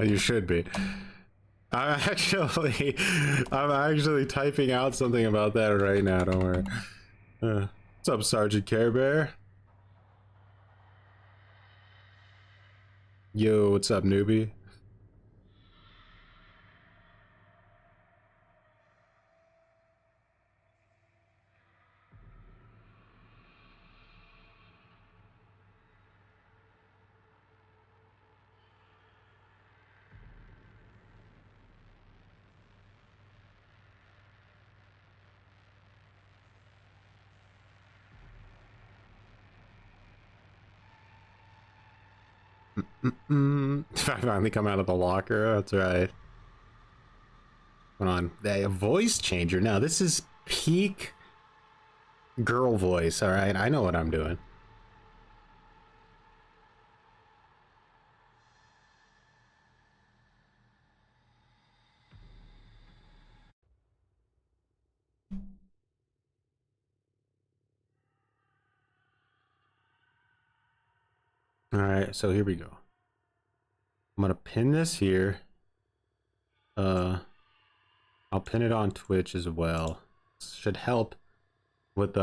You should be. I'm actually typing out something about that right now. Don't worry. What's up, Sergeant Care Bear? Yo, what's up, newbie? I finally come out of the locker. That's right. Hold on. A voice changer. Now, this is peak girl voice. All right. I know what I'm doing. All right. So here we go. I'm going to pin this here. I'll pin it on Twitch as well. Should help with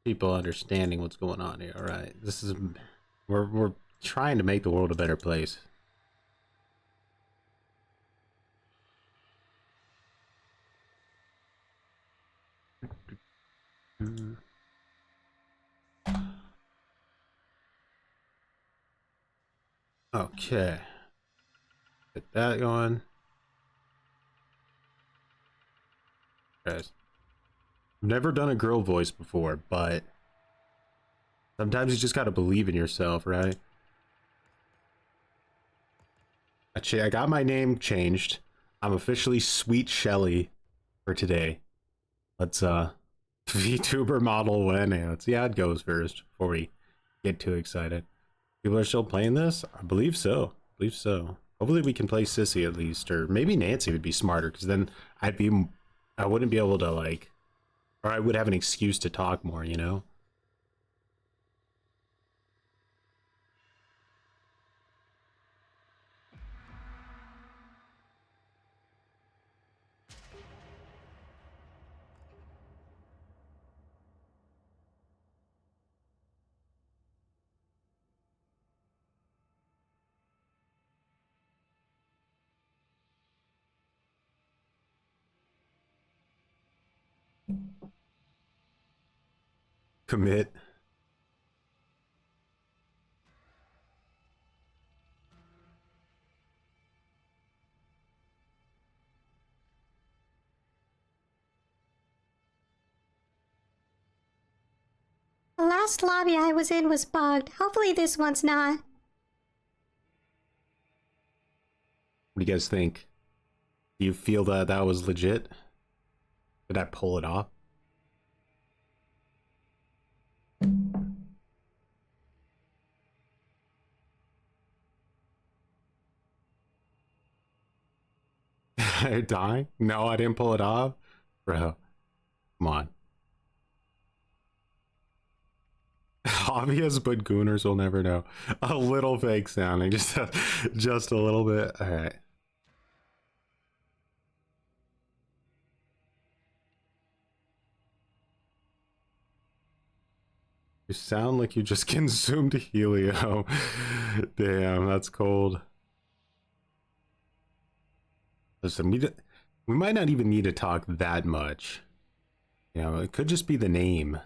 people understanding what's going on here. All right, this is we're trying to make the world a better place. Okay, get that going. Guys, I've never done a girl voice before, but sometimes you just gotta believe in yourself, right? Actually, I got my name changed. I'm officially Sweet Shelly for today. Let's VTuber model when let's see how it goes first before we get too excited. People are still playing this? I believe so. I believe so. Hopefully we can play Sissy at least, or maybe Nancy would be smarter, because then I wouldn't be able to, like, or I would have an excuse to talk more, you know? Commit. The last lobby I was in was bugged. Hopefully this one's not. What do you guys think? Do you feel that that was legit? Did I pull it off? I die? No, I didn't pull it off. Bro, come on. Obvious, but gooners will never know. A little fake sounding, just a little bit. All right. You sound like you just consumed helium. Damn, that's cold. Listen, we might not even need to talk that much. You know, it could just be the name.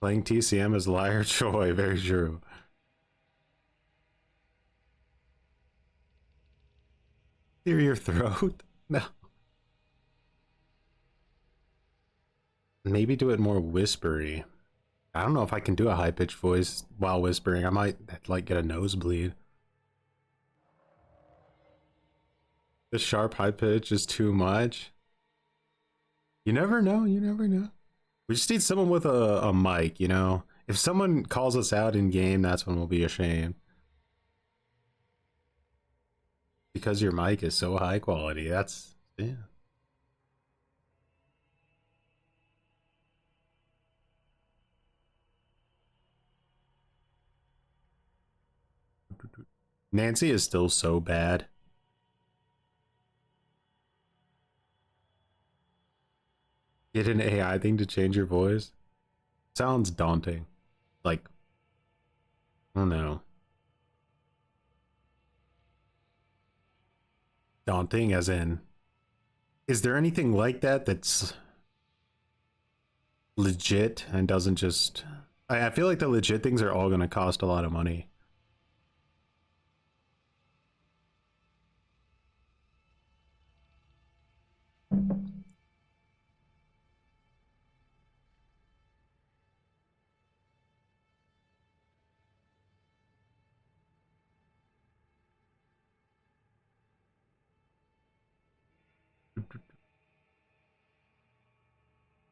Playing TCM as Liar Choi, very true. Clear your throat? No. Maybe do it more whispery. I don't know if I can do a high-pitched voice while whispering. I might, like, get a nosebleed. The sharp high pitch is too much. You never know, you never know. We just need someone with a mic, you know? If someone calls us out in game, that's when we'll be ashamed. Because your mic is so high quality. That's, yeah. Nancy is still so bad. Get an AI thing to change your voice? Sounds daunting. Like, I don't know. Daunting as in, is there anything like that that's legit and doesn't just... I feel like the legit things are all going to cost a lot of money.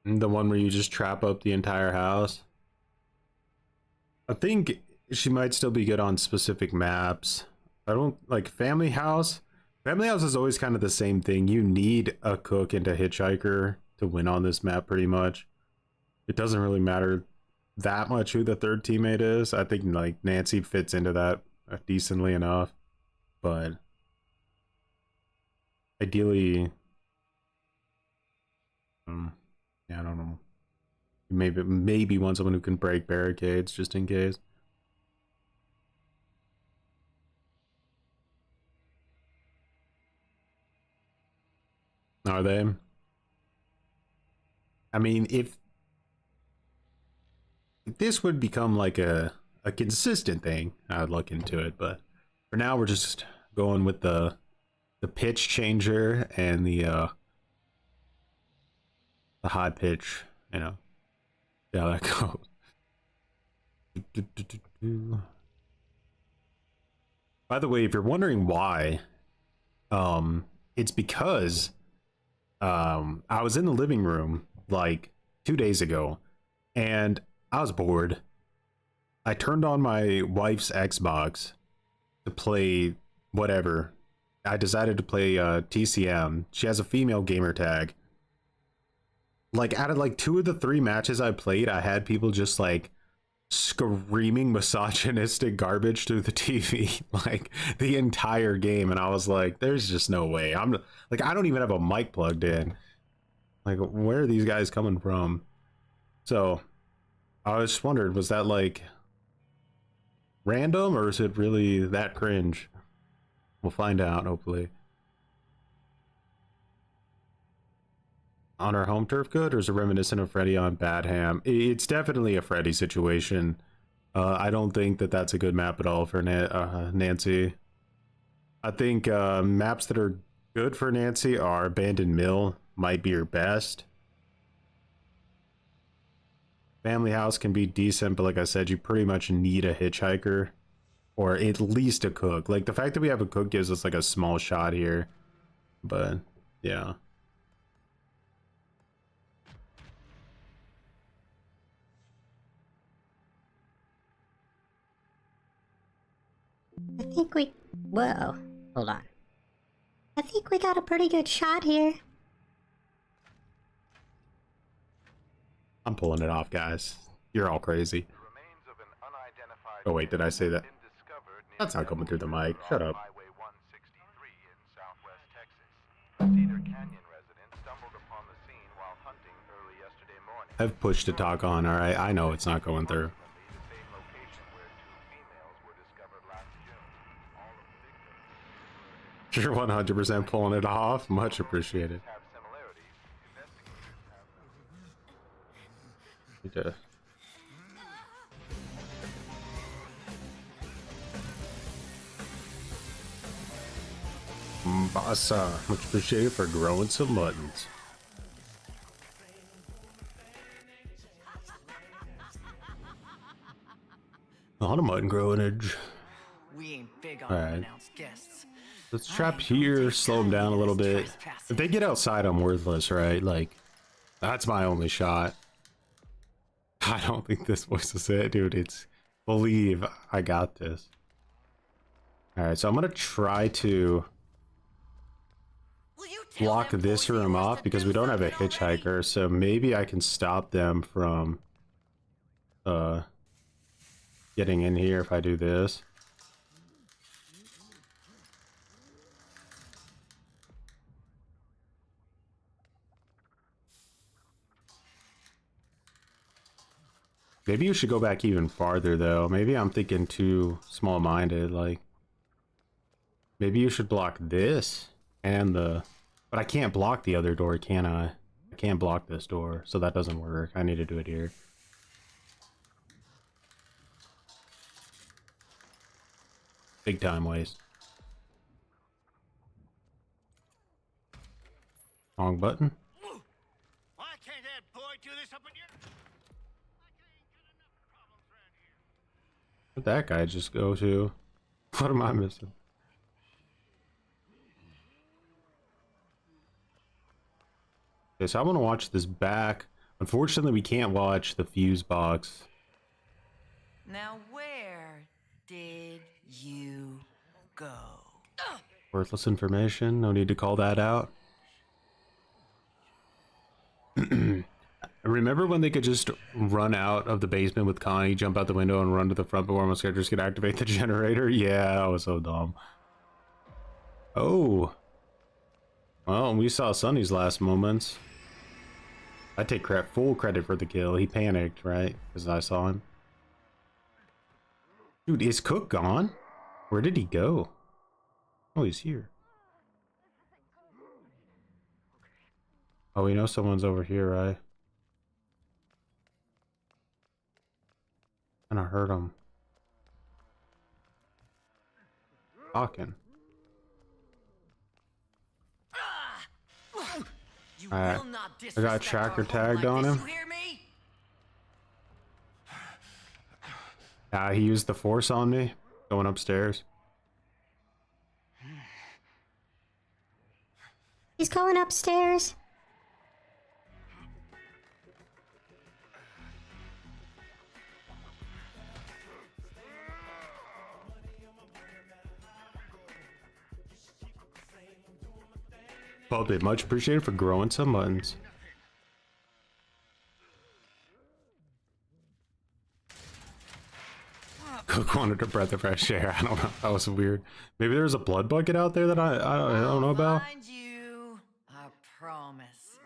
The one where you just trap up the entire house. I think she might still be good on specific maps. I don't like Family House. Family House is always kind of the same thing. You need a cook and a hitchhiker to win on this map pretty much. It doesn't really matter that much who the third teammate is. I think like Nancy fits into that decently enough, but ideally, yeah, I don't know. Maybe want someone who can break barricades just in case. Are they? I mean, if this would become like a consistent thing, I'd look into it. But for now, we're just going with the pitch changer and the high pitch. You know, see how that goes. By the way, if you're wondering why, it's because I was in the living room like 2 days ago and I was bored. I turned on my wife's Xbox to play whatever. I decided to play TCM. She has a female gamer tag. Like out of like 2 of the 3 matches I played, I had people just like screaming misogynistic garbage through the TV like the entire game, and I was like, there's just no way. I'm like, I don't even have a mic plugged in. Like, where are these guys coming from? So I just wondered, was that like random or is it really that cringe? We'll find out, hopefully. On our home turf good, or is it reminiscent of Freddy on Bad Ham? It's definitely a Freddy situation. I don't think that that's a good map at all for Nancy. I think maps that are good for Nancy are Abandoned Mill, might be her best. Family House can be decent, but like I said, you pretty much need a hitchhiker or at least a cook. Like the fact that we have a cook gives us like a small shot here, but yeah. I think we... Whoa. Hold on. I think we got a pretty good shot here. I'm pulling it off, guys. You're all crazy. Oh wait, did I say that? That's not coming through the mic. Shut up. I've pushed to talk on, alright? I know it's not going through. You're 100% pulling it off. Much appreciated. Okay. Mbasa, much appreciated for growing some muttons. A lot of mutton growinage. We ain't big on unannounced guests. Let's trap here, slow them down a little bit. If they get outside, I'm worthless, right? Like, that's my only shot. I don't think this voice is it, dude. It's believe I got this. Alright, so I'm gonna try to block this room off because we don't have a hitchhiker, so maybe I can stop them from getting in here if I do this. Maybe you should go back even farther though. Maybe I'm thinking too small-minded, like maybe you should block this and the, but I can't block the other door, can I? I can't block this door, so that doesn't work. I need to do it here. Big time waste. Wrong button. Why can't that boy do this up in here? Where'd that guy just go to? What am I missing? Okay, so I want to watch this back. Unfortunately, we can't watch the fuse box. Now where did you go? Worthless information. No need to call that out. Remember when they could just run out of the basement with Connie, jump out the window, and run to the front before most characters could activate the generator? Yeah, that was so dumb. Oh. Well, we saw Sonny's last moments. I take full credit for the kill. He panicked, right? Because I saw him. Dude, is Cook gone? Where did he go? Oh, he's here. Oh, we know someone's over here, right? And I heard him talking. Alright, I got tracker tagged on him. He used the force on me, going upstairs. He's going upstairs. Puppet, much appreciated for growing some muttons. Cook wanted a breath of fresh air. I don't know. That was weird. Maybe there's a blood bucket out there that I don't know about. Find you, I promise.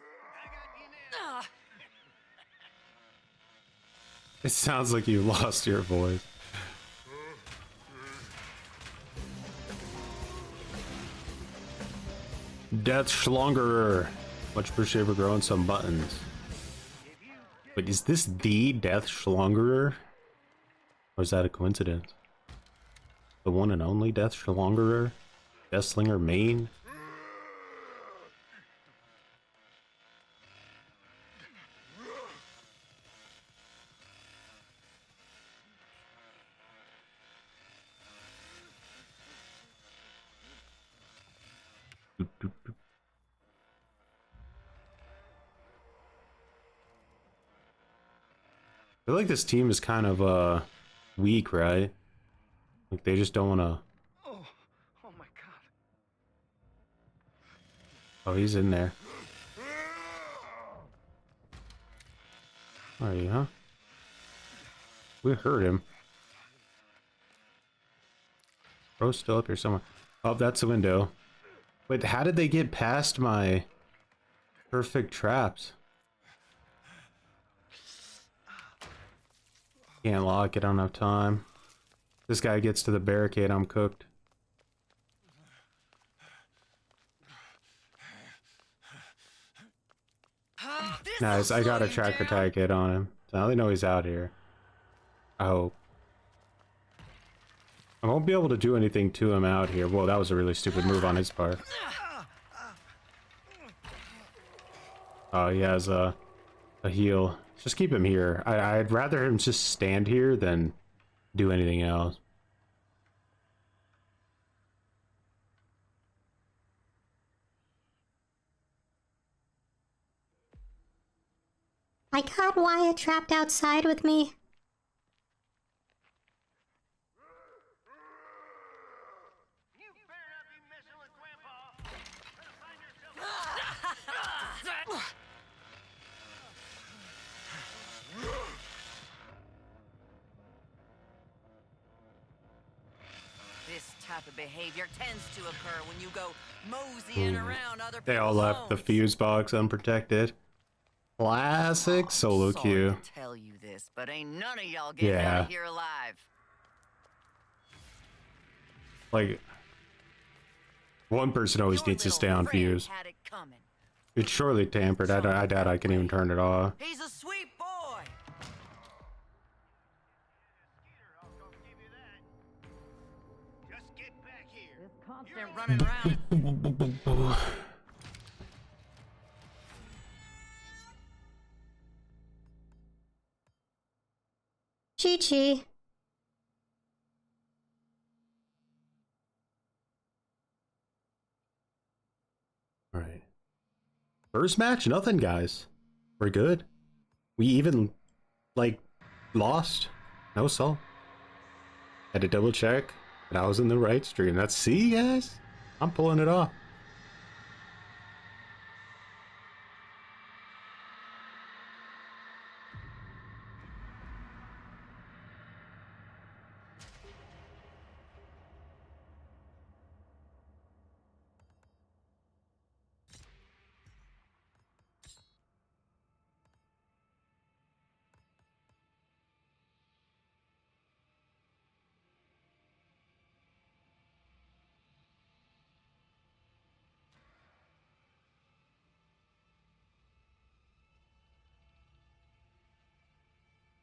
It sounds like you lost your voice. Death Schlongerer. Much appreciated for growing some buttons. Wait, is this the Death Schlongerer? Or is that a coincidence? The one and only Death Schlongerer? Deathslinger main? I feel like this team is kind of weak, right? Like they just don't want to. Oh my God. Oh, he's in there. Are you, huh? We heard him. Bro's still up here somewhere. Oh, that's the window. Wait, how did they get past my perfect traps? Can't lock it, I don't have time. This guy gets to the barricade, I'm cooked. Nice, I got a tracker tag hit on him. So now they know he's out here. I hope. I won't be able to do anything to him out here. Whoa, that was a really stupid move on his part. Oh, he has a heal. Just keep him here. I'd rather him just stand here than do anything else. I got Wyatt trapped outside with me. You better not be messing with Grandpa. Gonna find yourself. This type of behavior tends to occur when you go moseying around other people's They all left the homes. fuse box unprotected. Classic solo Sorry queue. to tell you this, but ain't none of y'all getting out Yeah. of here alive. Like, one person always Your needs to little stay on friend fuse. had it coming. It's surely tampered. I doubt I can even turn it off. He's a sweet boy. Skeeter, I'll go give you that. Just get back here. This constant running around. Chi-Chi. All right. First match, nothing, guys. We're good. We even, like, lost. No salt. Had to double check that I was in the right stream. That's, see, guys? I'm pulling it off.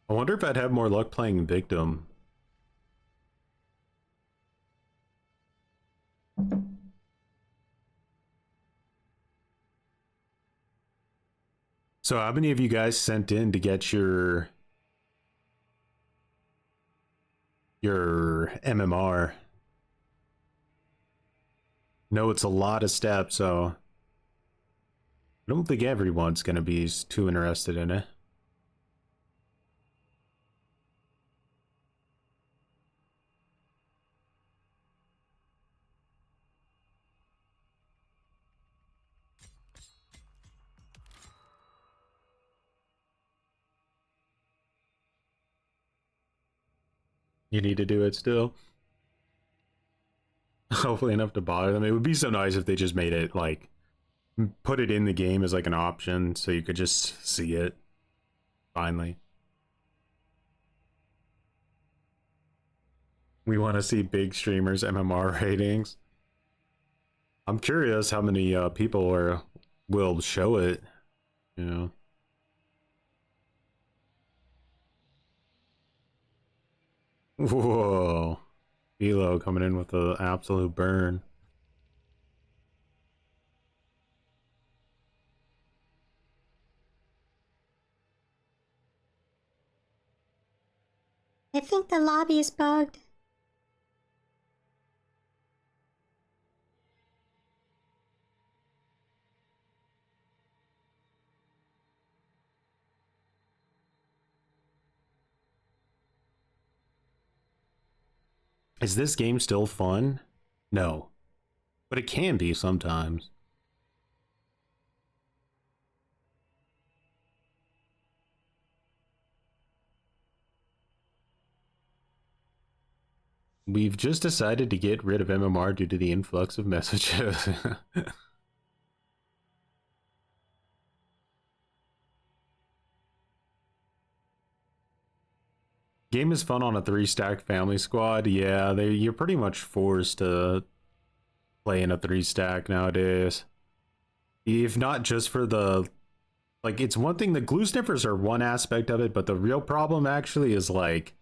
I wonder if I'd have more luck playing Victim. So how many of you guys sent in to get your MMR? No, it's a lot of steps, so I don't think everyone's gonna be too interested in it. You need to do it still. Hopefully enough to bother them. It would be so nice if they just made it, like, put it in the game as like an option so you could just see it. Finally. We want to see big streamers MMR ratings. I'm curious how many people will show it, you know. Whoa. Elo coming in with an absolute burn. I think the lobby is bugged. Is this game still fun? No. But it can be sometimes. We've just decided to get rid of MMR due to the influx of messages. Game is fun on a 3-stack family squad. Yeah, you're pretty much forced to play in a 3-stack nowadays. If not just for the... Like, it's one thing, the glue sniffers are one aspect of it, but the real problem actually is, like,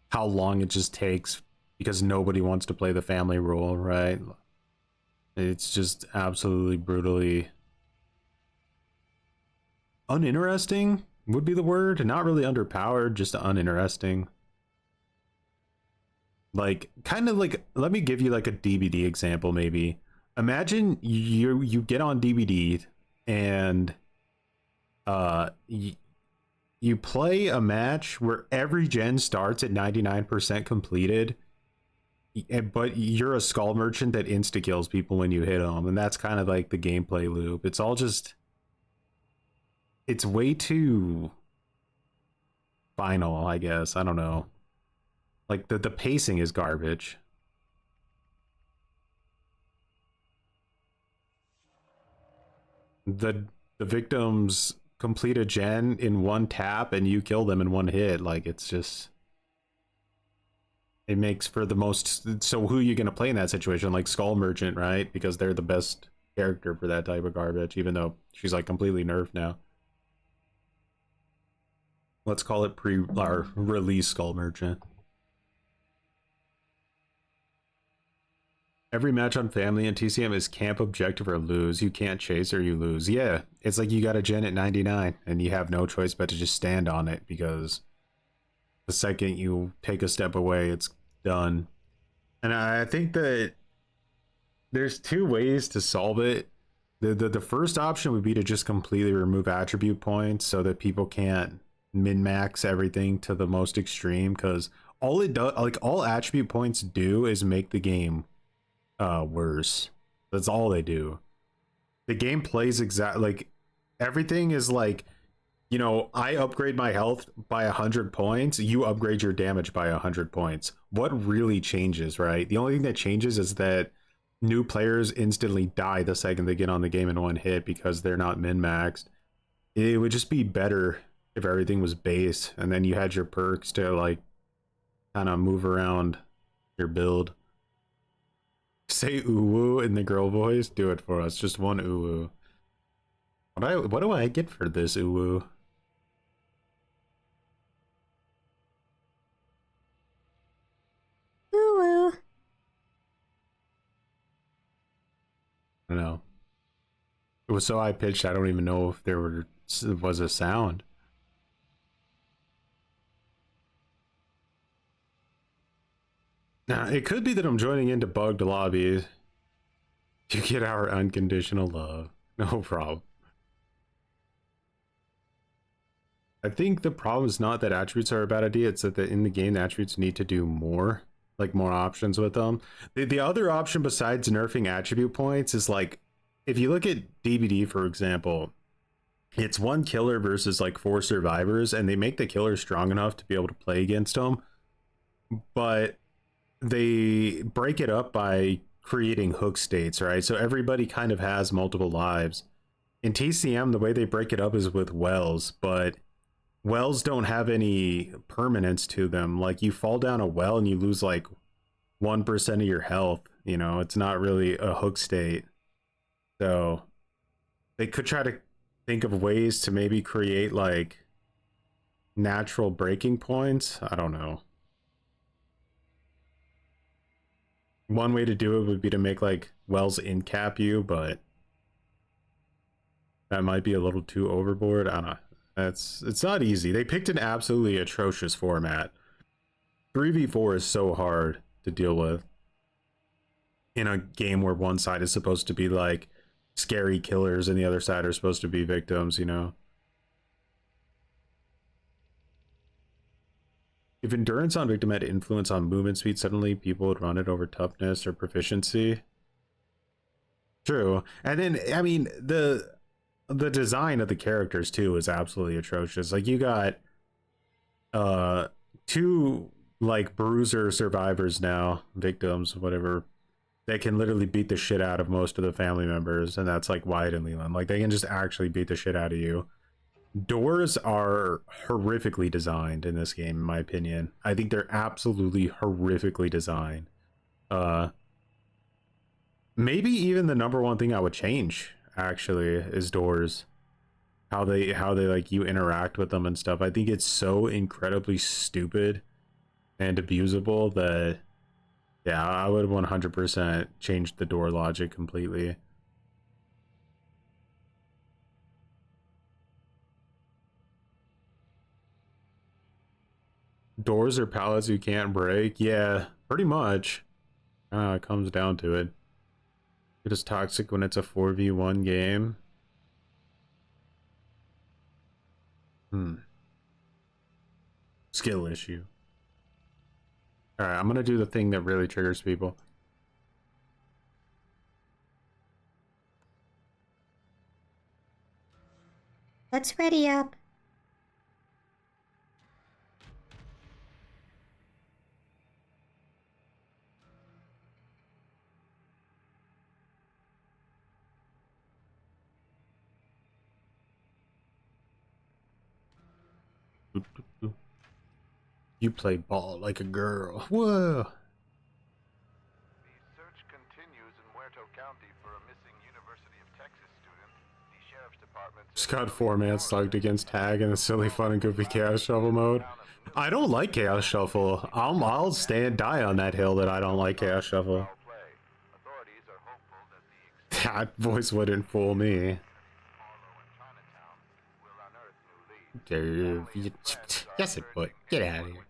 how long it just takes because nobody wants to play the family role, right? It's just absolutely brutally uninteresting would be the word. Not really underpowered, just uninteresting. Like, kind of like, let me give you like a DBD example maybe. Imagine you get on DBD and you play a match where every gen starts at 99% completed, but you're a skull merchant that insta kills people when you hit them, and that's kind of like the gameplay loop. It's all just, it's way too final, I guess. I don't know. Like the pacing is garbage. The victims complete a gen in one tap and you kill them in one hit. Like, it's just, it makes for the most. So who are you going to play in that situation? Like Skull Merchant, right? Because they're the best character for that type of garbage, even though she's like completely nerfed now. Let's call it release Skull Merchant. Every match on Family and TCM is camp objective or lose. You can't chase or you lose. Yeah, it's like you got a gen at 99 and you have no choice but to just stand on it, because the second you take a step away, it's done. And I think that there's two ways to solve it. The first option would be to just completely remove attribute points so that people can't min-max everything to the most extreme, because all it does, like all attribute points do, is make the game worse. That's all they do. The game plays like everything is like, you know, I upgrade my health by 100 points, you upgrade your damage by 100 points. What really changes, right? The only thing that changes is that new players instantly die the second they get on the game in one hit because they're not min-maxed. It would just be better if everything was base and then you had your perks to like kind of move around your build. Say ooh in the girl voice. Do it for us. Just one ooh. What do I get for this ooh? Ooh. I don't know. It was so high pitched. I don't even know if there was a sound. Now, it could be that I'm joining into bugged lobbies. You get our unconditional love. No problem. I think the problem is not that attributes are a bad idea. It's that in the game, the attributes need to do more. Like more options with them. The other option besides nerfing attribute points is like, if you look at DBD, for example, it's one killer versus like 4 survivors, and they make the killer strong enough to be able to play against them. But they break it up by creating hook states, right? So everybody kind of has multiple lives. In TCM, the way they break it up is with wells, but wells don't have any permanence to them. Like, you fall down a well and you lose like 1% of your health. You know, it's not really a hook state. So they could try to think of ways to maybe create like natural breaking points. I don't know. One way to do it would be to make like wells in cap you, but that might be a little too overboard. I don't know. It's not easy. They picked an absolutely atrocious format. 3v4 is so hard to deal with in a game where one side is supposed to be like scary killers and the other side are supposed to be victims, you know. If endurance on victim had influence on movement speed, suddenly people would run it over toughness or proficiency. True. And then, I mean, the design of the characters too is absolutely atrocious. Like, you got 2 like bruiser survivors now, victims, whatever, that can literally beat the shit out of most of the family members, and that's like Wyatt and Leland. Like, they can just actually beat the shit out of you. Doors are horrifically designed in this game, in my opinion. I think they're absolutely horrifically designed. Maybe even the number one thing I would change actually is doors. How they like you interact with them and stuff. I think it's so incredibly stupid and abusable that, yeah, I would 100% change the door logic completely. Doors or pallets you can't break? Yeah, pretty much. It comes down to it. It is toxic when it's a 4v1 game. skill issue. Alright, I'm gonna do the thing that really triggers people. Let's ready up. You play ball like a girl. Whoa. The search continues in Muerto County for a missing University of Texas student. The sheriff's department Scott format slugged against tag in the silly fun and goofy chaos shuffle mode. I don't like chaos shuffle. I'll die on that hill that I don't like chaos shuffle. play. Authorities are hopeful that the That voice wouldn't fool me. Harlow and Chinatown will unearth new leads. Yes, it would. Get out of here.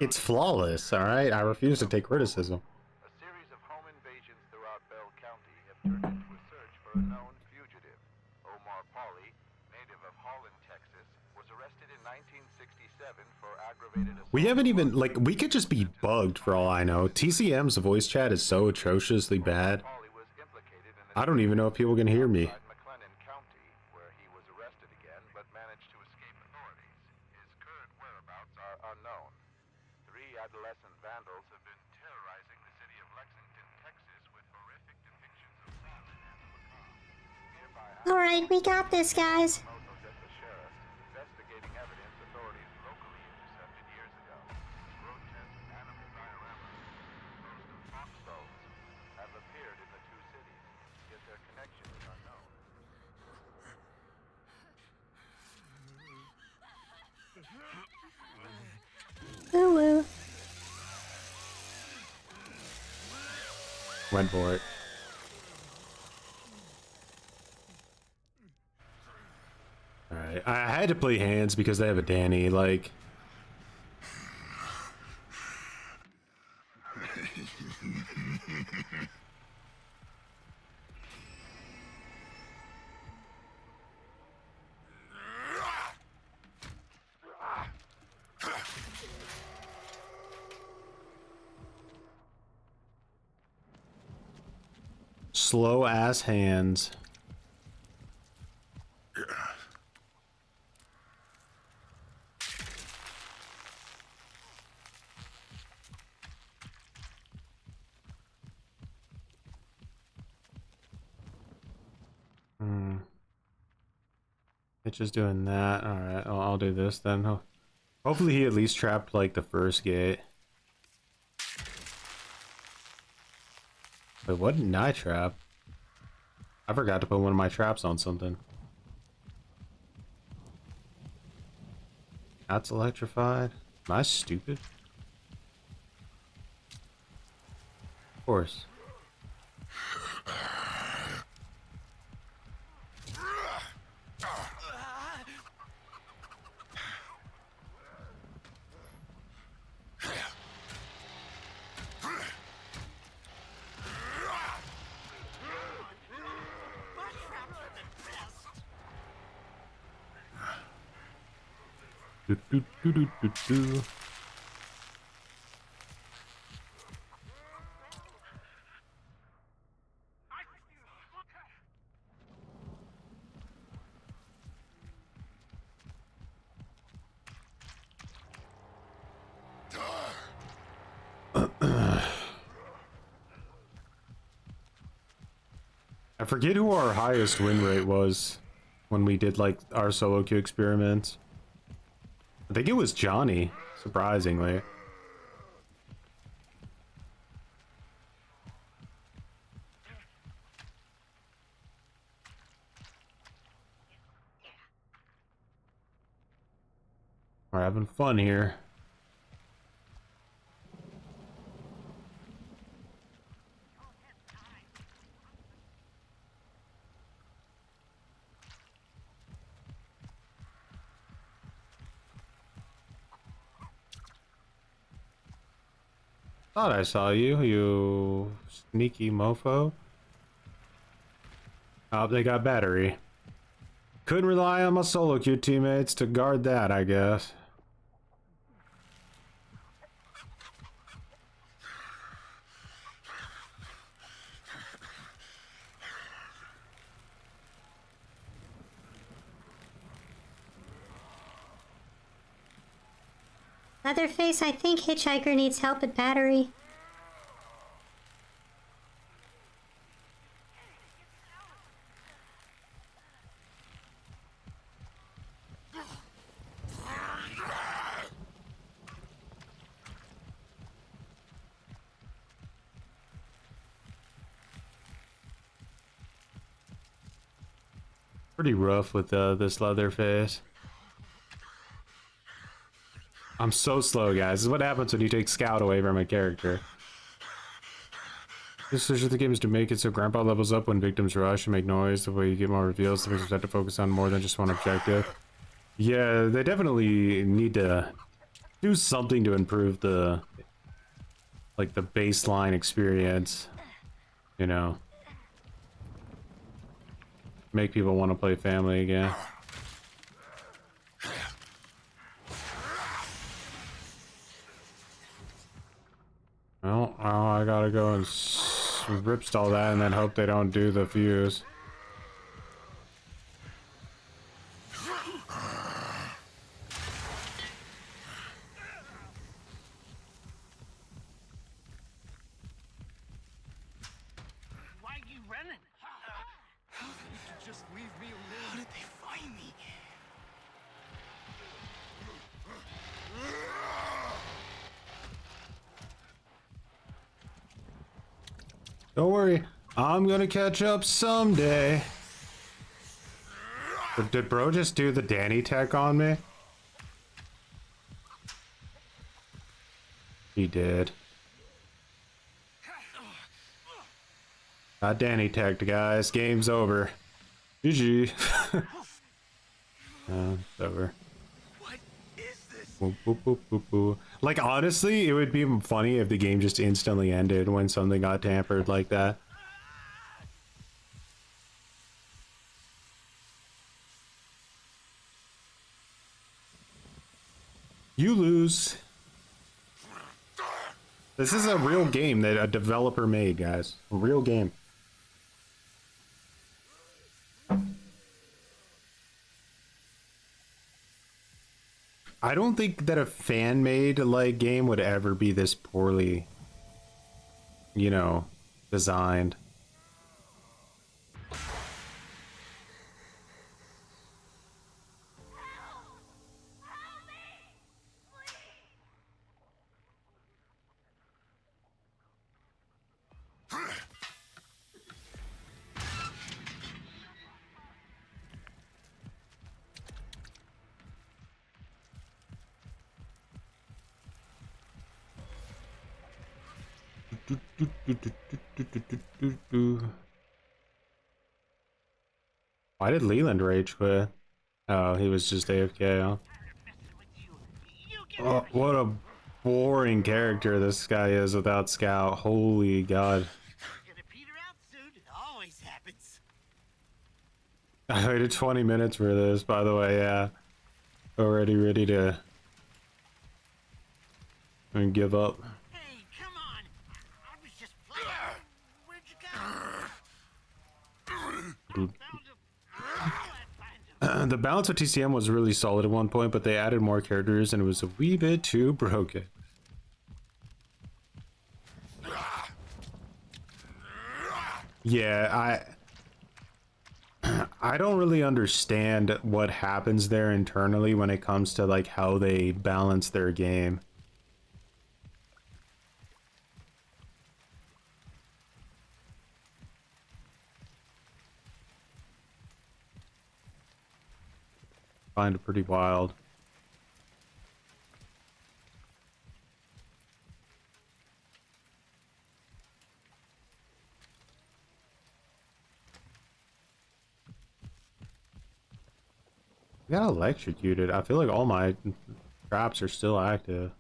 It's flawless, alright? I refuse to take criticism. A series of home invasions throughout Bell County have turned into a search for a known fugitive. Omar Pauly, native of Holland, Texas, was arrested in 1967 for aggravated assault. We haven't even, like, we could just be bugged for all I know. TCM's voice chat is so atrociously bad. Pauly was implicated in I don't even know if people can hear me. McLennan County, where he was arrested again but managed to escape authorities. His current whereabouts are unknown. 3 adolescent vandals have been terrorizing the city of Lexington, Texas with horrific depictions of violence and the macabre. Nearby Alright, we got this, guys. Remote Odessa sheriff investigating evidence authorities locally intercepted years ago. Grotesque animal dioramas composed of fox skulls have appeared in the 2 cities, yet their connection is unknown. Woo woo. Went for it. Alright, I had to play hands because they have a Danny, like... Slow ass hands. It's just doing that. Alright, I'll do this then. Hopefully he at least trapped like the first gate. Wait, what didn't I trap? I forgot to put one of my traps on something. That's electrified. Am I stupid? Of course. Do, do, do, do, do, do. I forget who our highest win rate was when we did like our solo queue experiments. I think it was Johnny, surprisingly. We're having fun here. Thought I saw you, you sneaky mofo. Oh, they got battery. Couldn't rely on my solo queue teammates to guard that, I guess. Leatherface, I think Hitchhiker needs help with battery. Pretty rough with this Leatherface. I'm so slow, guys. This is what happens when you take Scout away from a character. This is the game is to make it so Grandpa levels up when victims rush and make noise. The way you get more reveals, the victims have to focus on more than just one objective. Yeah, they definitely need to do something to improve the baseline experience. You know, make people want to play Family again. Well, I gotta go and ripstall that and then hope they don't do the fuse. Why are you running? Just leave me alone. How did they find me? Don't worry, I'm gonna catch up someday. Did bro just do the Danny tech on me? He did. Got Danny teched, guys. Game's over. GG. It's over. What is this? Boop, boop, boop, boop, boop. Like, honestly, it would be funny if the game just instantly ended when something got tampered like that. You lose. This is a real game that a developer made, guys. A real game. I don't think that a fan-made like game would ever be this poorly, you know, designed. Why did Leland rage quit? Oh, he was just AFK, huh? Oh, what a boring character this guy is without Scout. Holy God. Gonna peter out soon. It always happens. I waited 20 minutes for this, by the way, yeah. Already ready to give up. Hey, come on. I was just playing. Where'd you go? The balance of TCM was really solid at one point, but they added more characters and it was a wee bit too broken. Yeah, I don't really understand what happens there internally when it comes to like how they balance their game. Find it pretty wild. I got electrocuted. I feel like all my traps are still active.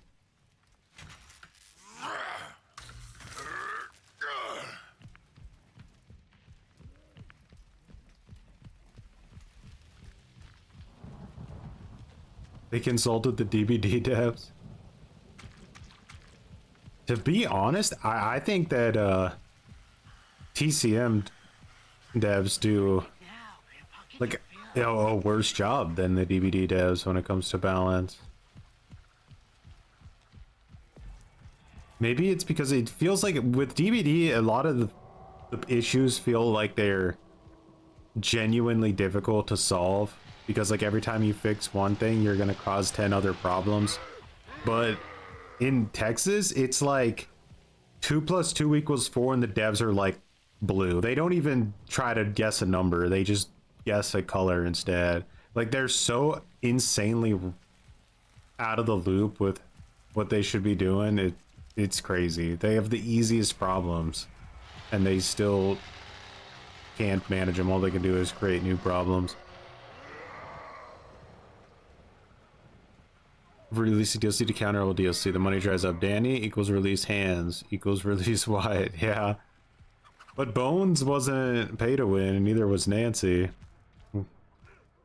They consulted the DVD devs. To be honest, I think that TCM devs do like a worse job than the DVD devs when it comes to balance. Maybe it's because it feels like with DVD, a lot of the issues feel like they're genuinely difficult to solve, because like every time you fix one thing, you're gonna cause 10 other problems. But in Texas, it's like 2 + 2 = 4, and the devs are like blue. They don't even try to guess a number. They just guess a color instead. Like they're so insanely out of the loop with what they should be doing. It's crazy. They have the easiest problems and they still can't manage them. All they can do is create new problems. Release DLC to counter all DLC. The money dries up. Danny equals release Hands equals release Wyatt. Yeah. But Bones wasn't pay to win, and neither was Nancy.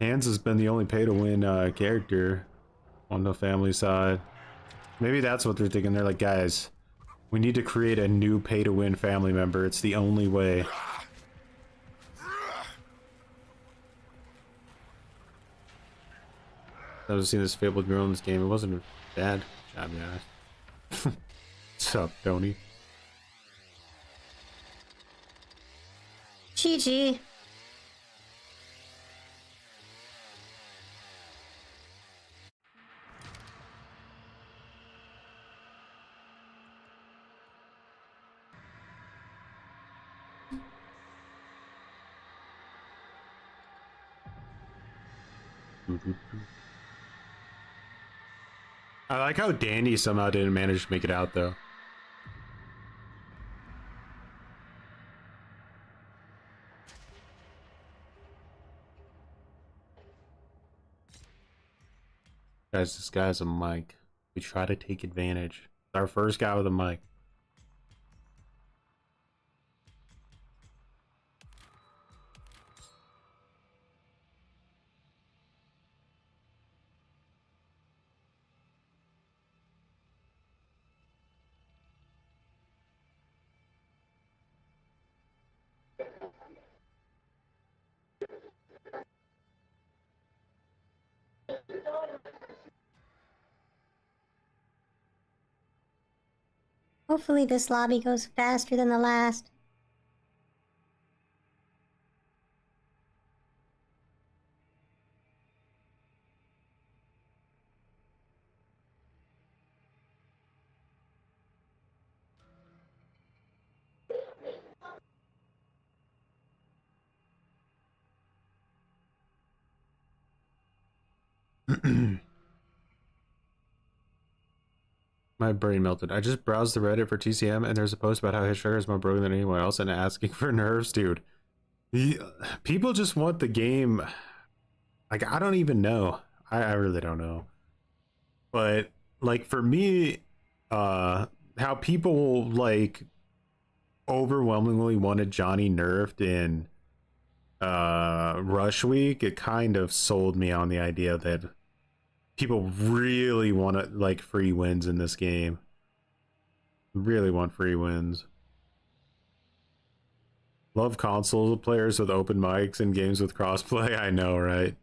Hands has been the only pay to win character on the family side. Maybe that's what they're thinking. They're like, guys, we need to create a new pay to win family member. It's the only way. I was seeing this fabled girl in this game. It wasn't bad. Job, guys. What's up, Tony? GG. I like how Danny somehow didn't manage to make it out, though. Guys, this guy has a mic. We try to take advantage. Our first guy with a mic. Hopefully this lobby goes faster than the last. My brain melted. I just browsed the Reddit for TCM, and there's a post about how Hitchhiker is more broken than anyone else and asking for nerfs, dude. People just want the game. Like, I don't even know. I really don't know. But, like, for me, how people, like, overwhelmingly wanted Johnny nerfed in Rush Week, it kind of sold me on the idea that people really want to, like, free wins in this game. Really want free wins. Love console players with open mics and games with crossplay. I know, right?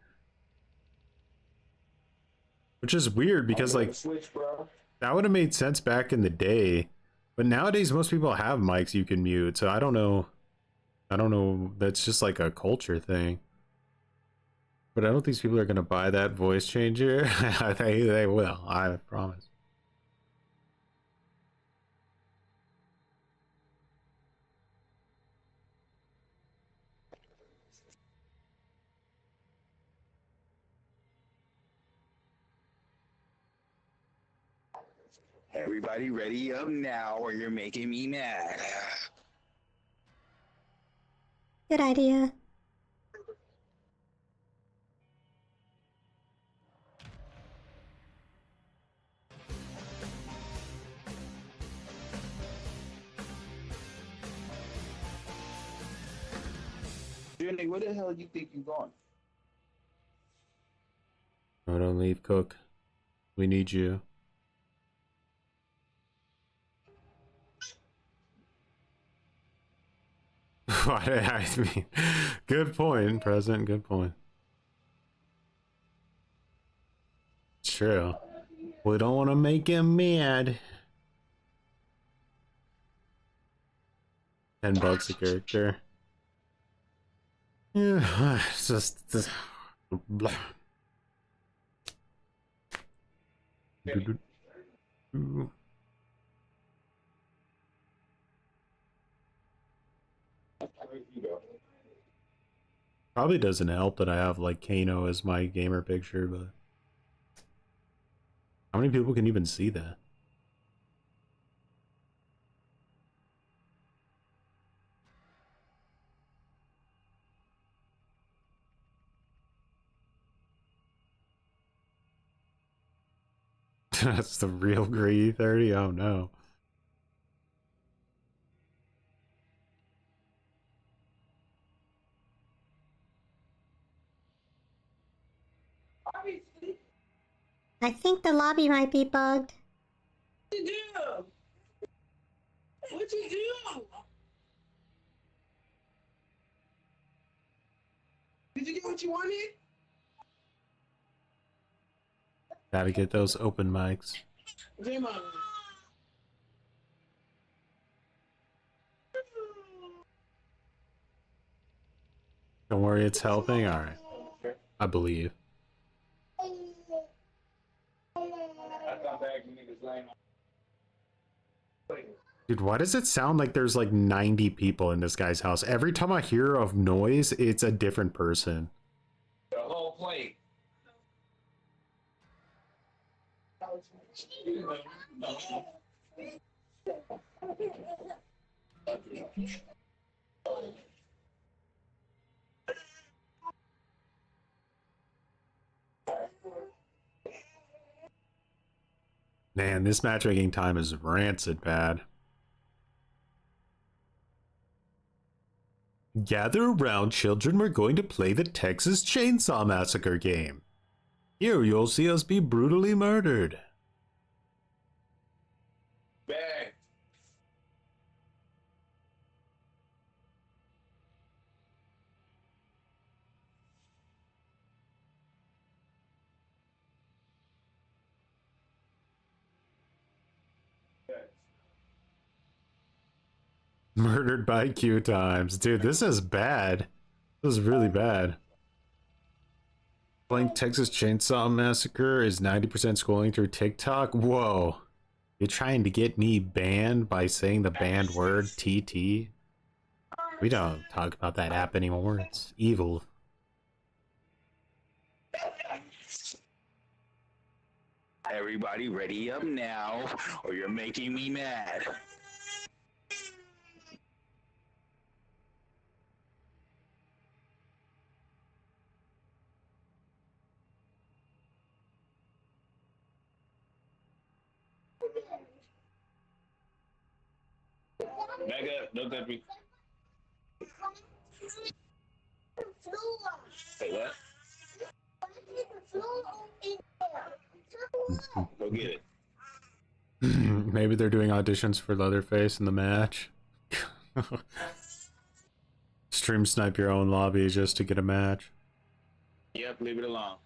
Which is weird because, like, Switch, bro. that would have made sense back in the day. But nowadays, most people have mics you can mute. So I don't know. I don't know. That's just like a culture thing. But I don't think these people are going to buy that voice changer. They will. I promise. Everybody ready up now or you're making me mad. Good idea. Junior, where the hell do you think you're going? No, don't leave, Cook. We need you. I mean, good point, President. Good point. It's true. We don't want to make him mad. $10 a character. Yeah, it's just blah. Probably doesn't help that I have like Kano as my gamer picture, but how many people can even see that? That's the real Greedy 30? Oh no. I think the lobby might be bugged. What you do? What you do? Did you get what you wanted? Gotta get those open mics. J-Mo. Don't worry, it's helping. Alright. I believe. Dude, why does it sound like there's like 90 people in this guy's house? Every time I hear of noise, it's a different person. The whole plate. Man, this matchmaking time is rancid bad. Gather around, children. We're going to play the Texas Chainsaw Massacre game. Here you'll see us be brutally murdered. Bang. Murdered by Q times. Dude, this is bad. This is really bad. Playing Texas Chainsaw Massacre is 90% scrolling through TikTok. Whoa. You're trying to get me banned by saying the banned word TT? We don't talk about that app anymore. It's evil. Everybody ready up now, or you're making me mad. Back up. Don't touch me. Hey, what? Go get it. Maybe they're doing auditions for Leatherface in the match. Stream snipe your own lobby just to get a match. Yep, leave it alone.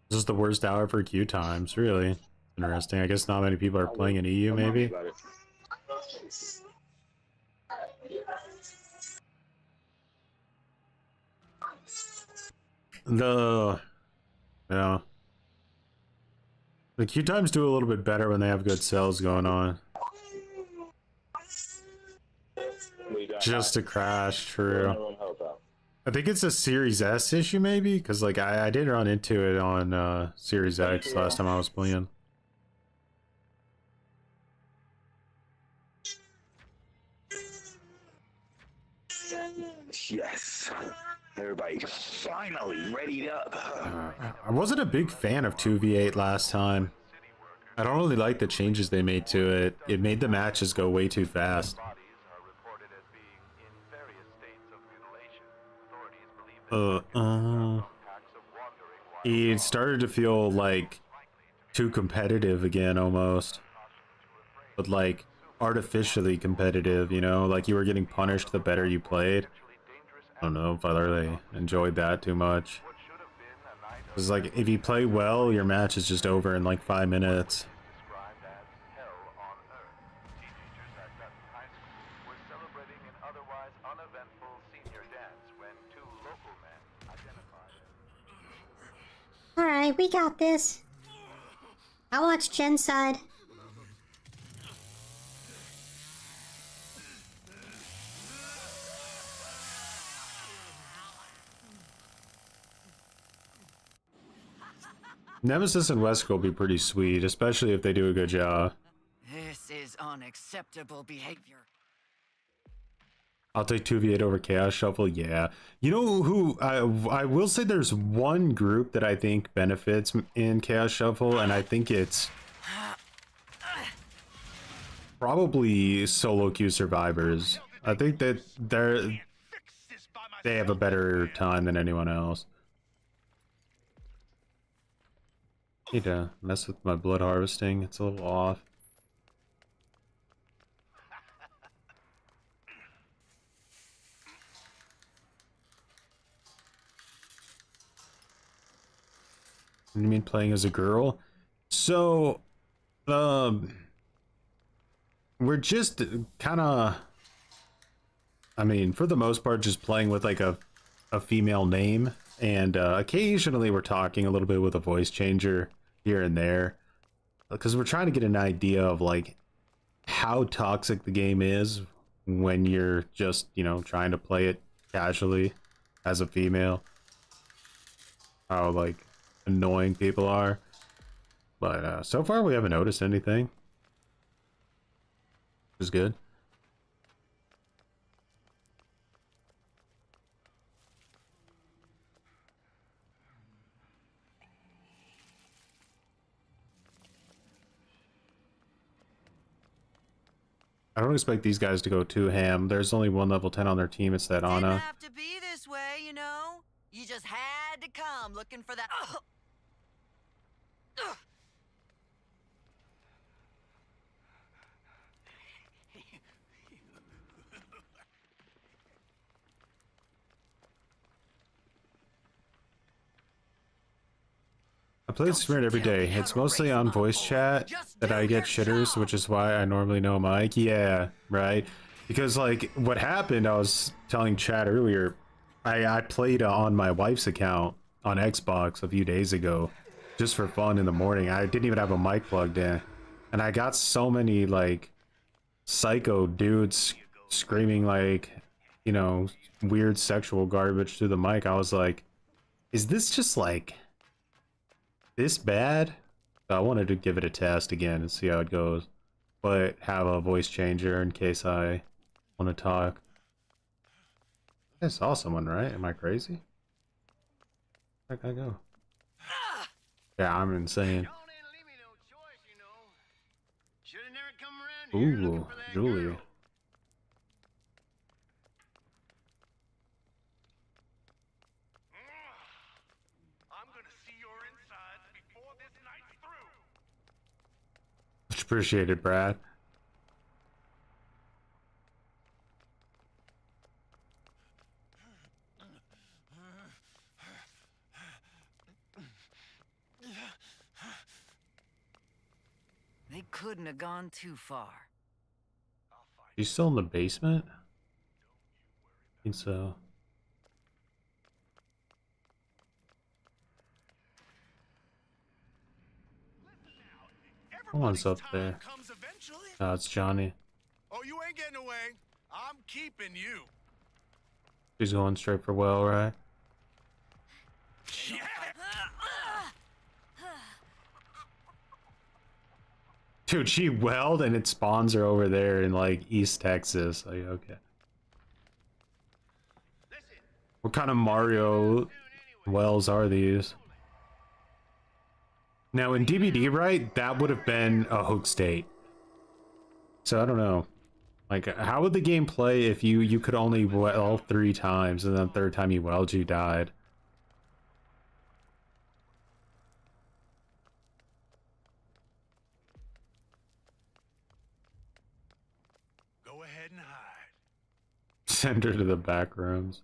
This is the worst hour for queue times, really. Interesting. I guess not many people are playing in EU, maybe. Yeah. The queue times do a little bit better when they have good sales going on. Just a crash, true. I think it's a Series S issue, maybe? Because, like, I did run into it on Series X last time I was playing. Yes. Everybody finally readied up. I wasn't a big fan of 2v8 last time. I don't really like the changes they made to it. It made the matches go way too fast. It started to feel like too competitive again, almost. But like artificially competitive, you know? Like you were getting punished the better you played. I don't know if I really enjoyed that too much. It's like if you play well, your match is just over in like 5 minutes. Alright, we got this. I'll watch Jen's side. Nemesis and Wesker will be pretty sweet, especially if they do a good job. This is unacceptable behavior. I'll take 2v8 over Chaos Shuffle, yeah. You know who, I will say there's one group that I think benefits in Chaos Shuffle, and I think it's probably solo queue survivors. I think that they have a better time than anyone else. Need to mess with my blood harvesting, it's a little off. You mean playing as a girl? So, we're just kind of, I mean, for the most part, just playing with like a female name, and occasionally we're talking a little bit with a voice changer here and there, because we're trying to get an idea of like how toxic the game is when you're just, you know, trying to play it casually as a female. How like annoying people are, but so far we haven't noticed anything, which is good. I don't expect these guys to go too ham. There's only one level 10 on their team. It's that Didn't Ana. have to be this way, you know? You just had to come looking for that. I play Spirit every day. It's mostly on voice chat that I get shitters, which is why I normally know Mike. Yeah, right. Because like what happened, I was telling Chad earlier, I played on my wife's account on Xbox a few days ago, just for fun in the morning. I didn't even have a mic plugged in, and I got so many like psycho dudes screaming like, you know, weird sexual garbage through the mic. I was like, is this just like this bad? So I wanted to give it a test again and see how it goes, but have a voice changer in case I want to talk. I saw someone, right? Am I crazy? Where'd I go? Yeah, I'm insane. Y'all didn't leave me no choice, you know. Should've never come around here looking Ooh, for that Julie. girl. I'm gonna see your insides before this night's through. Much appreciated, Brad. They couldn't have gone too far. She's still in the basement? I think so. Someone's up there. Comes eventually. No, it's Johnny. Oh, you ain't getting away. I'm keeping you. She's going straight for well, right? Yeah. Dude, she welled and it spawns her over there in like East Texas. Like, okay. What kind of Mario wells are these? Now in DBD, right, that would have been a hook state. So I don't know. Like, how would the game play if you could only well 3 times and then the third time you welled, you died? Go ahead and hide. Send her to the back rooms.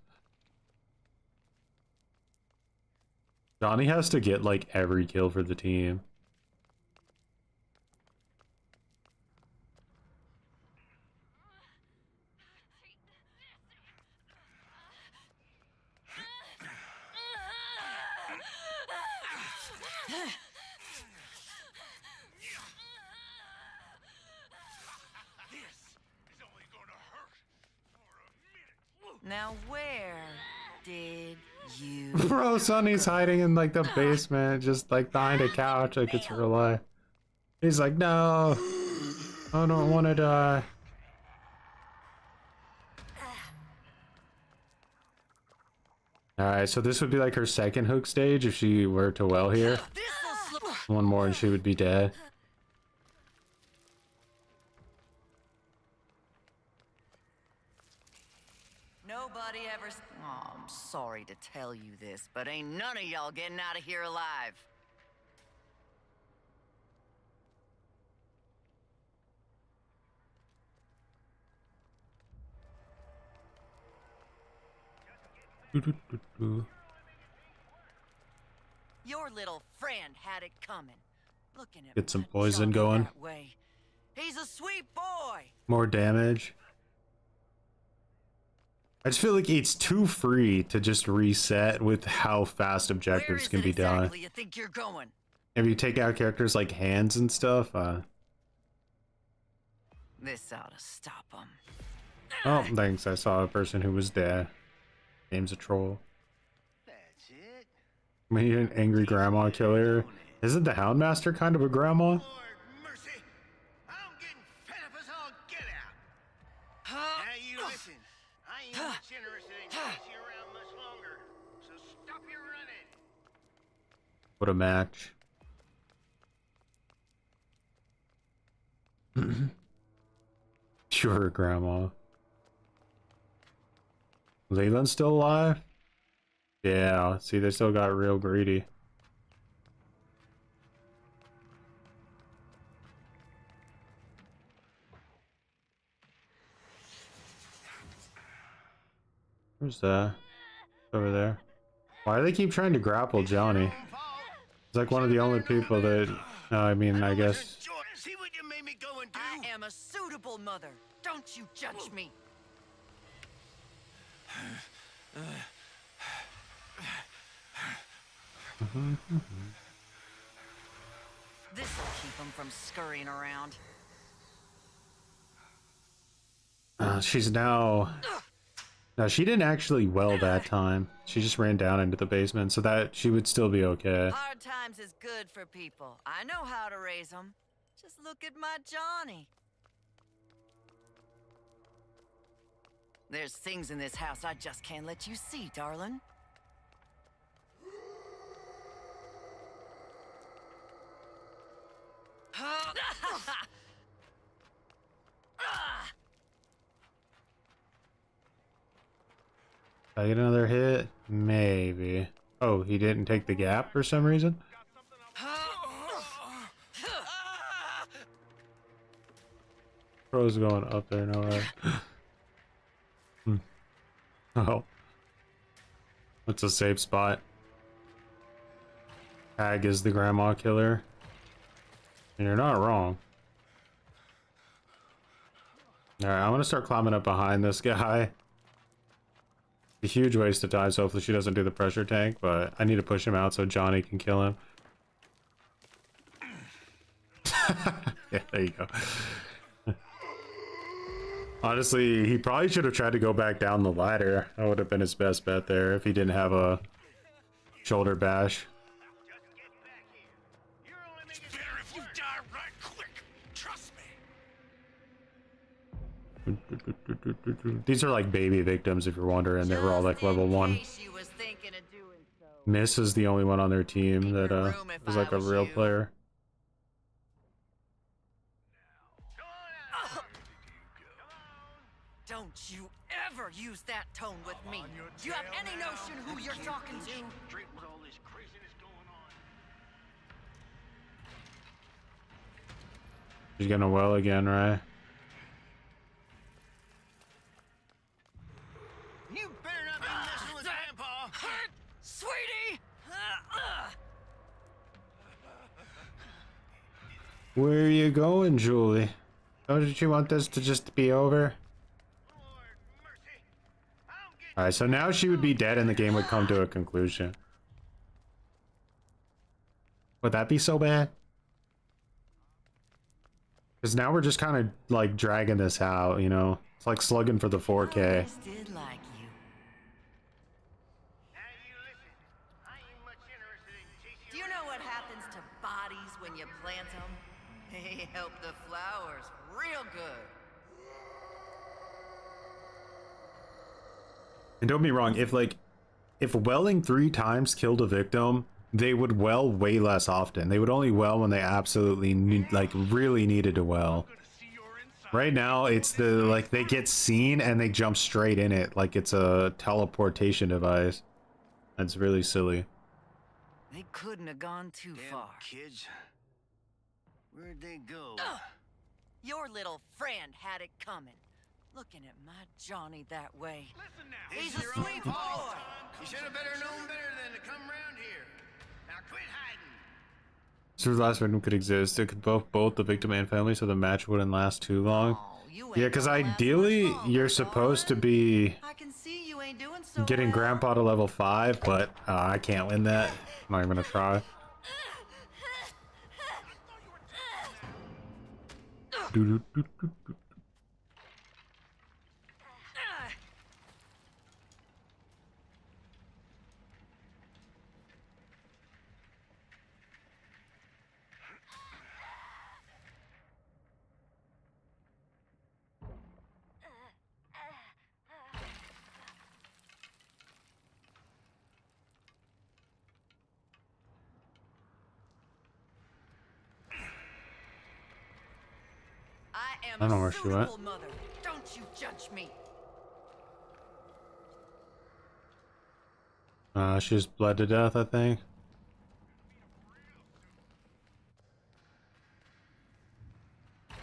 Johnny has to get like every kill for the team. is only gonna hurt for a minute. Now where did you... Bro, Sonny's hiding in like the basement, just like behind a couch like it's real life. He's like, no, I don't want to die. Alright, so this would be like her second hook stage if she were to well here. This'll slow... One more and she would be dead. Nobody ever... Oh, I'm sorry to tell you this, but ain't none of y'all getting out of here alive. Your little friend had it coming. Looking at Get some my poison Johnny going. that way. He's a sweet boy. More damage. I just feel like it's too free to just reset with how fast Where objectives is can it be done. exactly you think you're going? If you take out characters like hands and stuff, This ought to stop him. oh, thanks. I saw a person who was dead. Game's a troll. That's it. We need an angry grandma killer. Isn't the Houndmaster kind of a grandma? Lord mercy. I'm getting fed up as all get out. Now you listen. I ain't much interested in chasing you around much longer. So stop your running. What a match. Sure, grandma. Leland's still alive? Yeah, see, they still got real greedy. Where's that? Over there. Why do they keep trying to grapple Johnny? It's like one of the only people that... I mean, I guess... See what you made me go and do? I am a suitable mother. Don't you judge me. This'll keep him from scurrying around. She's now... No, she didn't actually well that time. She just ran down into the basement, so that she would still be okay. Hard times is good for people. I know how to raise them. Just look at my Johnny. There's things in this house I just can't let you see, darling. Did I get another hit? Maybe. Oh, he didn't take the gap for some reason? Bro's going up there, no way. Oh. That's a safe spot. Hag is the grandma killer. And you're not wrong. Alright, I'm gonna start climbing up behind this guy. A huge waste of time, so hopefully she doesn't do the pressure tank, but I need to push him out so Johnny can kill him. Yeah, there you go. Honestly, he probably should have tried to go back down the ladder. That would have been his best bet there if he didn't have a shoulder bash. Just get back here. You're only making better if you die right quick. Trust me. These are like baby victims, if you're wondering. They were all like level 1. Miss is the only one on their team that is like a real player. Don't you ever use that tone with me. Do you have any notion who you're talking to? Straight with all this craziness going on. She's gonna well again, right? You better not be messing with Grandpa. Sweetie! Where are you going, Julie? Don't you want this to just be over? Lord mercy. I'm getting Alright, so now she would be dead and the game would come to a conclusion. Would that be so bad? Because now we're just kind of like dragging this out, you know? It's like slugging for the 4K. I always did like you. Now you listen. I ain't much interested in chasing Do you know what happens to bodies when you plant them? They help the flowers real good. And don't be wrong, if welling 3 times killed a victim, they would well way less often. They would only well when they absolutely really needed to well. Right now, it's they get seen and they jump straight in it like it's a teleportation device. That's really silly. They couldn't have gone too Damn far. kids. Where'd they go? Your little friend had it coming. Looking at my Johnny that way. Listen now. He's It's a your sweet own fault. boy. You should have better known better than to come around here. Now quit hiding. So the last victim could exist. It could both the victim and family, so the match wouldn't last too long. Oh, you ain't Yeah, because gonna last ideally much longer, you're supposed to be I can see you ain't doing so getting well. Grandpa to level 5, but I can't win that. I'm not even gonna try. Doo-doo-doo-doo-doo. I am I don't know a where she went. suitable mother. Don't you judge me. She just bled to death, I think. Oh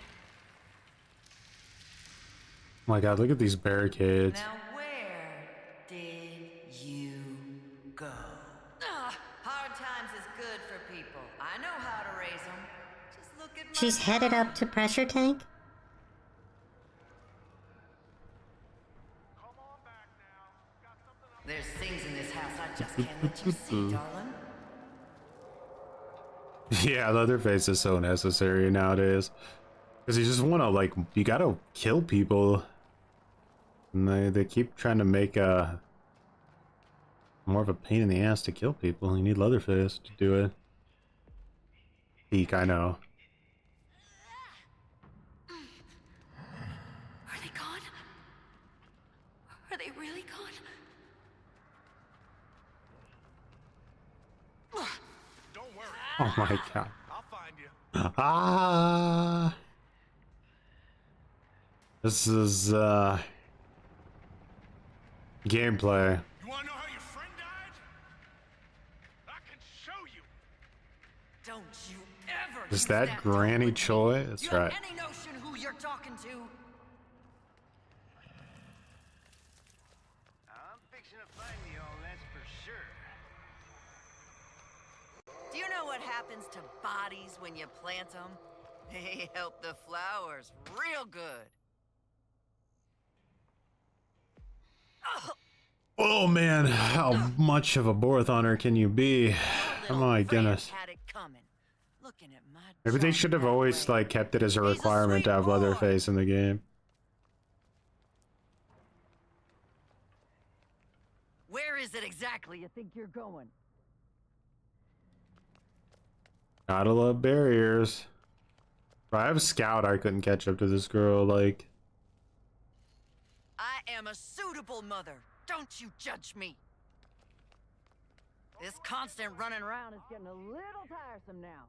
my god, look at these barricades. Now where did you go? Hard times is good for people. I know how to raise them. Just look at my She's headed up to pressure tank. There's things in this house I just can't let you see, darling. Yeah, Leatherface is so necessary nowadays. Because you just want to, you gotta kill people. And they keep trying to make more of a pain in the ass to kill people. You need Leatherface to do it. Peak, I know. Are they gone? Are they really gone? Don't worry. Oh my god. I'll find you. Ah! This is, gameplay. You wanna know how your friend died? I can show you. Don't you ever Is use that Granny with me. Choi? That's You right. have any notion who you're talking to? I'm fixing to find you all, that's for sure. Do you know what happens to bodies when you plant them? They help the flowers real good. Oh man, how much of a Borathonner can you be? Your Oh little my friend goodness. had it coming. Looking at my Maybe they Johnny should have that always way. kept it as a He's a requirement to sweet have boy. Leatherface in the game. Where is it exactly you think you're going? Gotta love barriers. If I have Scout, I couldn't catch up to this girl, like. I am a suitable mother. Don't you judge me. This constant running around is getting a little tiresome now.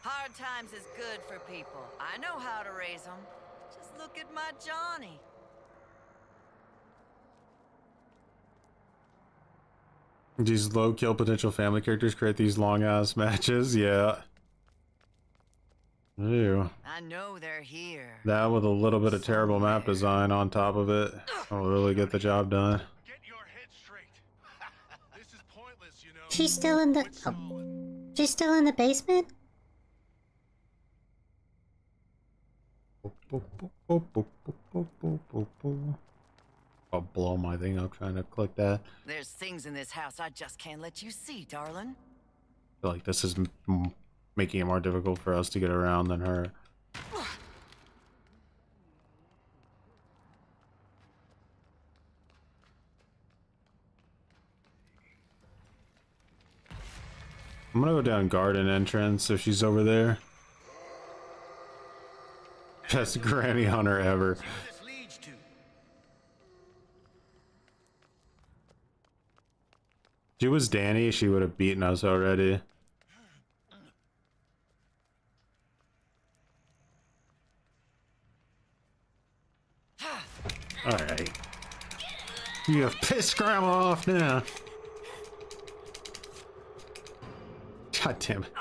Hard times is good for people. I know how to raise them. Just look at my Johnny. These low kill potential family characters create these long ass matches, yeah. Ew. I know they're here. That with a little bit of terrible map design on top of it will really get the job done. Get your head straight. This is pointless, you know. She's still in the. Oh. She's still in the basement? I'll blow my thing up trying to click that. There's things in this house I just can't let you see, darling. I feel like this is making it more difficult for us to get around than her. I'm gonna go down garden entrance if she's over there. Best granny hunter ever. See what this leads to. If she was Danny, she would have beaten us already. Alright. You have pissed grandma off now. God damn it.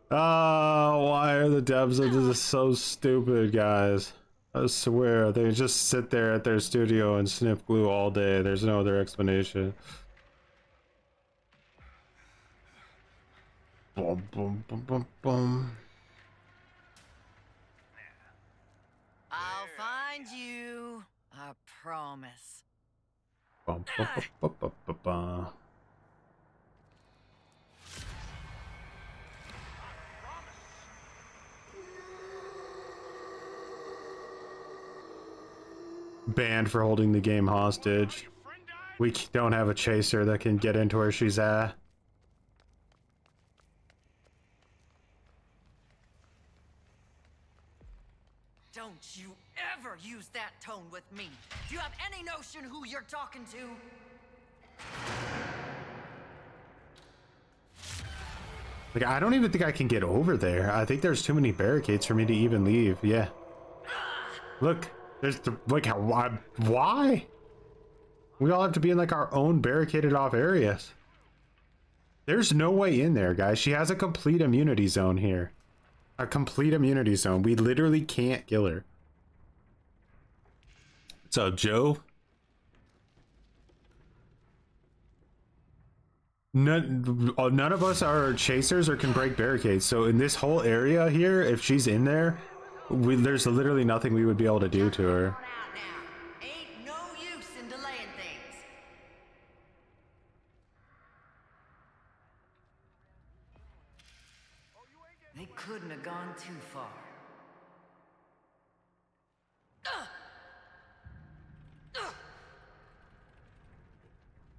Why are the devs of this so stupid, guys? I swear, they just sit there at their studio and sniff glue all day. There's no other explanation. Boom, boom, boom, boom, boom. I'll find you. I promise. Bum, bum, bum, bum, bum, bum. Banned for holding the game hostage. We don't have a chaser that can get into where she's at. Don't you ever use that tone with me. Do you have any notion who you're talking to? Like, I don't even think I can get over there. I think there's too many barricades for me to even leave. Yeah. Look, there's the, like, why? We all have to be in like our own barricaded off areas. There's no way in there, guys. She has a complete immunity zone here. A complete immunity zone. We literally can't kill her. What's up, Joe? None of us are chasers or can break barricades. So in this whole area here, if she's in there, there's literally nothing we would be able to do to her. Out now. Ain't no use in delaying things. They couldn't have gone too far.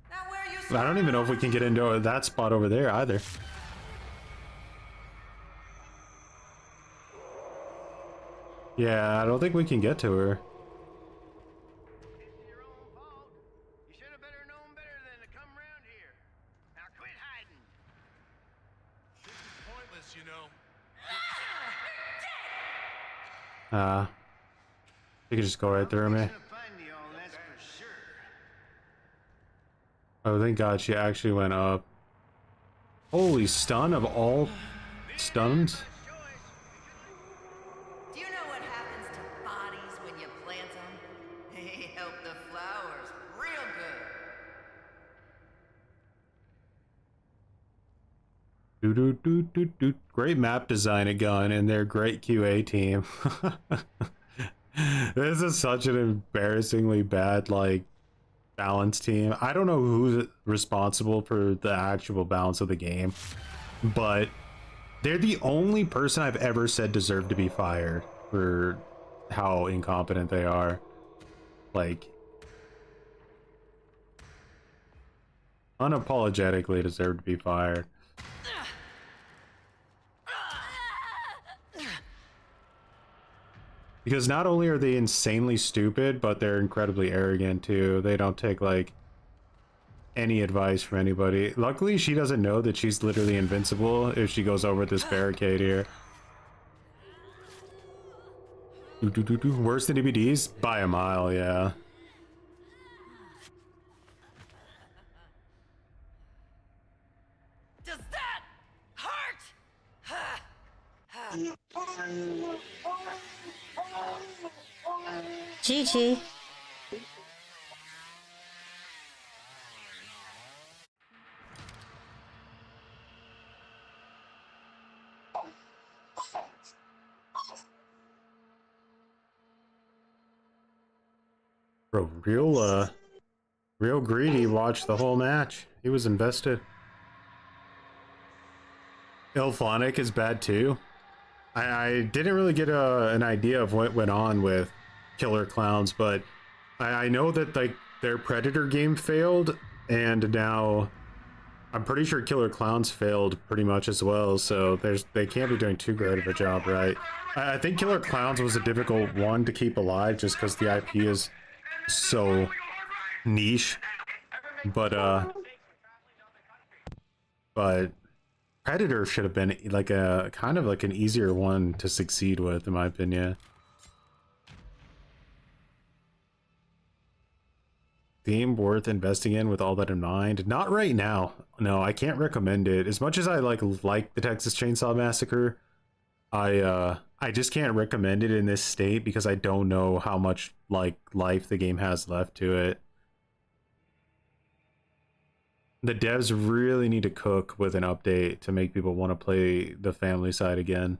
Now where you I don't even know if we can get into that spot over there either. Yeah, I don't think we can get to her. It's your own fault. You should have better known better than to come around here. Now quit hiding. This is pointless, you know. You can just go right through me. Gonna find you all, that's for sure. Oh, thank God she actually went up. Holy stun of all stuns. Do you know what happens to bodies when you plant them? They help the flowers real good. Do do do do do. Great map design again, and their great QA team. This is such an embarrassingly bad like balance team. I don't know who's responsible for the actual balance of the game, but they're the only person I've ever said deserved to be fired for how incompetent they are. Like, unapologetically deserve to be fired. Because not only are they insanely stupid, but they're incredibly arrogant too. They don't take like any advice from anybody. Luckily, she doesn't know that she's literally invincible if she goes over this barricade here. Worse than DVDs? By a mile, yeah. Does that hurt? GG. Bro, real greedy watched the whole match. He was invested. Ilphonic is bad too. I didn't really get an idea of what went on with Killer Clowns, but I know that like their Predator game failed, and now I'm pretty sure Killer Clowns failed pretty much as well. So they can't be doing too great of a job, right? I think Killer Clowns was a difficult one to keep alive just because the IP is so niche, but Predator should have been like a kind of like an easier one to succeed with, in my opinion. Game worth investing in with all that in mind? Not right now. No, I can't recommend it. As much as I like the Texas Chainsaw Massacre, I just can't recommend it in this state because I don't know how much like life the game has left to it. The devs really need to cook with an update to make people want to play the family side again.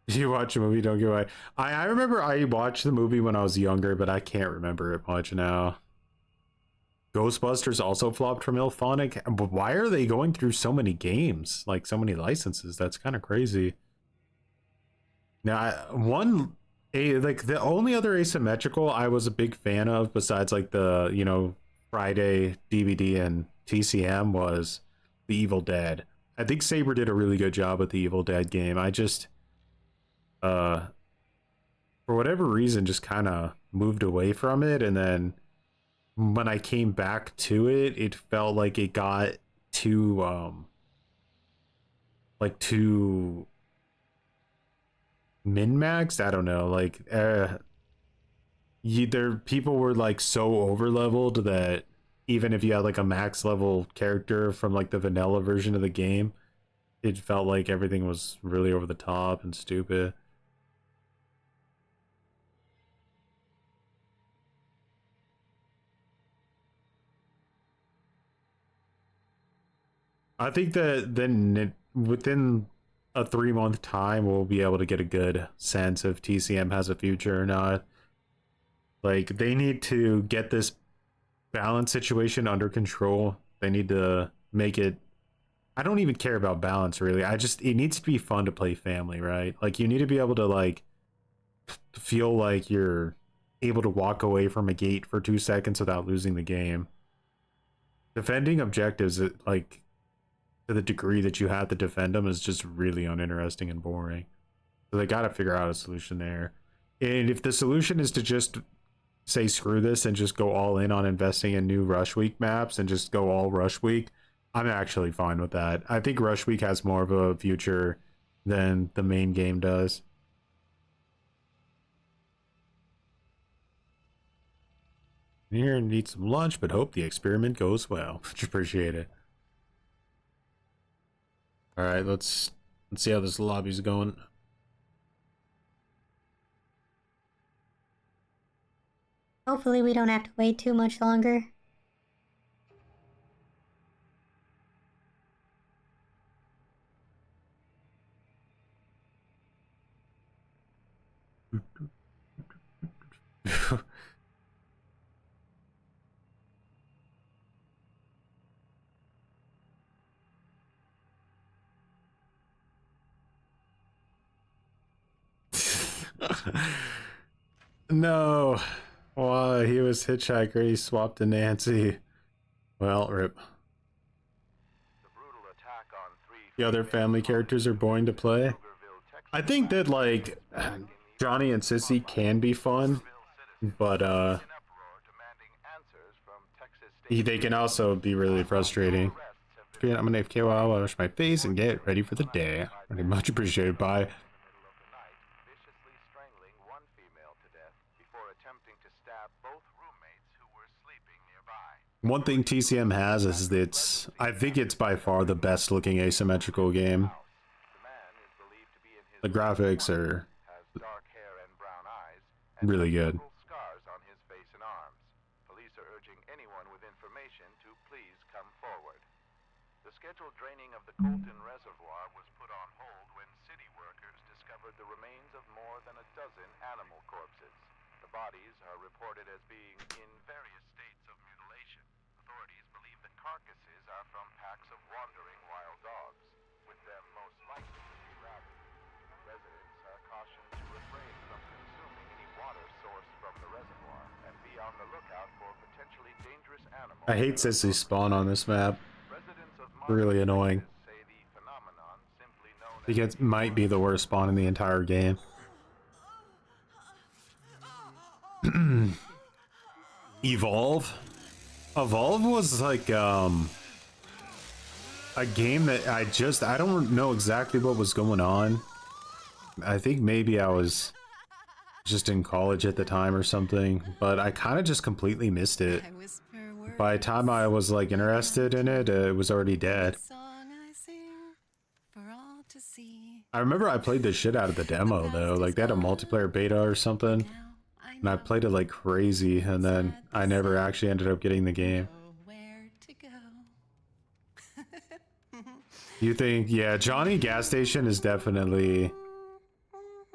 You watch a movie, don't give away. I remember I watched the movie when I was younger, but I can't remember it much now. Ghostbusters also flopped from Ilphonic. But why are they going through so many games? Like so many licenses? That's kind of crazy. Now, like the only other asymmetrical I was a big fan of besides like the, you know, Friday DVD and TCM was The Evil Dead. I think Saber did a really good job with the Evil Dead game. I just for whatever reason just kind of moved away from it, and then when I came back to it, it felt like it got too too min-maxed. I don't know, like people were like so over leveled that even if you had like a max level character from like the vanilla version of the game, it felt like everything was really over the top and stupid. I think that then within a 3-month time, we'll be able to get a good sense if TCM has a future or not. Like, they need to get this balance situation under control. They need to make it. I don't even care about balance really. It needs to be fun to play family, right? Like, you need to be able to like feel like you're able to walk away from a gate for 2 seconds without losing the game. Defending objectives, like, to the degree that you have to defend them is just really uninteresting and boring. So they got to figure out a solution there. And if the solution is to just say screw this and just go all in on investing in new Rush Week maps and just go all Rush Week, I'm actually fine with that. I think Rush Week has more of a future than the main game does. Here and eat some lunch, but hope the experiment goes well. Much appreciate it. All right, let's see how this lobby's going. Hopefully we don't have to wait too much longer. No. Well, he was hitchhiker. He swapped to Nancy. Well, rip. The other family characters are boring to play. I think that like Johnny and Sissy can be fun, but they can also be really frustrating. I'm gonna AFK while I wash my face and get ready for the day. Very much appreciated. Bye. One thing TCM has is I think it's by far the best looking asymmetrical game. The graphics are really good. Colton Reservoir was put on hold when city workers discovered the remains of more than a dozen animal corpses. The bodies are reported as being in various states of mutilation. Authorities believe the carcasses are from packs of wandering wild dogs, with them most likely to be rabid. Residents are cautioned to refrain from consuming any water sourced from the reservoir and be on the lookout for potentially dangerous animals. I hate Sissy spawn on this map. Residents of Really annoying. say the phenomenon, simply known I think it might be the worst spawn in the entire game. Evolve? Evolve was like a game that I don't know exactly what was going on. I think maybe I was just in college at the time or something, but I kind of just completely missed it. By the time I was like interested in it, it was already dead. I remember I played the shit out of the demo though, like they had a multiplayer beta or something, and I played it like crazy, and then I never actually ended up getting the game. You think, yeah, Johnny Gas Station is definitely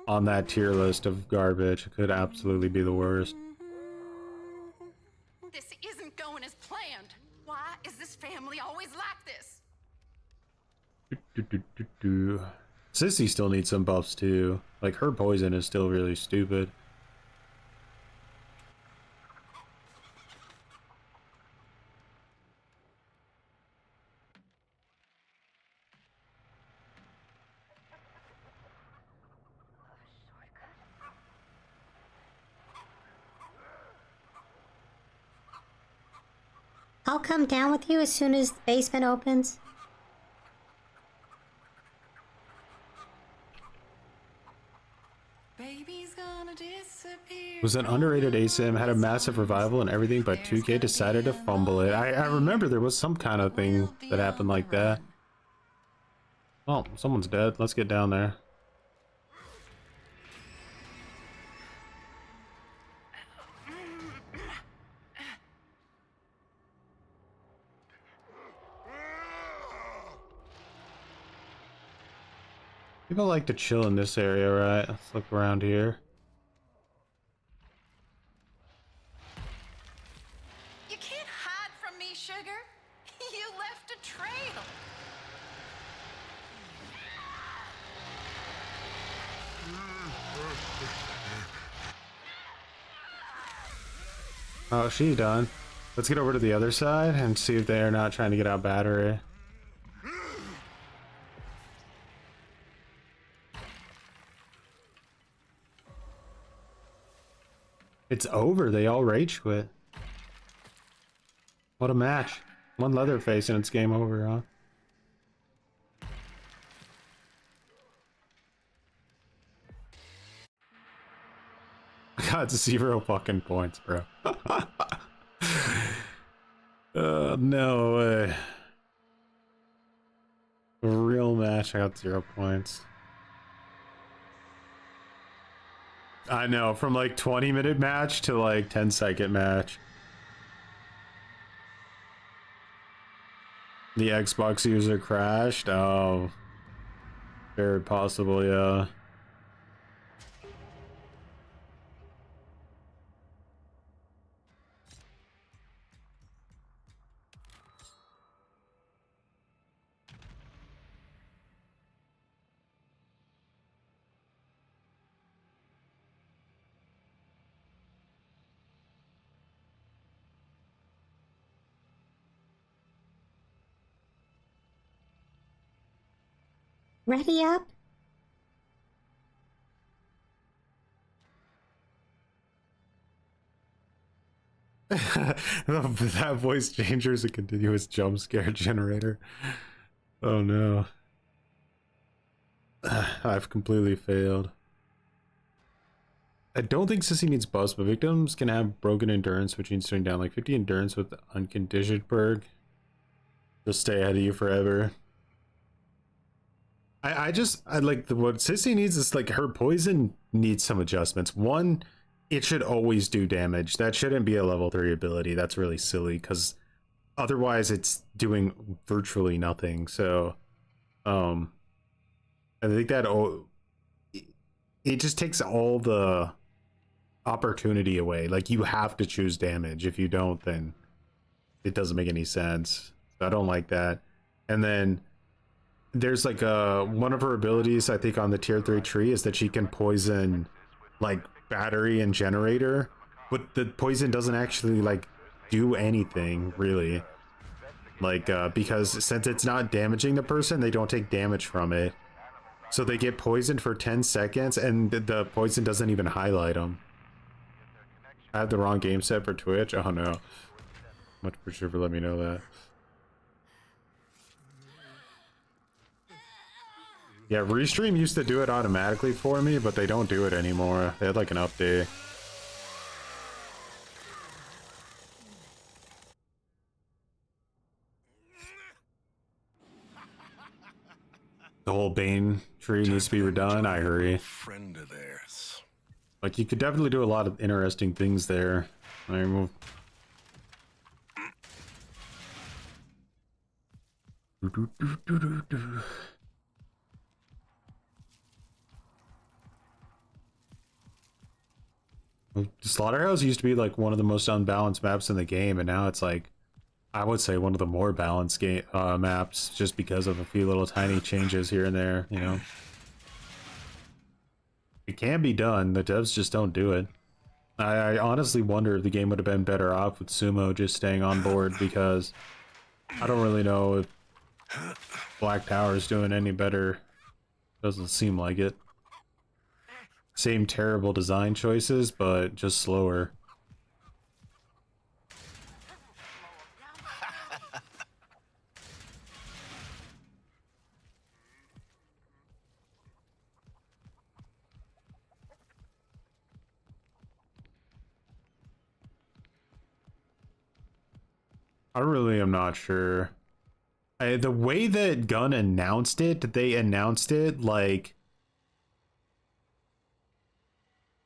on that tier list of garbage. It could absolutely be the worst. This isn't going as planned. Why is this family always like this? Sissy still needs some buffs too. Like her poison is still really stupid. I'll come down with you as soon as the basement opens. Was an underrated ASIM, had a massive revival and everything, but 2K decided to fumble it. I remember there was some kind of thing that happened like that. Oh, someone's dead. Let's get down there. People like to chill in this area, right? Let's look around here. You can't hide from me, sugar. You left a trail. Oh, she's done. Let's get over to the other side and see if they're not trying to get out battery. It's over. They all rage quit. What a match. One Leatherface and it's game over, huh? Got 0 fucking points, bro. No way. A real match, I got 0 points. I know, from like 20-minute match to like 10-second match. The Xbox user crashed? Oh. Very possible, yeah. Ready up? That voice changer is a continuous jump scare generator. Oh no. I've completely failed. I don't think Sissy needs buffs, but victims can have broken endurance, which means turning down like 50 endurance with the unconditioned perk. They'll stay ahead of you forever. I like what Sissy needs is like her poison needs some adjustments. One, it should always do damage. That shouldn't be a level 3 ability. That's really silly because otherwise it's doing virtually nothing. So I think that it just takes all the opportunity away. Like, you have to choose damage. If you don't, then it doesn't make any sense. So I don't like that. And then there's like one of her abilities, I think, on the tier 3 tree is that she can poison like battery and generator, but the poison doesn't actually like do anything really, like because since it's not damaging the person, they don't take damage from it, so they get poisoned for 10 seconds and the poison doesn't even highlight them. I have the wrong game set for Twitch. Oh no. Much appreciated for letting me know that. Yeah, Restream used to do it automatically for me, but they don't do it anymore. They had like an update. The whole Bane tree needs to be redone. I agree. Friend of theirs. Like, you could definitely do a lot of interesting things there. I mean, Slaughterhouse used to be like one of the most unbalanced maps in the game, and now it's like, I would say, one of the more balanced game maps, just because of a few little tiny changes here and there, you know. It can be done, the devs just don't do it. I honestly wonder if the game would have been better off with Sumo just staying on board, because I don't really know if Black Tower is doing any better. Doesn't seem like it. Same terrible design choices, but just slower. I really am not sure. The way that Gun announced it, they announced it like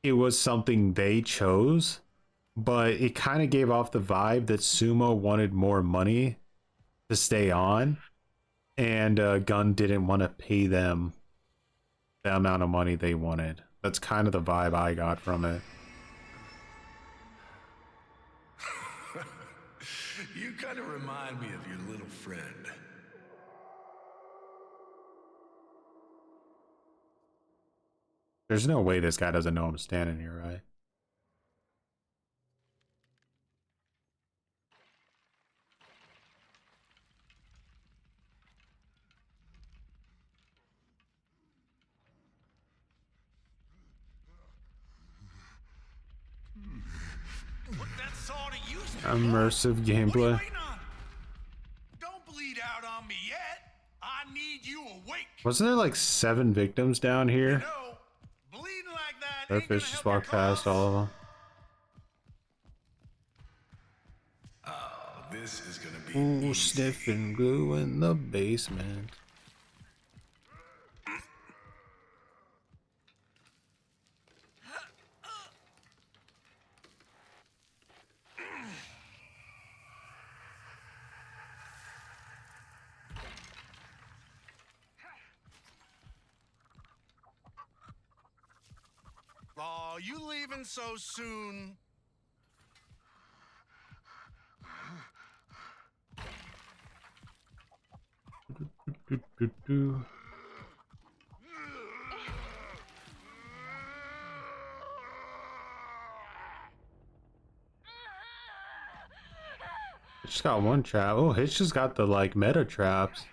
it was something they chose, but it kind of gave off the vibe that Sumo wanted more money to stay on, and Gun didn't want to pay them the amount of money they wanted. That's kind of the vibe I got from it. You kind of remind me of your little friend. There's no way this guy doesn't know I'm standing here, right? Put that saw to use, Immersive gameplay. What are you waiting on? Don't bleed out on me yet. I need you awake. Wasn't there like 7 victims down here? You know, bleeding like that Our ain't gonna fish just help walked your past cause. all of them. Oh, this is gonna be Ooh, easy. sniffing glue in the basement. Aw, you leaving so soon? Just got one trap. Oh, Hitch just got the like meta traps.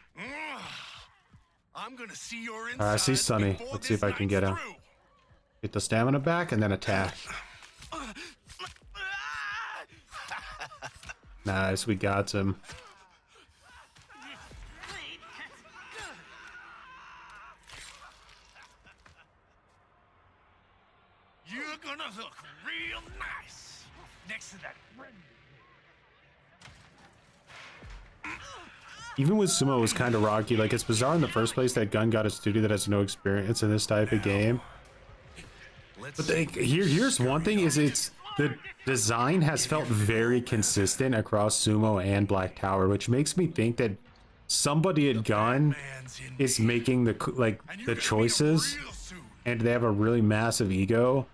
I'm gonna see your Alright, I see insides Sonny. before Let's see if this I can night's get him. through. Get the stamina back and then attack. Nice, we got him. You're gonna look real nice next to that friend. Even with Sumo, it was kind of rocky. Like, it's bizarre in the first place that Gun got a studio that has no experience in this type of game. But here's one thing: is it's the design has felt very consistent across Sumo and Black Tower, which makes me think that somebody at Gun is making the choices, and they have a really massive ego.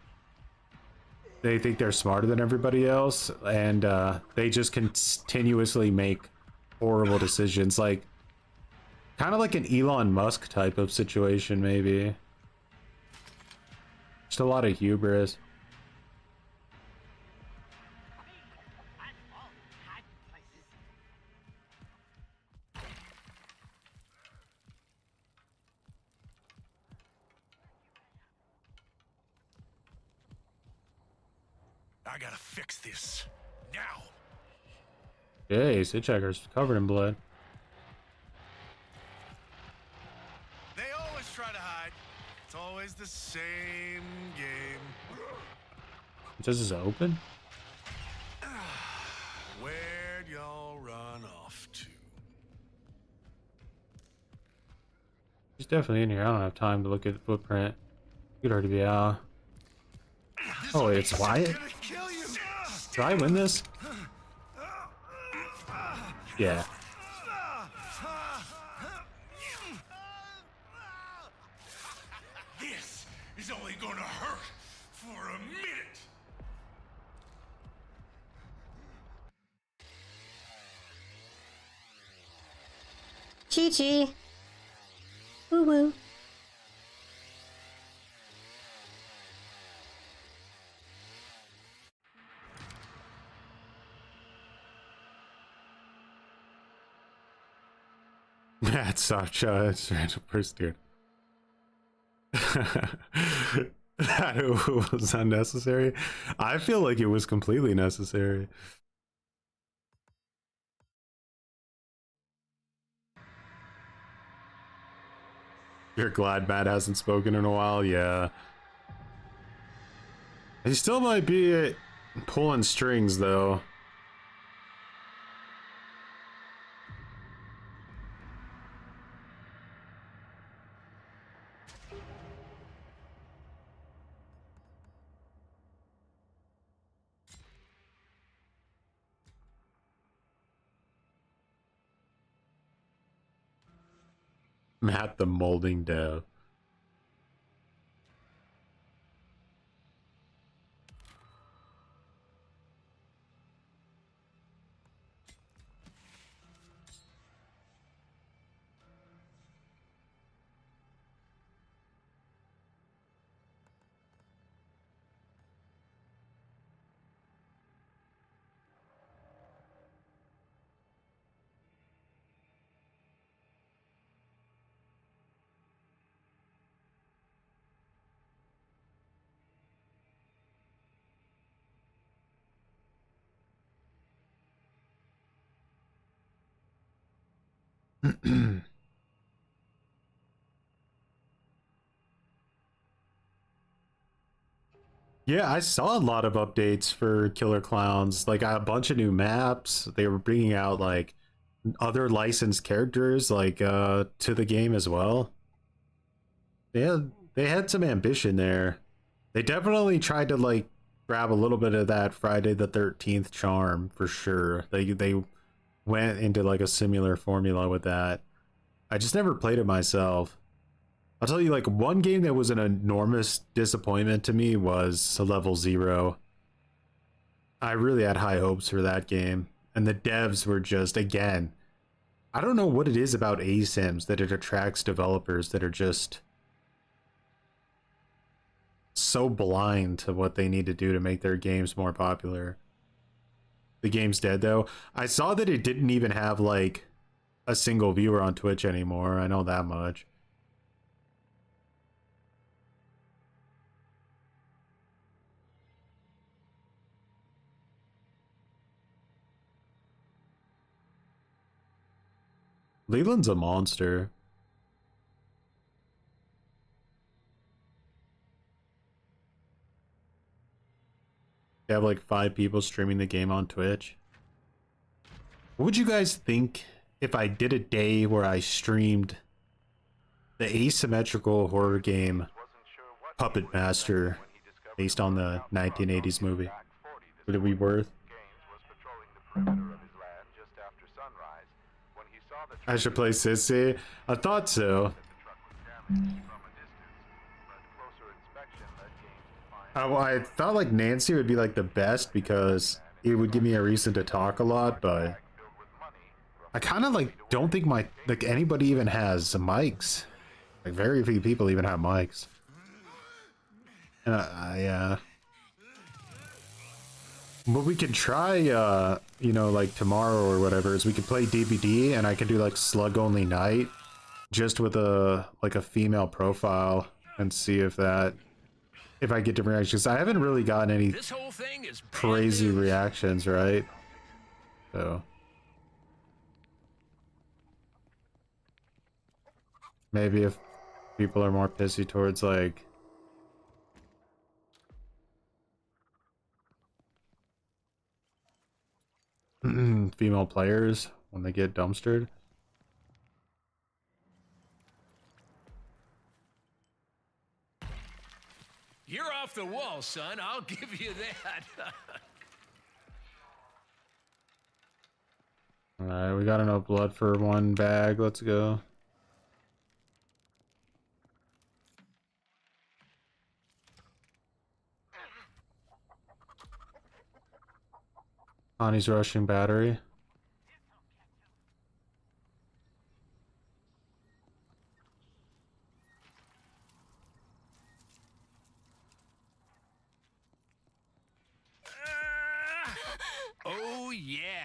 They think they're smarter than everybody else, and they just continuously make horrible decisions, like kind of like an Elon Musk type of situation, maybe. Just a lot of hubris. I gotta fix this now. Hey, Hitchhiker's covered in blood. They always try to hide. It's always the same game. This is open? Where'd y'all run off to? He's definitely in here. I don't have time to look at the footprint. He could already be out. Oh, wait, it's Wyatt? Did I win this? Yeah. This is only gonna hurt for a minute. GG. Woo woo. That's such a random person, dude. That was unnecessary. I feel like it was completely necessary. You're glad Matt hasn't spoken in a while? Yeah. He still might be pulling strings, though. Matt the molding dev. Yeah, I saw a lot of updates for Killer Clowns, like a bunch of new maps. They were bringing out like other licensed characters like to the game as well. Yeah, they had some ambition there. They definitely tried to like grab a little bit of that Friday the 13th charm for sure. They went into like a similar formula with that. I just never played it myself. I'll tell you, like, one game that was an enormous disappointment to me was Level 0. I really had high hopes for that game. And the devs were just, again, I don't know what it is about ASIMs that it attracts developers that are just so blind to what they need to do to make their games more popular. The game's dead, though. I saw that it didn't even have, like, a single viewer on Twitch anymore. I know that much. Leland's a monster. They have like 5 people streaming the game on Twitch. What would you guys think if I did a day where I streamed the asymmetrical horror game Puppet Master based on the 1980s movie? Would it be worth? Gaines was patrolling the perimeter of his land just after sunrise when he saw I should play Sissy. I thought so. I thought like Nancy would be like the best because it would give me a reason to talk a lot, but I kind of like don't think like anybody even has mics. Like very few people even have mics. And yeah. What we can try, you know, like tomorrow or whatever, is we could play DBD and I could do like slug only night, just with a female profile, and see if I get different reactions. I haven't really gotten any crazy reactions, right? So maybe if people are more pissy towards like female players when they get dumpstered. You're off the wall, son. I'll give you that. Alright, we got enough blood for one bag. Let's go. Connie's rushing battery. Oh, yeah.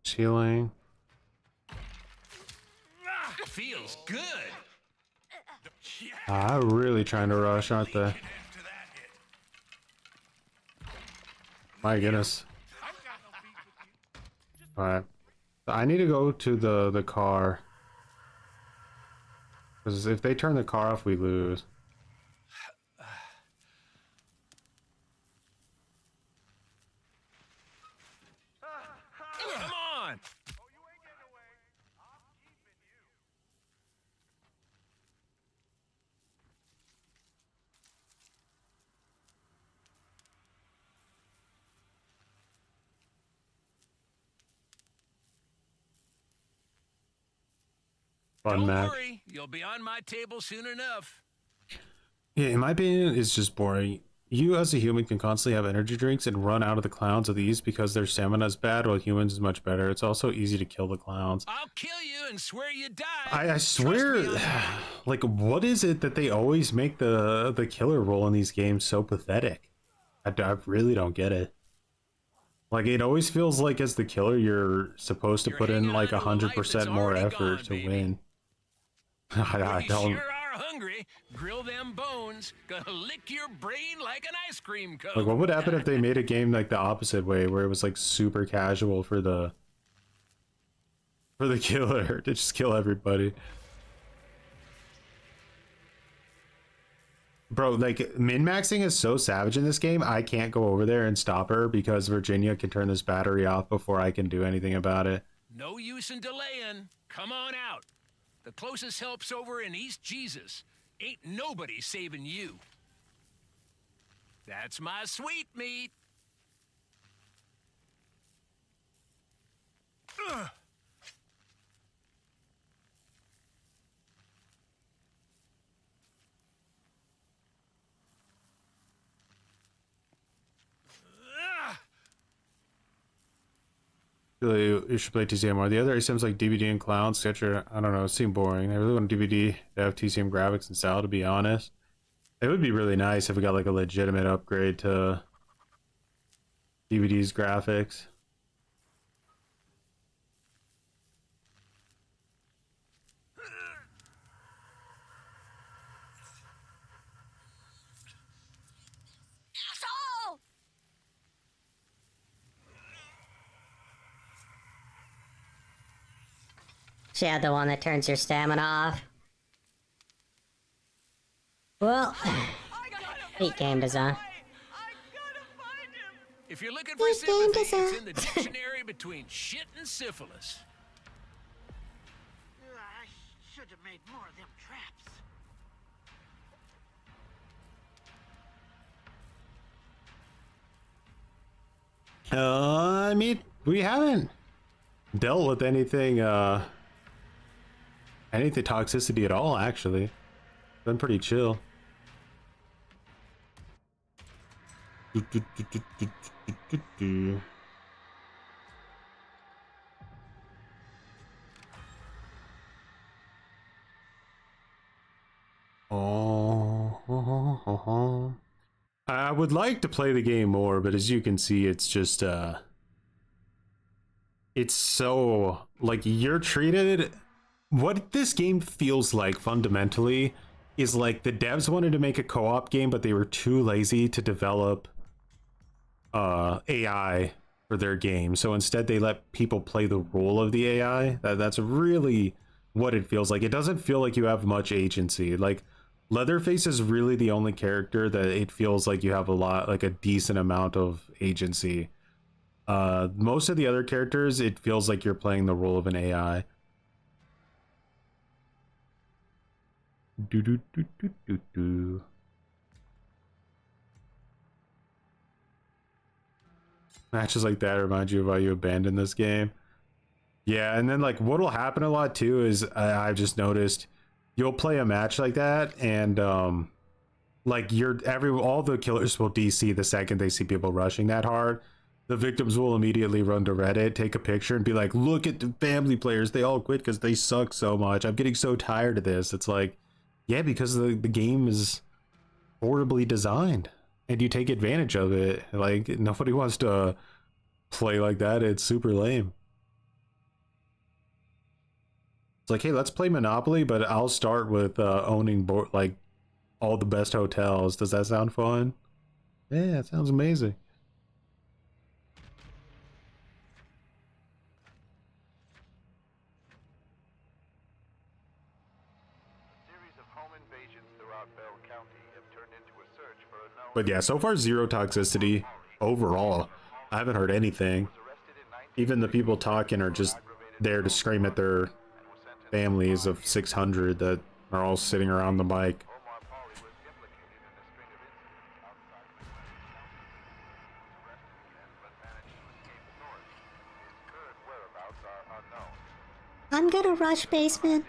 Healing. Feels good. I'm really trying to rush, aren't they? My goodness. Alright. I need to go to the car. Because if they turn the car off, we lose. Come on. Fun match. Don't worry, you'll be on my table soon enough. Yeah, in my opinion, it's just boring. You as a human can constantly have energy drinks and run out of the clowns with ease because their stamina is bad, while humans is much better. It's also easy to kill the clowns. I'll kill you and swear you die. I swear, like, what is it that they always make the killer role in these games so pathetic? I really don't get it. Like, it always feels like as the killer, you're supposed to put in like 100% more effort to win. I don't. Sure are hungry. Grill them bones. Gonna lick your brain like an ice cream cone. Like, what would happen if they made a game like the opposite way, where it was like super casual for the killer to just kill everybody? Bro, like, min-maxing is so savage in this game, I can't go over there and stop her because Virginia can turn this battery off before I can do anything about it. No use in delaying. Come on out. The closest help's over in East Jesus. Ain't nobody saving you. That's my sweet meat. Ugh. You should play TCM more. The other sims like DVD and Clown, Sketcher, I don't know, it seemed boring. I really want DVD to have TCM graphics and style, to be honest. It would be really nice if we got like a legitimate upgrade to DVD's graphics. Yeah, the one that turns your stamina off. Well, sweet game design. If you're looking for Sweet game sympathy, it's design. in the dictionary between shit and syphilis. I should have made more of them traps. I mean, we haven't dealt with anything toxicity at all, actually. Been pretty chill. I would like to play the game more, but as you can see, it's just it's so like you're treated. What this game feels like fundamentally is like the devs wanted to make a co-op game, but they were too lazy to develop AI for their game. So instead they let people play the role of the AI. That's really what it feels like. It doesn't feel like you have much agency. Like Leatherface is really the only character that it feels like you have a decent amount of agency. Most of the other characters, it feels like you're playing the role of an AI. Matches like that remind you of why you abandoned this game. Yeah, and then like what'll happen a lot too is I've just noticed you'll play a match like that and like all the killers will DC the second they see people rushing that hard. The victims will immediately run to Reddit, take a picture, and be like, look at the family players, they all quit because they suck so much. I'm getting so tired of this. It's like, yeah, because the game is horribly designed and you take advantage of it. Like nobody wants to play like that. It's super lame. It's like, hey, let's play Monopoly, but I'll start with owning like all the best hotels. Does that sound fun? Yeah, it sounds amazing. But yeah, so far zero toxicity overall. I haven't heard anything. Even the people talking are just there to scream at their families of 600 that are all sitting around the bike. I'm gonna rush basement.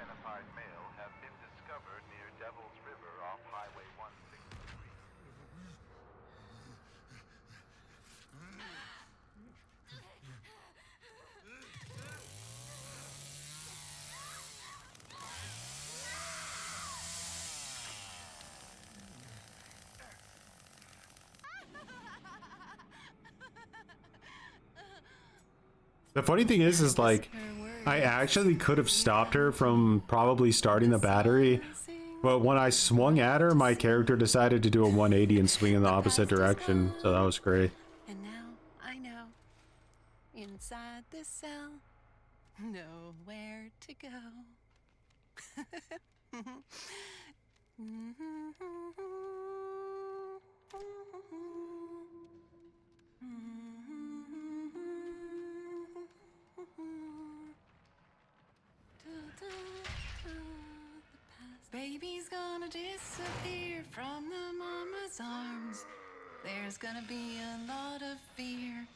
The funny thing is like, I actually could have stopped her from probably starting the battery, but when I swung at her, my character decided to do a 180 and swing in the opposite direction, so that was great. And now I know, inside this cell, nowhere to go. Baby's gonna disappear from the mama's arms. There's gonna be a lot of fear,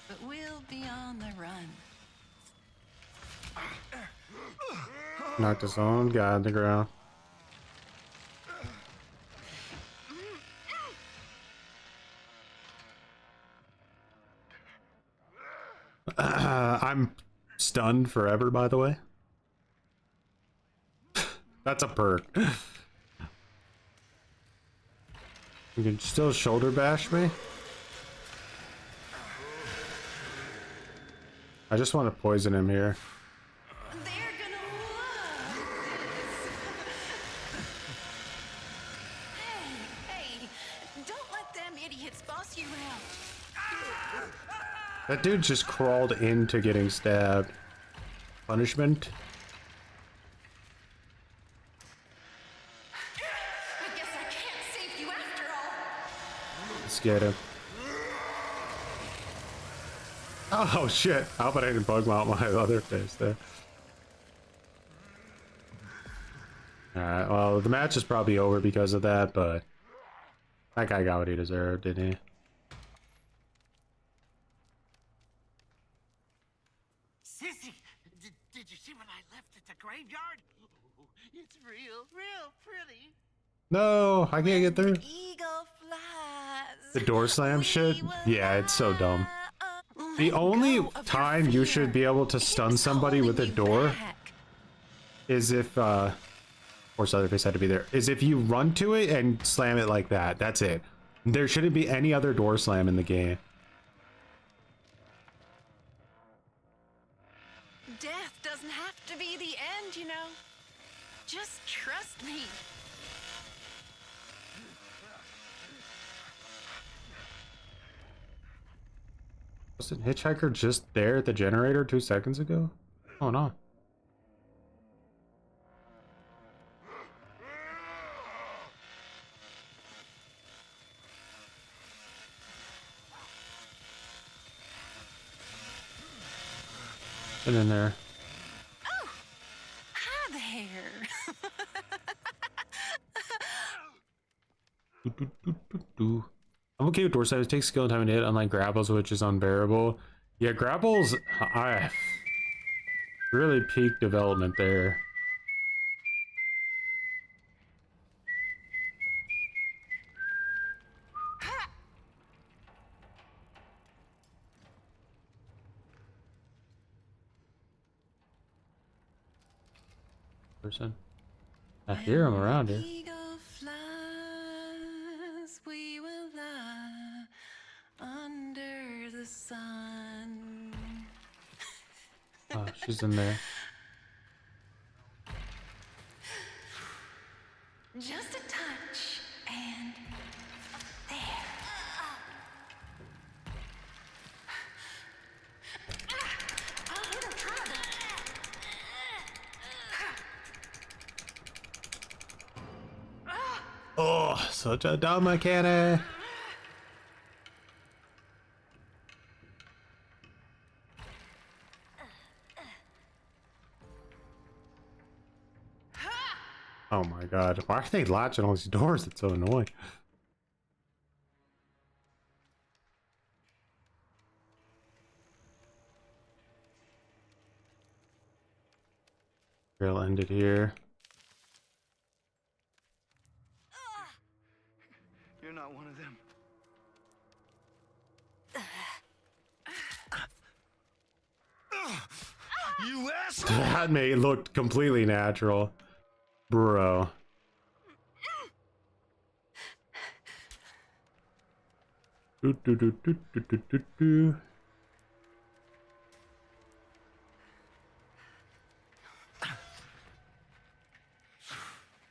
but we'll be on the run. Knocked his own guy on the ground. I'm stunned forever, by the way. That's a perk. You can still shoulder bash me? I just want to poison him here. They're gonna love this. Hey, don't let them idiots boss you around. That dude just crawled into getting stabbed. Punishment? I guess I can't save you after all. Let's get him. Oh shit! How about I didn't bug mount my other face there? Alright, well, the match is probably over because of that, but that guy got what he deserved, didn't he? Sissy, did you see what I left at the graveyard? Ooh, it's real pretty. No, I can't get through. Eagle flies. The door slam shit? Yeah, it's so dumb. Let The only go of your time you fear. should be able to stun It's somebody with a holding you door back. is if, of course Leatherface had to be there, is if you run to it and slam it like that. That's it. There shouldn't be any other door slam in the game. Death doesn't have to be the end, you know. Just trust me. Wasn't Hitchhiker just there at the generator 2 seconds ago? Oh no. Been in there. Oh, hi there. I'm okay with door slams. It takes skill and time to hit, unlike grapples, which is unbearable. Yeah, grapples, I really peak development there. Person. I hear him around here. Eagle flies, we will lie under the sun. Oh, she's in there. Just a touch, and there. Oh, such a dumb mechanic. Oh my god, why are they latching all these doors? It's so annoying. Trail ended here. You're not one of them. You asshole! That made it look completely natural. Bro. Do, do, do, do, do, do, do, do.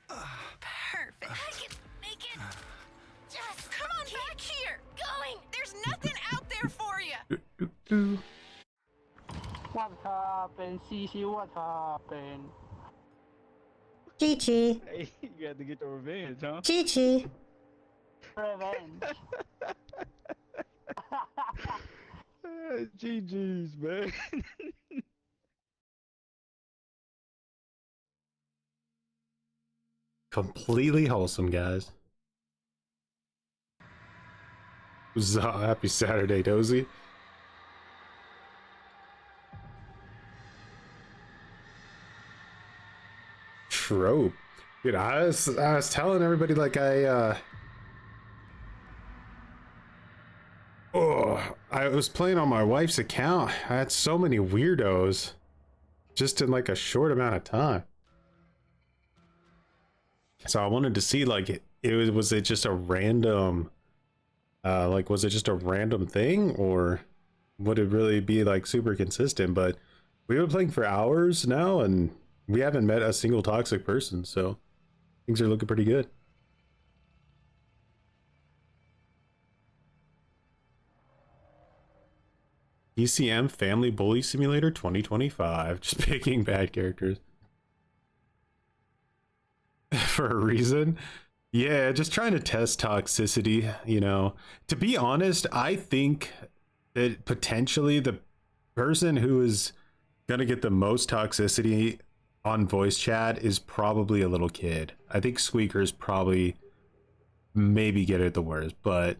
Perfect. I can make it. Just come on back here. Going. There's nothing out there for you. Do, do, do. What happened, Cece? What happened? GG. Hey, you had to get the revenge, huh? GG. Revenge. GG's, man. Completely wholesome, guys. Happy Saturday, Dozy. Trope. Dude, I was telling everybody, like, I was playing on my wife's account. I had so many weirdos just in like a short amount of time. So I wanted to see, like, was it just a random, was it just a random thing, or would it really be like super consistent? But we've been playing for hours now and we haven't met a single toxic person, so things are looking pretty good. TCM Family Bully Simulator 2025. Just picking bad characters. For a reason. Yeah, just trying to test toxicity, you know. To be honest, I think that potentially the person who is gonna get the most toxicity on voice chat is probably a little kid. I think Squeakers probably maybe get it the worst, but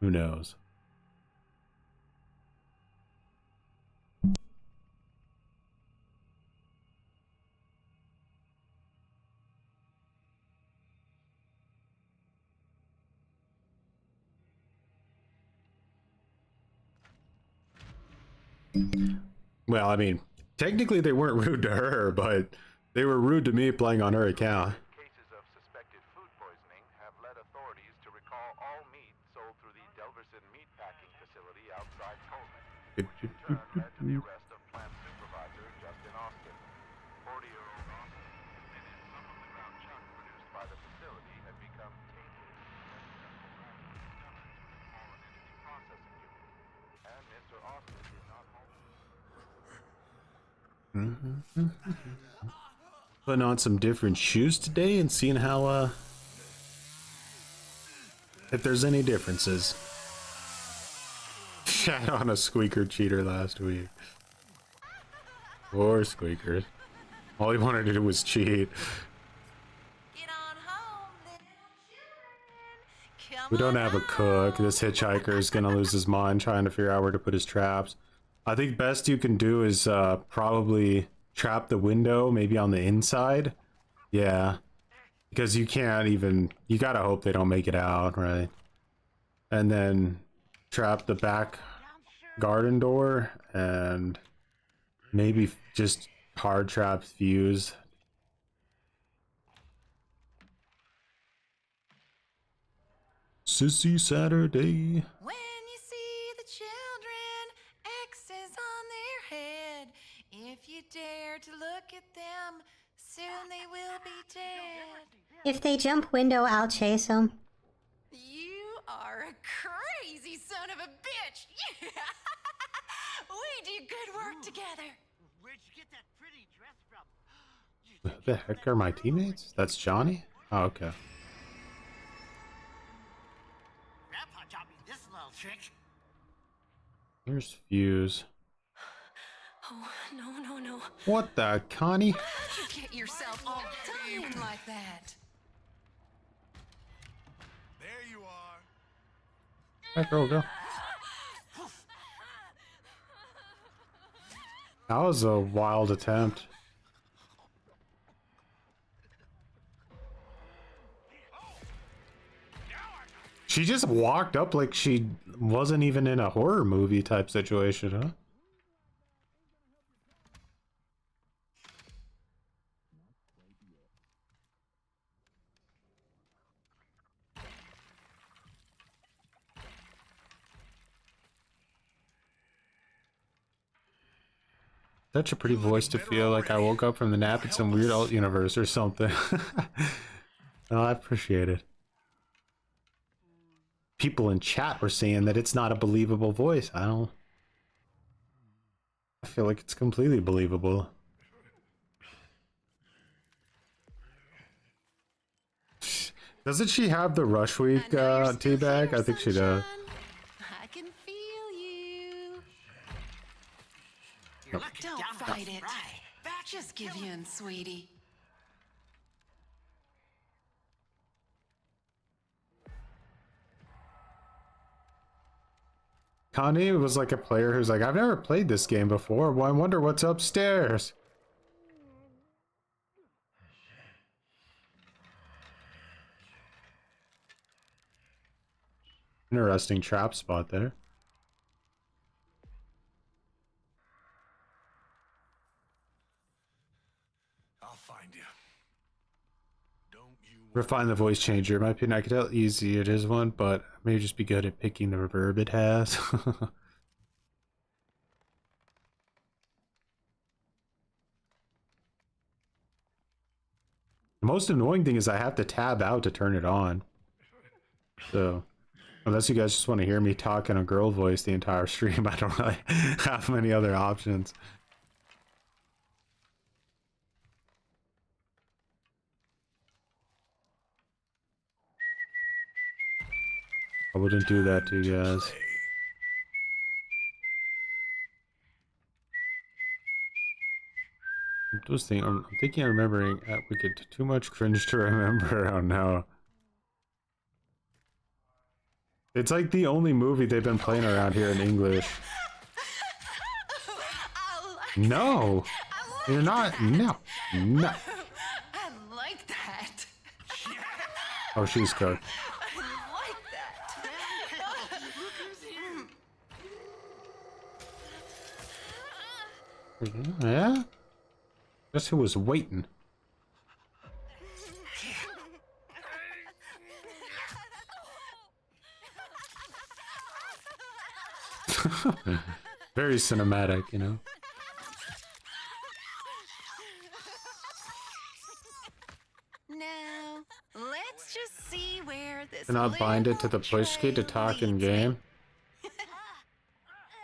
who knows? Well, I mean, technically they weren't rude to her, but they were rude to me playing on her account. Cases of suspected food poisoning have led authorities to recall all meat sold through the Delverson meat packing facility outside Coleman, which in turn led to the arrest of plant supervisor Justin Austin. 40-year-old Austin admitted some of the ground chuck produced by the facility had become tainted as chemical fragments had fallen into the processing unit. And Mr. Austin did not halt. Putting on some different shoes today and seeing how, if there's any differences. Shat on a squeaker cheater last week. Poor squeakers. All he wanted to do was cheat. Get on home, little children. Come We don't on have a cook. This hitchhiker is gonna lose his mind trying to figure out where to put his traps. I think best you can do is probably trap the window, maybe on the inside. Yeah, because you can't even, you gotta hope they don't make it out, right? And then trap the back garden door and maybe just hard trap views. Sissy Saturday. When you see the children, X's on their head. If you dare to look at them, soon they will be dead. If they jump window, I'll chase them. You are a crazy son of a bitch. Yeah. We do good work together. Where'd you get that pretty dress from? The heck are my teammates? That's Johnny? Oh, okay. Grandpa taught me this little trick. Here's Fuse. Oh, no. What the, Connie? How'd you get yourself all dying like that? There you are. That girl go. That was a wild attempt. She just walked up like she wasn't even in a horror movie type situation, huh? Such a pretty voice to feel like I woke up from the nap in some weird alt universe or something. Oh, I appreciate it. People in chat were saying that it's not a believable voice. I feel like it's completely believable. Doesn't she have the Rush Week teabag? I think she does. I can feel you. You're looking Don't down fight it. right. Back Just give in, sweetie. Connie was like a player who's like, I've never played this game before. Well, I wonder what's upstairs. Interesting trap spot there. I'll find you. Don't you Refine the voice changer. In my opinion, I could tell easy it is one, but maybe just be good at picking the reverb it has. The most annoying thing is I have to tab out to turn it on. So, unless you guys just want to hear me talk in a girl voice the entire stream, I don't really have many other options. I wouldn't do that to you guys. I'm thinking of remembering at Wicked. Too much cringe to remember. Oh no. It's like the only movie they've been playing around here in English. No! You're not. No. No. I like that. Oh, she's cooked. I like that. Yeah? Guess who was waiting? Very cinematic, you know? Now, let's just see where this Cannot bind it to the push key to talk in game.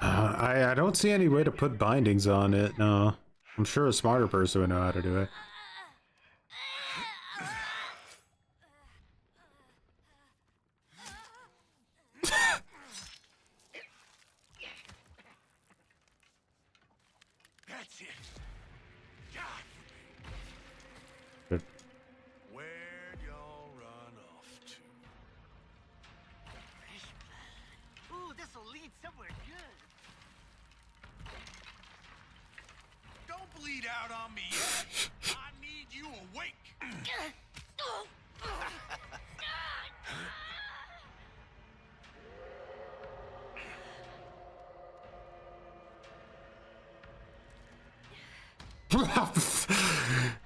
I don't see any way to put bindings on it, no. I'm sure a smarter person would know how to do it. That's it. God. Good. Where'd y'all run off to? Ooh, this'll lead somewhere good. Don't bleed out on me yet. I need you awake.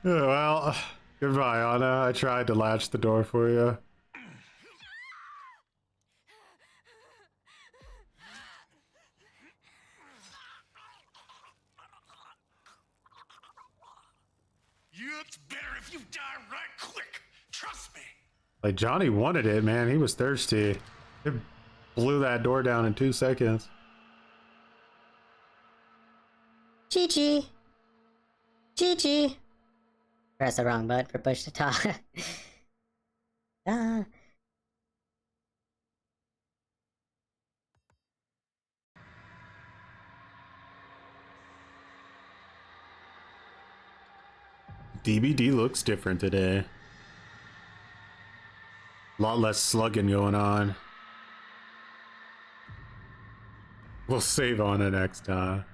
Well, goodbye, Anna. I tried to latch the door for you. It's better if you die right quick. Trust me. Like, Johnny wanted it, man. He was thirsty. It blew that door down in 2 seconds. GG. GG. Press the wrong button for push to talk. DBD looks different today. A lot less slugging going on. We'll save on it next time.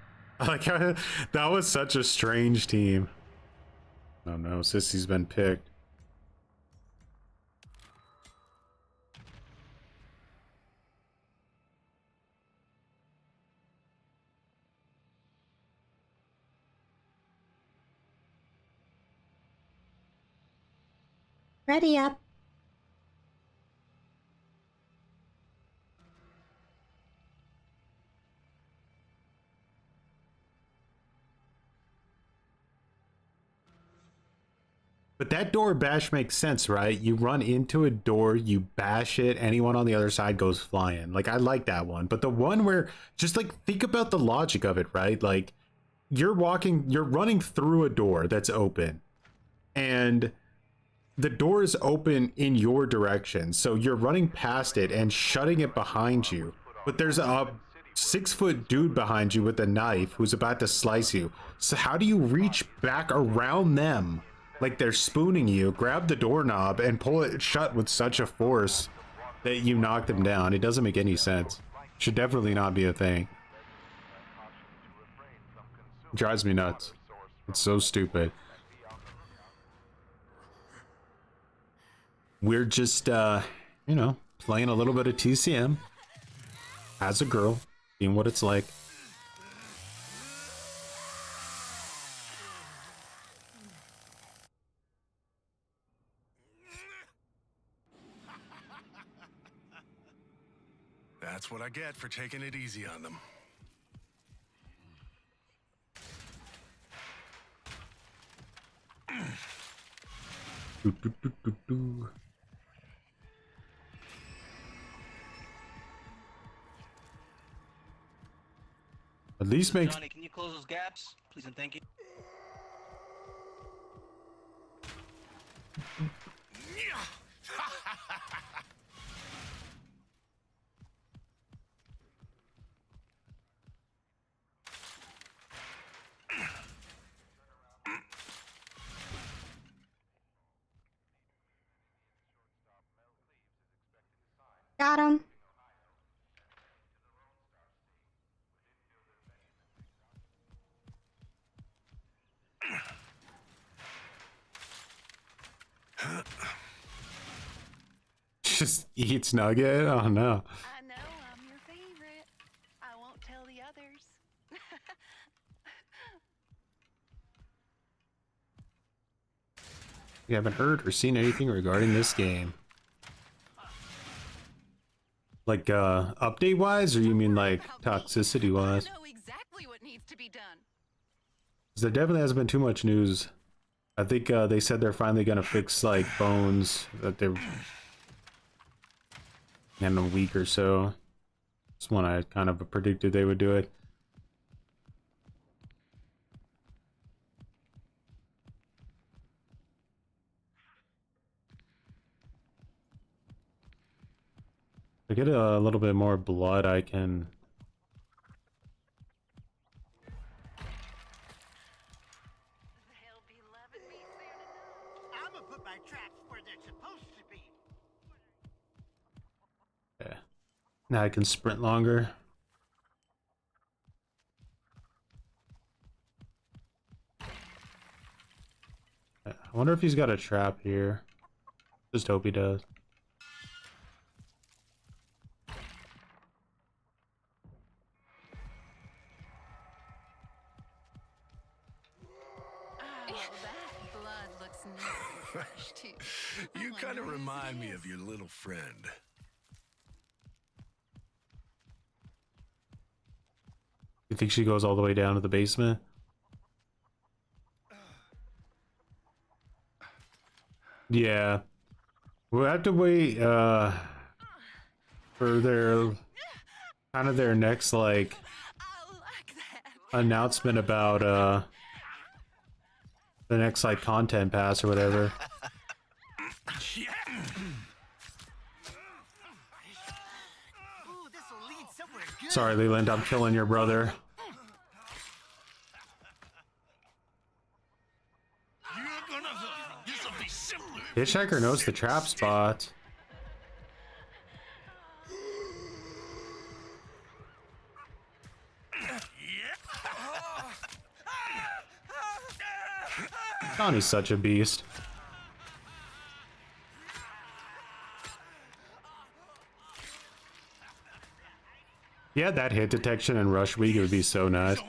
Like, that was such a strange team. Oh no, Sissy's been picked. Ready up. But that door bash makes sense, right? You run into a door, you bash it, anyone on the other side goes flying. Like, I like that one. But the one where, just like, think about the logic of it, right? Like, you're running through a door that's open. And the door is open in your direction. So you're running past it and shutting it behind you. But there's a 6-foot dude behind you with a knife who's about to slice you. So how do you reach back around them? Like they're spooning you, grab the doorknob and pull it shut with such a force that you knock them down. It doesn't make any sense. Should definitely not be a thing. It drives me nuts. It's so stupid. We're just, you know, playing a little bit of TCM as a girl, seeing what it's like. That's what I get for taking it easy on them. At least make. Johnny, can you close those gaps, please and thank you. Got him. Just eats nugget? Oh no. I know I'm your favorite. I won't tell the others. You haven't heard or seen anything regarding this game. Like, update-wise, or you mean like toxicity-wise? I know exactly what needs to be done. 'Cause there definitely hasn't been too much news. I think they said they're finally gonna fix like bones that they're in a week or so. It's when I kind of predicted they would do it. If I get a little bit more blood, I can. I'm gonna put my traps where they're supposed to be. Yeah. Now I can sprint longer. I wonder if he's got a trap here. Just hope he does. That blood looks nice and fresh, too. You kind of remind me of your little friend. You think she goes all the way down to the basement? Yeah. We'll have to wait for their kind of their next like announcement about the next like content pass or whatever. Sorry, Leland, I'm killing your brother. Hitchhiker knows the trap spot. Connie's such a beast. Yeah, that hit detection and rush week, it would be so nice. I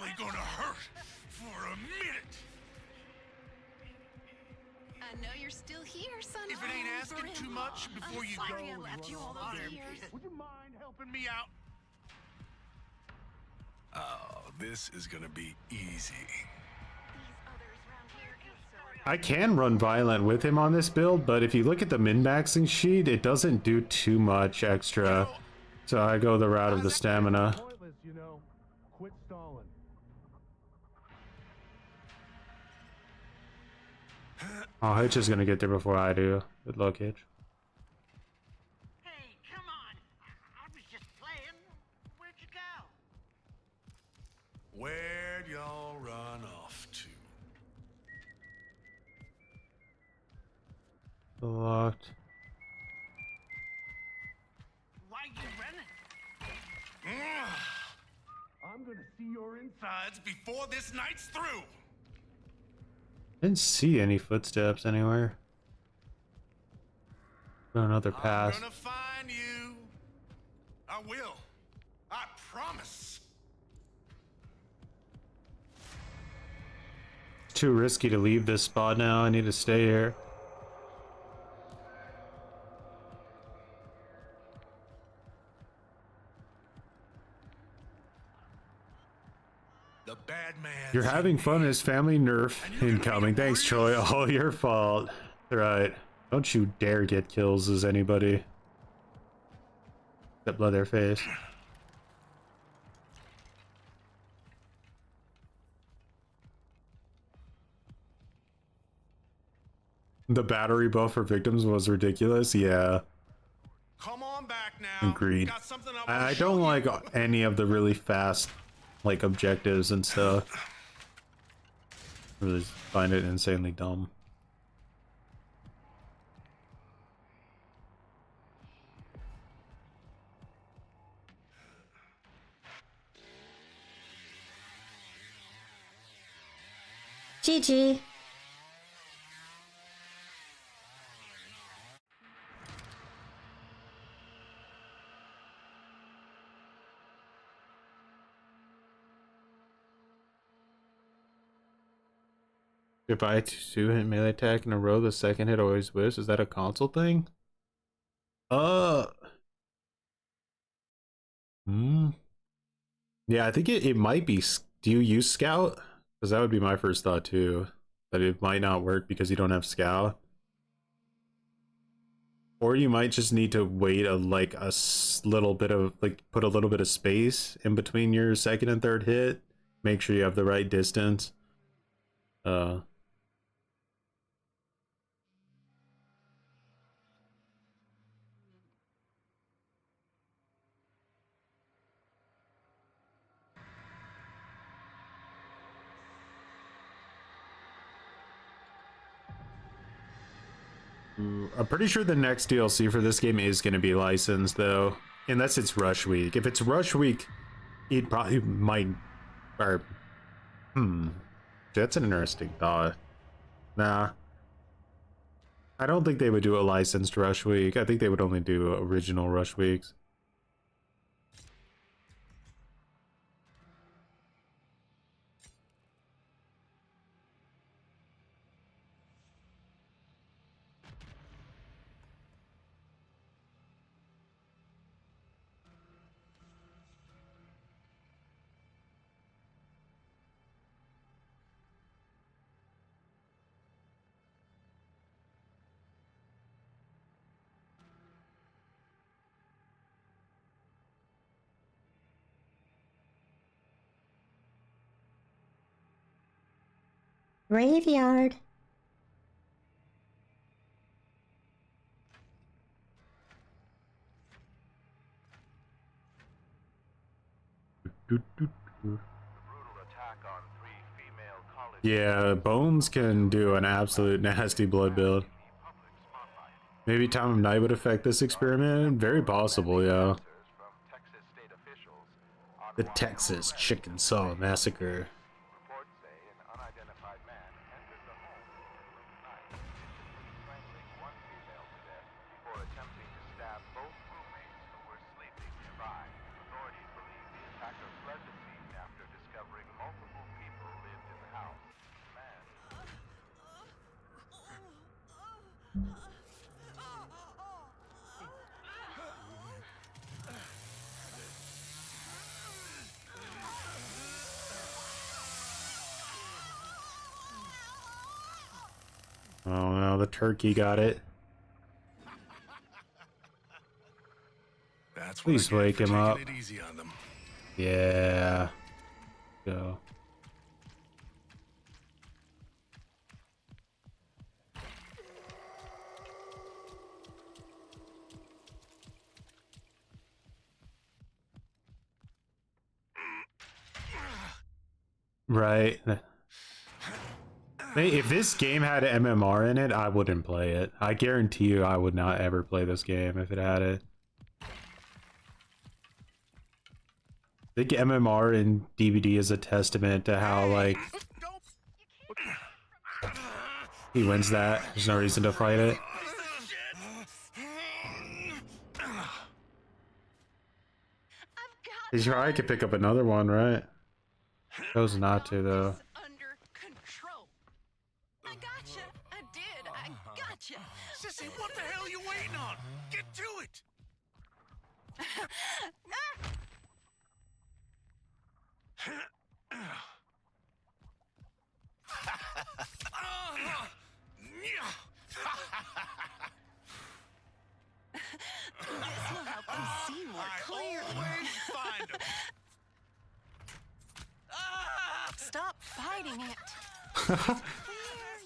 know you're still here, son. If it ain't asking too much before you go, I left you all those years. would you mind helping me out? Oh, this is gonna be easy. I can run violent with him on this build, but if you look at the min-maxing sheet, it doesn't do too much extra. So I go the route of the stamina. You know, quit stalling. Oh, Hitch is gonna get there before I do. Good luck, Hitch. Hey, come on. I was just playing. Where'd you go? Where'd y'all run off to? Locked. Why you running? I'm gonna see your insides before this night's through. Didn't see any footsteps anywhere. Another pass. I'm gonna find you. I will. I promise. It's too risky to leave this spot now. I need to stay here. The bad man. You're having fun as family nerf incoming. Thanks, Troy. All your fault. Right. Don't you dare get kills as anybody. Except Leatherface. The battery buff for victims was ridiculous. Yeah. Come on back now. Agreed. Got something I don't like any of the really fast like objectives and stuff. I really find it insanely dumb. GG. If I two hit melee attack in a row, the second hit always whiffs. Is that a console thing? Hmm. Yeah, I think it might be. Do you use Scout? Because that would be my first thought too. That it might not work because you don't have Scout. Or you might just need to wait little bit of put a little bit of space in between your second and third hit. Make sure you have the right distance. I'm pretty sure the next DLC for this game is going to be licensed, though. Unless it's Rush Week. If it's Rush Week, it probably might... Or... That's an interesting thought. Nah. I don't think they would do a licensed Rush Week. I think they would only do original Rush Weeks. Graveyard. Yeah, Bones can do an absolute nasty blood build. Maybe Time of Night would affect this experiment? Very possible, yeah. The Texas Chicken Saw Massacre. Oh no, the turkey got it. Please wake him up. Yeah. Go. Right. If this game had MMR in it, I wouldn't play it. I guarantee you I would not ever play this game if it had it. I think MMR in DVD is a testament to how, like, he wins that. There's no reason to fight it. He's right, I could pick up another one, right? Chose not to, though. Sissy, what the hell are you waiting on? Get to it! This will help them see more clearly. Find him. Stop fighting it.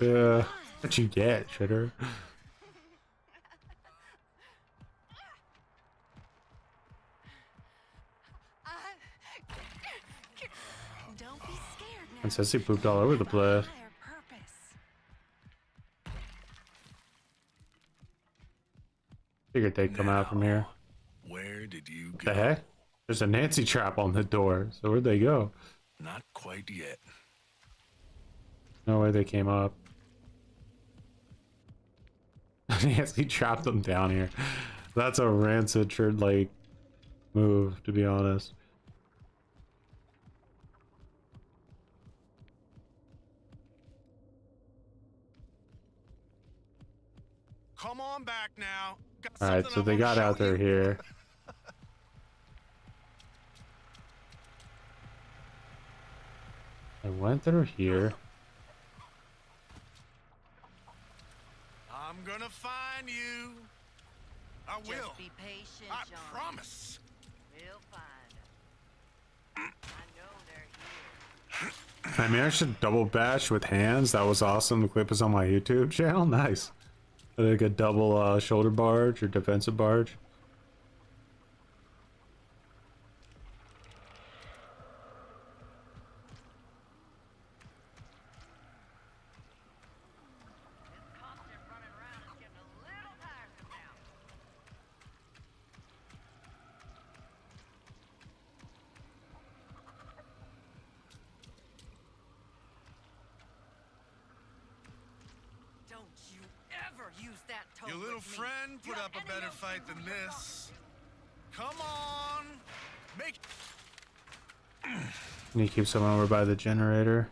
Yeah, what you get, shitter? Don't be scared now. And Sissy pooped all over the place. Figured they'd come out from here. Where did you What go? the heck? There's a Nancy trap on the door, so where'd they go? Not quite yet. No way they came up. Nancy trapped them down here. That's a rancid like move, to be honest. come on back now. Got All right, something so I they wanna got show out there you. here. I went through here. I'm gonna find you. I will. Just be patient, I John. promise. We'll find them. I know they're here. I managed to double bash with hands. That was awesome. The clip is on my YouTube channel. Nice. Like a double shoulder barge or defensive barge. This constant running around is getting a little tiresome now. Don't you ever use that tone Your little with me. friend put You up have a any better notion fight who than you're this. Come on. Make And he keeps him over by the generator.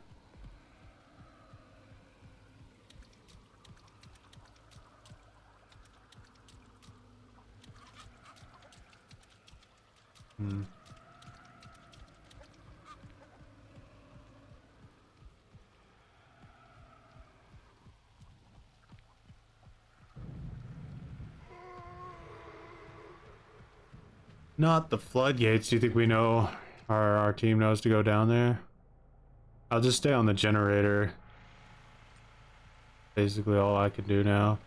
Hmm. Not the floodgates. Do you think we know, our team knows to go down there? I'll just stay on the generator. Basically all I can do now.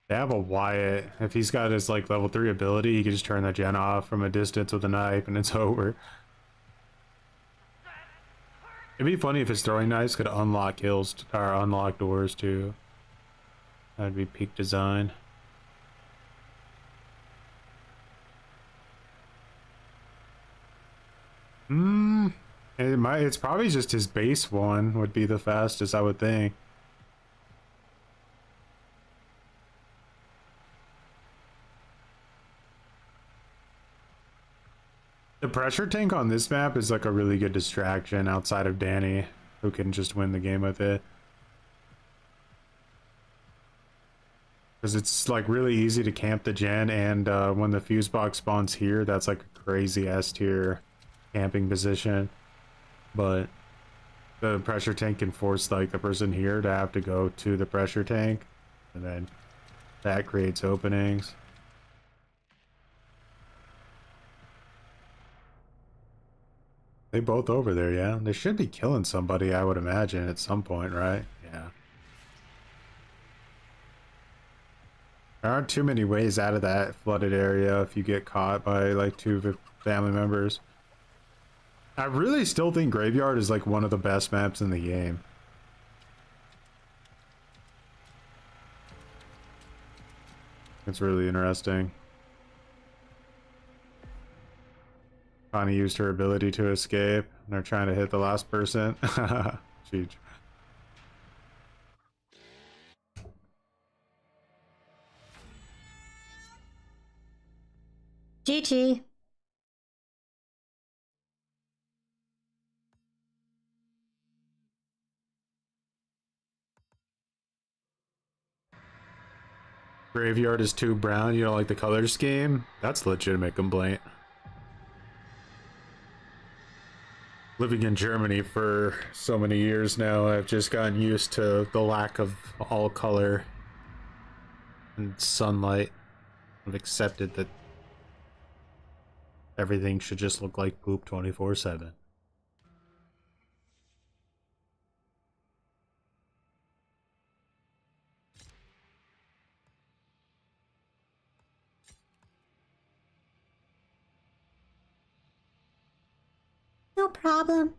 They have a Wyatt. If he's got his like level 3 ability, he can just turn the gen off from a distance with a knife and it's over. It'd be funny if his throwing knives could unlock kills or unlock doors too. That'd be peak design. It's probably just his base one would be the fastest, I would think. The pressure tank on this map is like a really good distraction outside of Danny, who can just win the game with it. Because it's like really easy to camp the gen, and when the fuse box spawns here, that's like a crazy S tier camping position. But the pressure tank can force like the person here to have to go to the pressure tank, and then that creates openings. They both over there, yeah. They should be killing somebody, I would imagine, at some point, right? Yeah. There aren't too many ways out of that flooded area if you get caught by like two family members. I really still think Graveyard is like one of the best maps in the game. It's really interesting. Connie used her ability to escape, and they're trying to hit the last person. Huge. GG. Graveyard is too brown, you don't like the color scheme? That's a legitimate complaint. Living in Germany for so many years now, I've just gotten used to the lack of all color and sunlight. I've accepted that everything should just look like poop 24/7. No problem.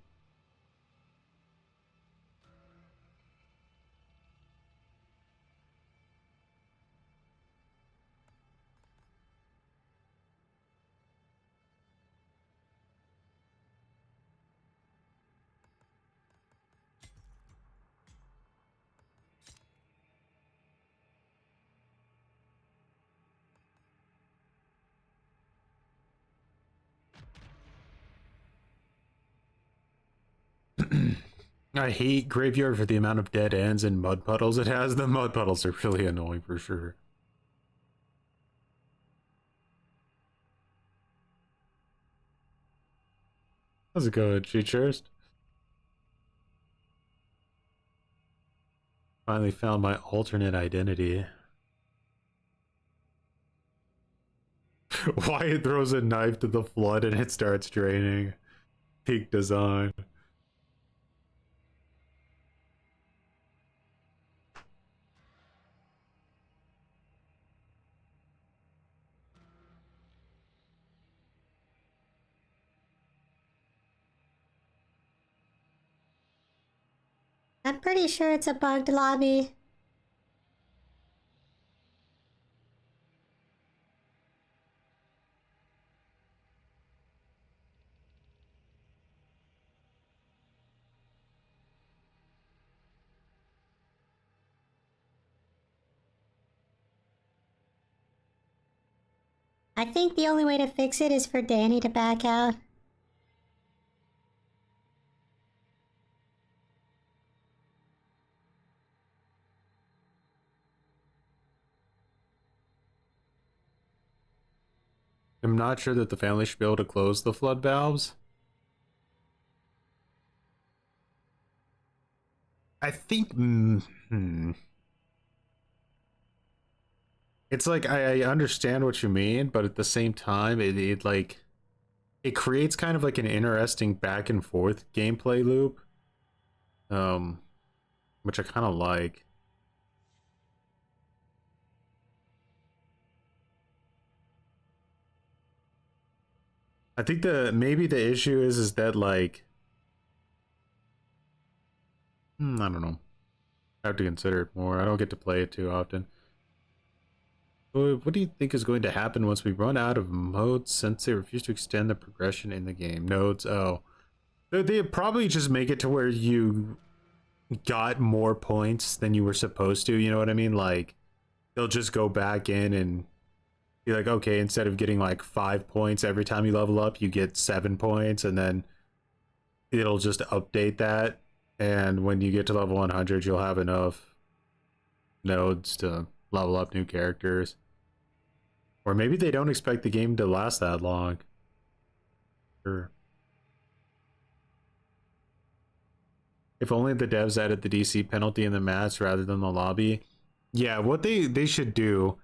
I hate Graveyard for the amount of dead ends and mud puddles it has. The mud puddles are really annoying for sure. How's it going, Cheechurst? Finally found my alternate identity. Wyatt throws a knife to the flood and it starts draining. Peak design. I'm pretty sure it's a bugged lobby. I think the only way to fix it is for Danny to back out. I'm not sure that the family should be able to close the flood valves. I think... It's like, I understand what you mean, but at the same time, it creates kind of like an interesting back and forth gameplay loop. Which I kind of like. I think maybe the issue is that like, I don't know. I have to consider it more. I don't get to play it too often. What do you think is going to happen once we run out of modes since they refuse to extend the progression in the game? Nodes, oh. They probably just make it to where you got more points than you were supposed to, you know what I mean? Like, they'll just go back in and be like, okay, instead of getting like 5 points every time you level up, you get 7 points, and then it'll just update that. And when you get to level 100, you'll have enough nodes to level up new characters. Or maybe they don't expect the game to last that long. Sure. If only the devs added the DC penalty in the match rather than the lobby. Yeah, what they should do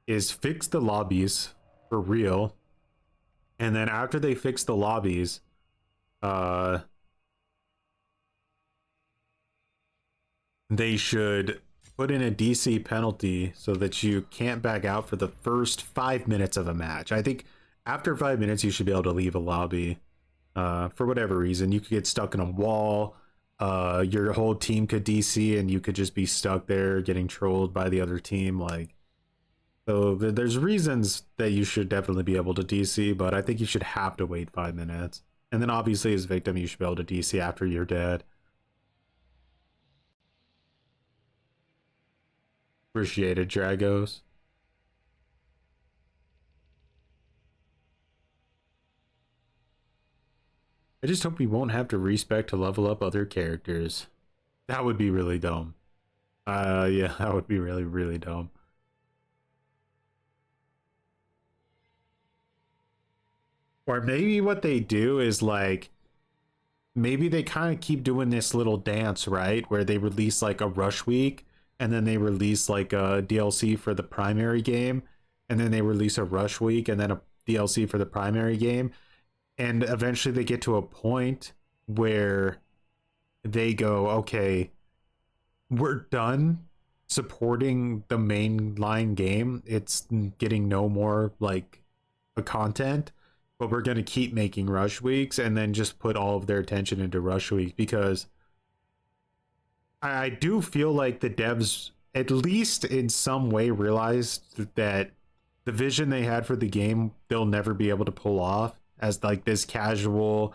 is fix the lobbies for real. And then after they fix the lobbies, they should put in a DC penalty so that you can't back out for the first 5 minutes of a match. I think after 5 minutes, you should be able to leave a lobby. For whatever reason, you could get stuck in a wall. Your whole team could DC and you could just be stuck there getting trolled by the other team. Like, so there's reasons that you should definitely be able to DC, but I think you should have to wait 5 minutes. And then obviously as victim, you should be able to DC after you're dead. Appreciated, Dragos. I just hope we won't have to respec to level up other characters. That would be really dumb. Yeah, that would be really, really dumb. Or maybe what they do is like, maybe they kind of keep doing this little dance, right? Where they release like a rush week, and then they release like a DLC for the primary game, and then they release a rush week, and then a DLC for the primary game. And eventually they get to a point where they go, okay, we're done supporting the mainline game. It's getting no more like content, but we're going to keep making rush weeks, and then just put all of their attention into rush week, because I do feel like the devs, at least in some way, realized that the vision they had for the game, they'll never be able to pull off as like this casual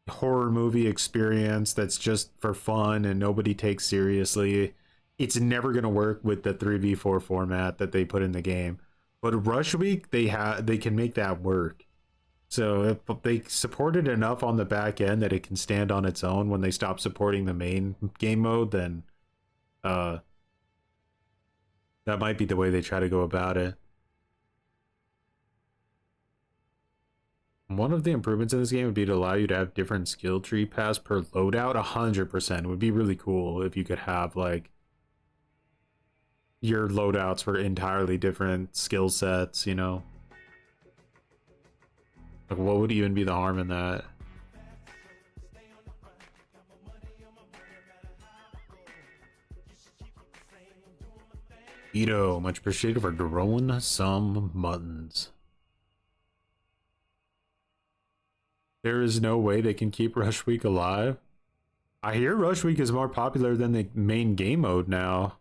horror movie experience that's just for fun and nobody takes seriously. It's never going to work with the 3v4 format that they put in the game. But Rush Week, they can make that work. So if they support it enough on the back end that it can stand on its own when they stop supporting the main game mode, then that might be the way they try to go about it. One of the improvements in this game would be to allow you to have different skill tree paths per loadout. 100% would be really cool if you could have like your loadouts for entirely different skill sets, you know? Like, what would even be the harm in that? Ito, much appreciated for growing some muttons. There is no way they can keep Rush Week alive. I hear Rush Week is more popular than the main game mode now.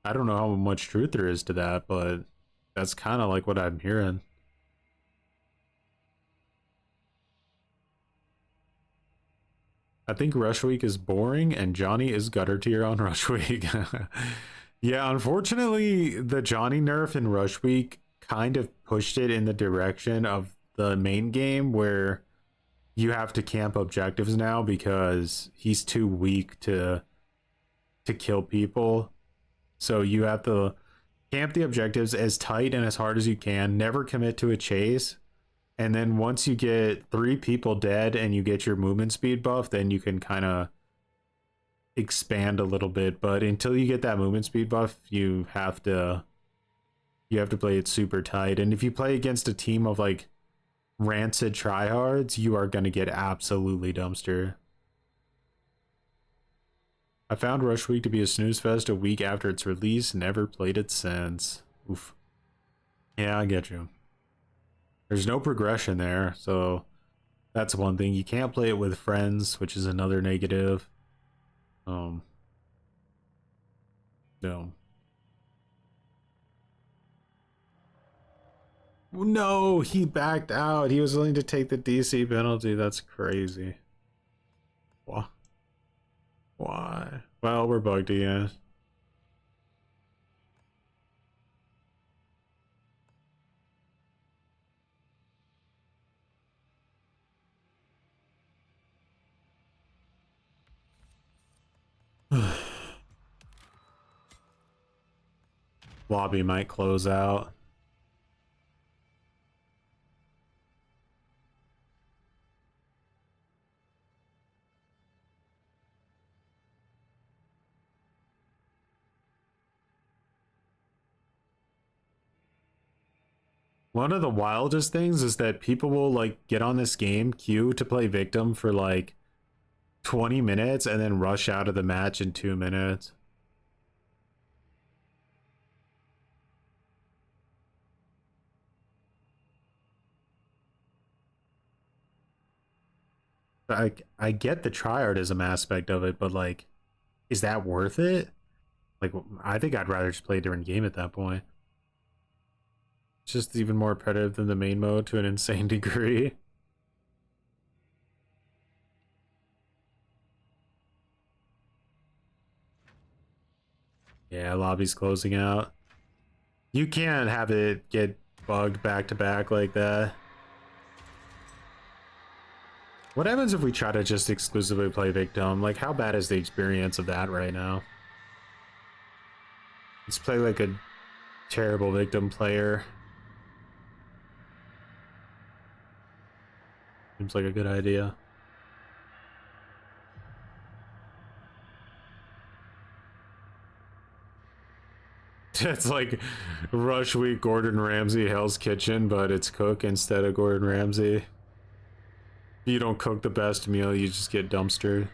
I don't know how much truth there is to that, but that's kind of like what I'm hearing. I think Rush Week is boring and Johnny is gutter tier on Rush Week. Yeah, unfortunately, the Johnny nerf in Rush Week kind of pushed it in the direction of the main game where you have to camp objectives now because he's too weak to kill people. So you have to camp the objectives as tight and as hard as you can, never commit to a chase. And then once you get 3 people dead and you get your movement speed buff, then you can kind of expand a little bit. But until you get that movement speed buff, you have to play it super tight. And if you play against a team of like rancid tryhards, you are going to get absolutely dumpster. I found Rush Week to be a snooze fest a week after its release. Never played it since. Oof. Yeah, I get you. There's no progression there, so that's one thing. You can't play it with friends, which is another negative. No. No, he backed out. He was willing to take the DC penalty. That's crazy. Why? Well, we're bugged again. Lobby might close out. One of the wildest things is that people will like get on this game, queue to play victim for like 20 minutes and then rush out of the match in 2 minutes. I get the tryhardism aspect of it, but like, is that worth it? Like, I think I'd rather just play a different game at that point. It's just even more repetitive than the main mode to an insane degree. Yeah, lobby's closing out. You can't have it get bugged back to back like that. What happens if we try to just exclusively play victim? Like, how bad is the experience of that right now? Let's play like a terrible victim player. Seems like a good idea. It's like Rush Week, Gordon Ramsay, Hell's Kitchen, but it's Cook instead of Gordon Ramsay. You don't cook the best meal, you just get dumpstered.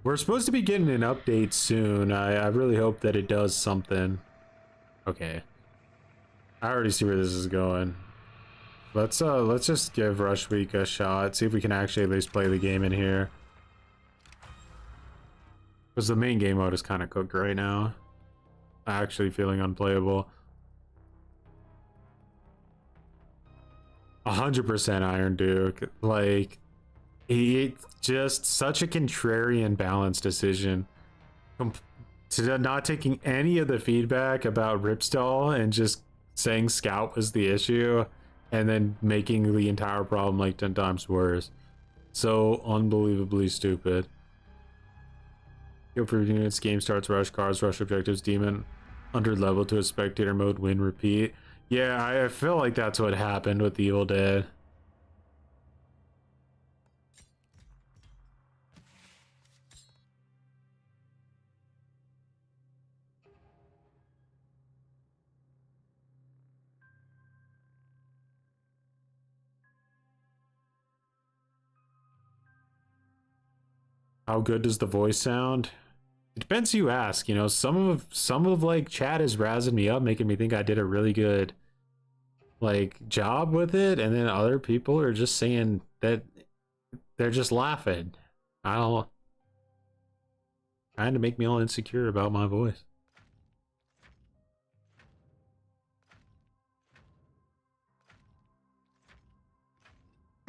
We're supposed to be getting an update soon. I really hope that it does something. Okay. I already see where this is going. Let's just give Rush Week a shot. See if we can actually at least play the game in here. Because the main game mode is kind of cooked right now. Actually feeling unplayable. 100% Iron Duke. Like, it's just such a contrarian balance decision. to not taking any of the feedback about Ripstall and just saying Scout was the issue and then making the entire problem like 10 times worse. So unbelievably stupid. Go for units, game starts, rush cars, rush objectives, demon under level to a spectator mode, win, repeat. Yeah, I feel like that's what happened with the Evil Dead. How good does the voice sound? It depends who you ask. You know, some of like chat is razzing me up, making me think I did a really good like job with it, and then other people are just saying that they're just laughing. I don't know. Trying to make me all insecure about my voice.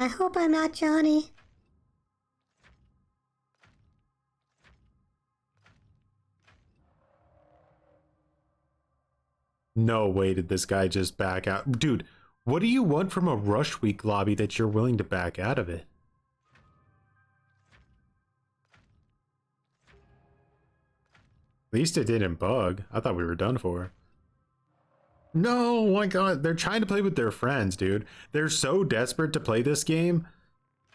I hope I'm not Johnny. No way did this guy just back out. Dude, what do you want from a Rush Week lobby that you're willing to back out of it? At least it didn't bug. I thought we were done for. No, my god, they're trying to play with their friends, dude. They're so desperate to play this game.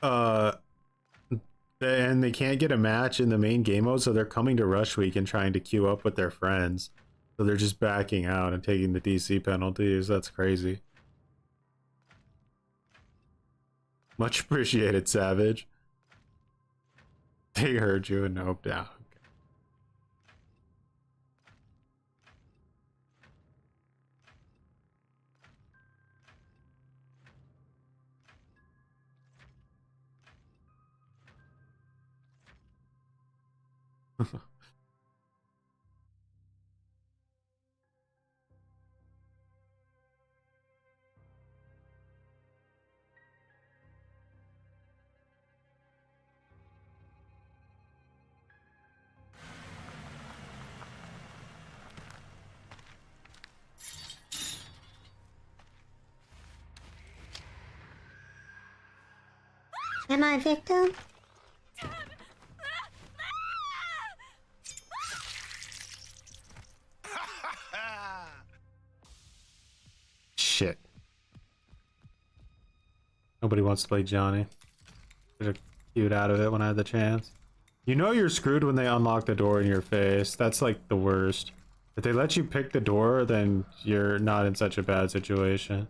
And they can't get a match in the main game mode, so they're coming to Rush Week and trying to queue up with their friends. So they're just backing out and taking the DC penalties. That's crazy. Much appreciated, Savage. They heard you and noped out. Am I a victim? Shit. Nobody wants to play Johnny. Should have queued out of it when I had the chance. You know you're screwed when they unlock the door in your face. That's like the worst. If they let you pick the door, then you're not in such a bad situation.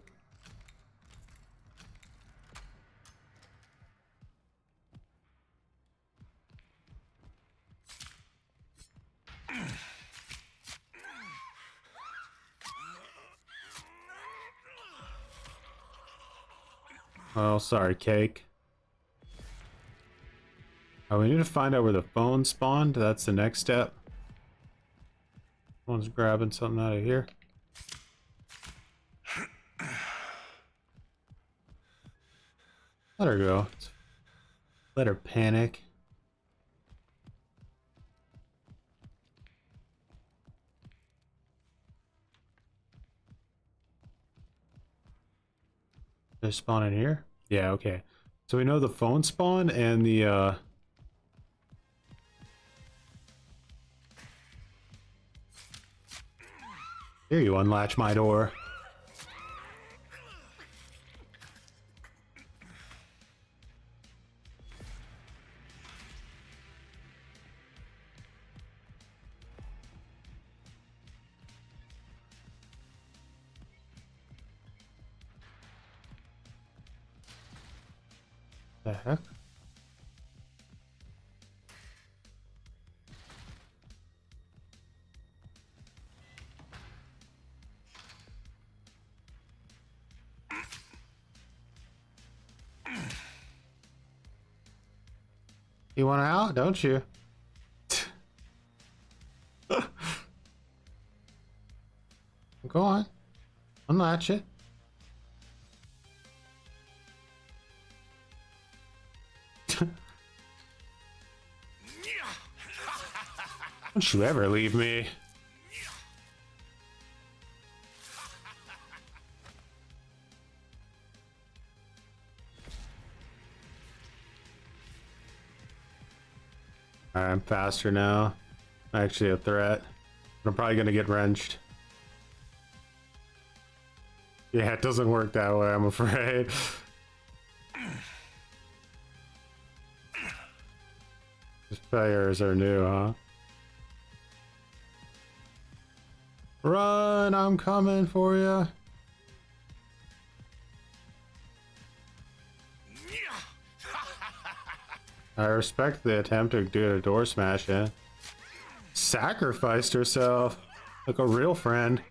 Oh, sorry, Cake. Oh, we need to find out where the phone spawned. That's the next step. Someone's grabbing something out of here. Let her go. Let her panic. They spawn in here? Yeah, okay. So we know the phone spawn and the Here, you unlatch my door. The heck? You want out, don't you? Go on. Unlatch it. Don't you ever leave me. Alright, I'm faster now. Actually a threat. I'm probably gonna get wrenched. Yeah, it doesn't work that way, I'm afraid. These players are new, huh? Run, I'm coming for you. I respect the attempt to do a door smash in. Sacrificed herself like a real friend.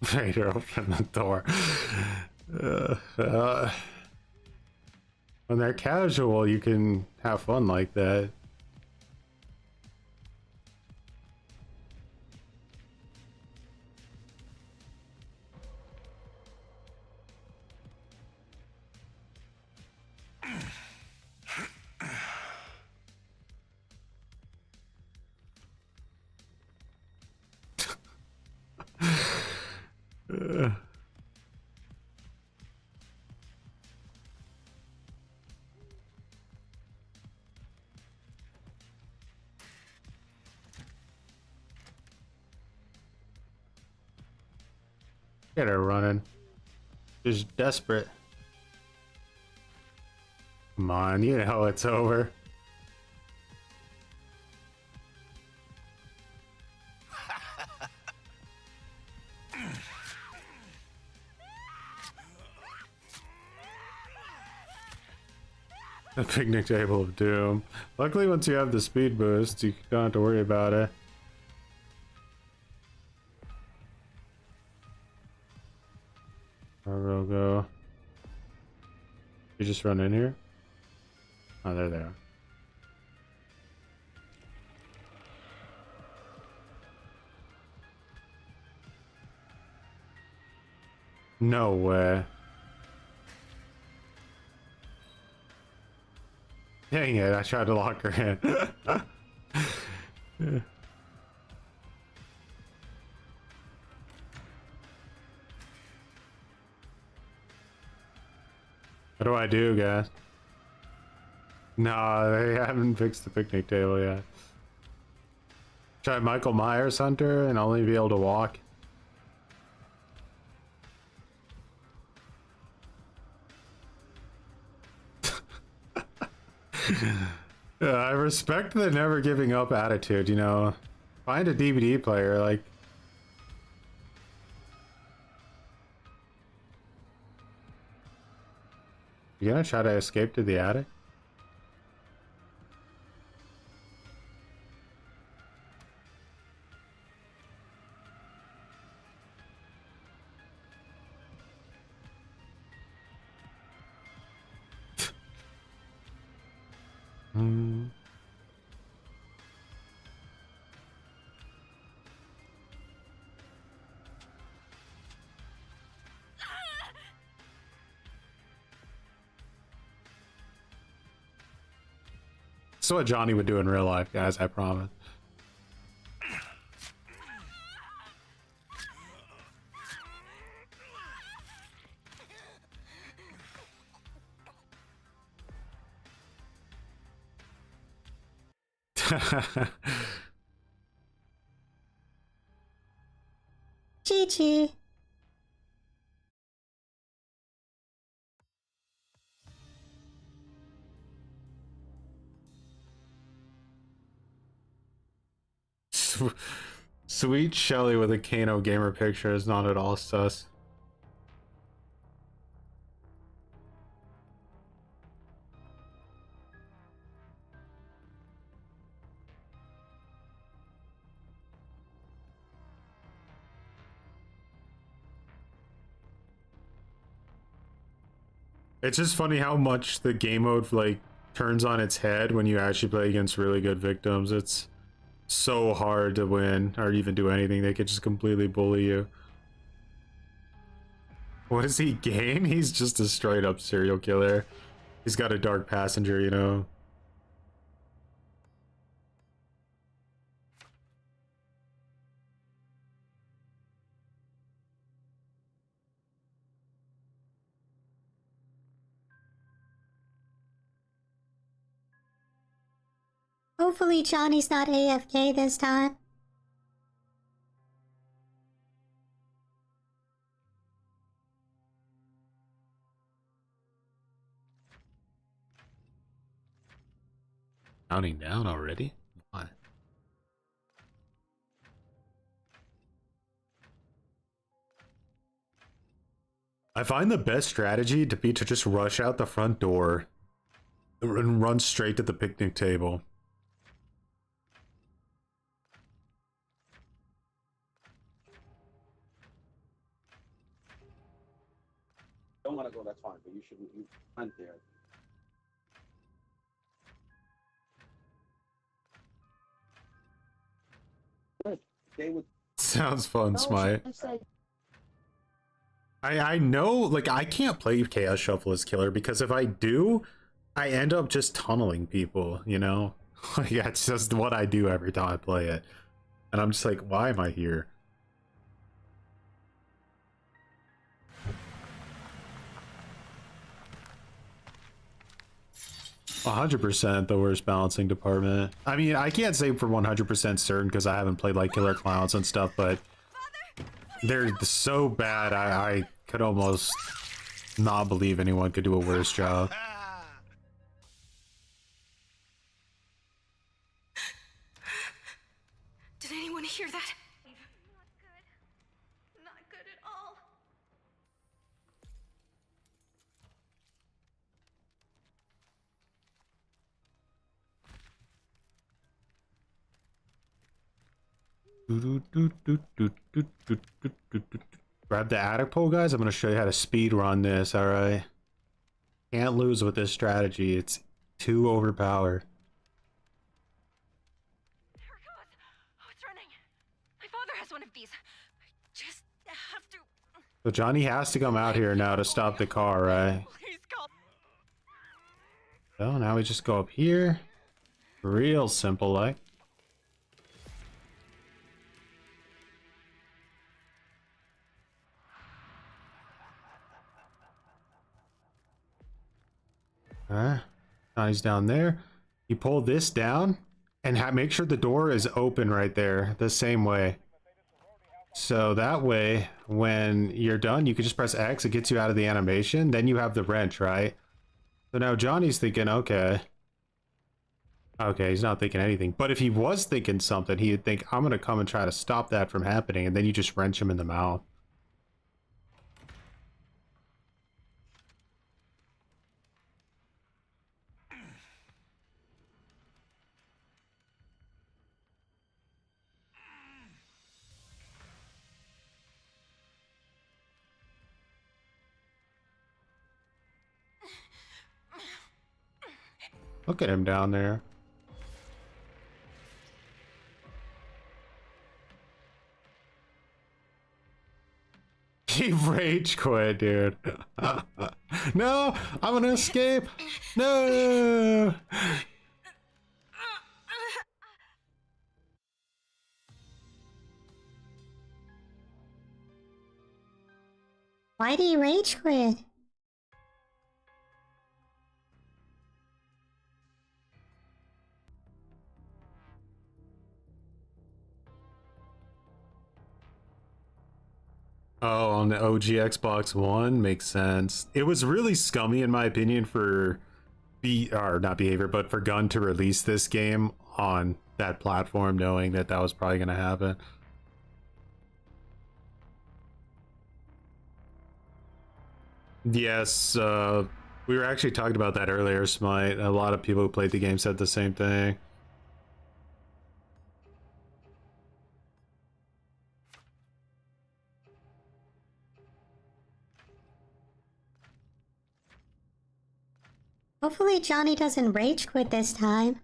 Vader opened the door. When they're casual, you can have fun like that. Get her running. She's desperate. Come on, you know it's over. The picnic table of doom. Luckily, once you have the speed boost, you don't have to worry about it. Where we'll go. You just run in here? Oh, there they are. No way. Dang it, I tried to lock her in. Yeah. What do I do, guys? Nah, they haven't fixed the picnic table yet. Try Michael Myers Hunter and only be able to walk. Yeah, I respect the never giving up attitude, you know. Find a DVD player, like. You gonna try to escape to the attic? Hmm. This is what Johnny would do in real life, guys, I promise. GG. Sweet Shelly with a Kano gamer picture is not at all sus. It's just funny how much the game mode like turns on its head when you actually play against really good victims. It's so hard to win or even do anything. They could just completely bully you. What does he gain? He's just a straight up serial killer. He's got a dark passenger, you know. Hopefully Johnny's not AFK this time. Counting down already? Why? I find the best strategy to be to just rush out the front door and run straight to the picnic table. Don't want to go, that's fine, but you shouldn't. You went there. Good. They would. Sounds fun, Smite. I know, like, I can't play Chaos Shuffle as killer because if I do, I end up just tunneling people, you know? Like, that's just what I do every time I play it. And I'm just like, why am I here? 100% the worst balancing department. I mean, I can't say for 100% certain because I haven't played like Killer Clowns and stuff, but they're so bad I could almost not believe anyone could do a worse job. Did anyone hear that? Not good. Not good at all. Grab the attic pole, guys. I'm going to show you how to speed run this, alright? Can't lose with this strategy. It's too overpowered. There it goes. Oh, it's running. My father has one of these. I just have to. So Johnny has to come out here now to stop the car, right? Please call. So now we just go up here. Real simple, like. Johnny's down there. You pull this down and make sure the door is open right there the same way. So that way, when you're done, you can just press X. It gets you out of the animation. Then you have the wrench, right? So now Johnny's thinking, okay. Okay, he's not thinking anything. But if he was thinking something, he'd think, I'm going to come and try to stop that from happening. And then you just wrench him in the mouth. Look at him down there. He rage quit, dude. No, I'm gonna escape. No. Why do you rage quit? Oh, on the OG Xbox One, makes sense. It was really scummy in my opinion for not behavior, but for Gun to release this game on that platform, knowing that that was probably going to happen. Yes, we were actually talking about that earlier, Smite. A lot of people who played the game said the same thing. Hopefully Johnny doesn't rage quit this time.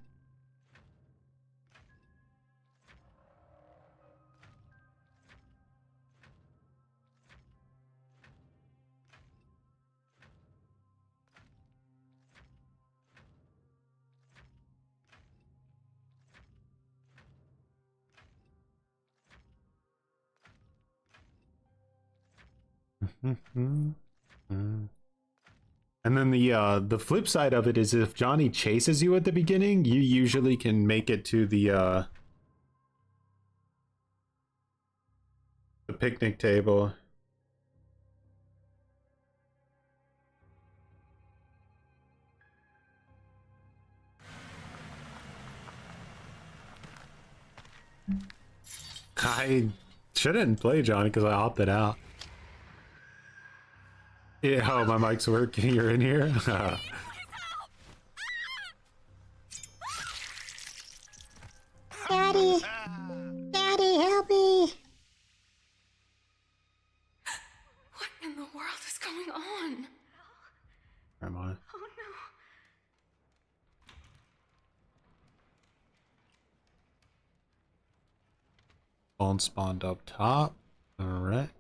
And then the flip side of it is if Johnny chases you at the beginning, you usually can make it to the picnic table. I shouldn't play Johnny because I opted out. Yeah, oh, my mic's working. You're in here? Daddy! Daddy, help me! What in the world is going on? Where am I? Oh no. Phone spawned up top. Alright.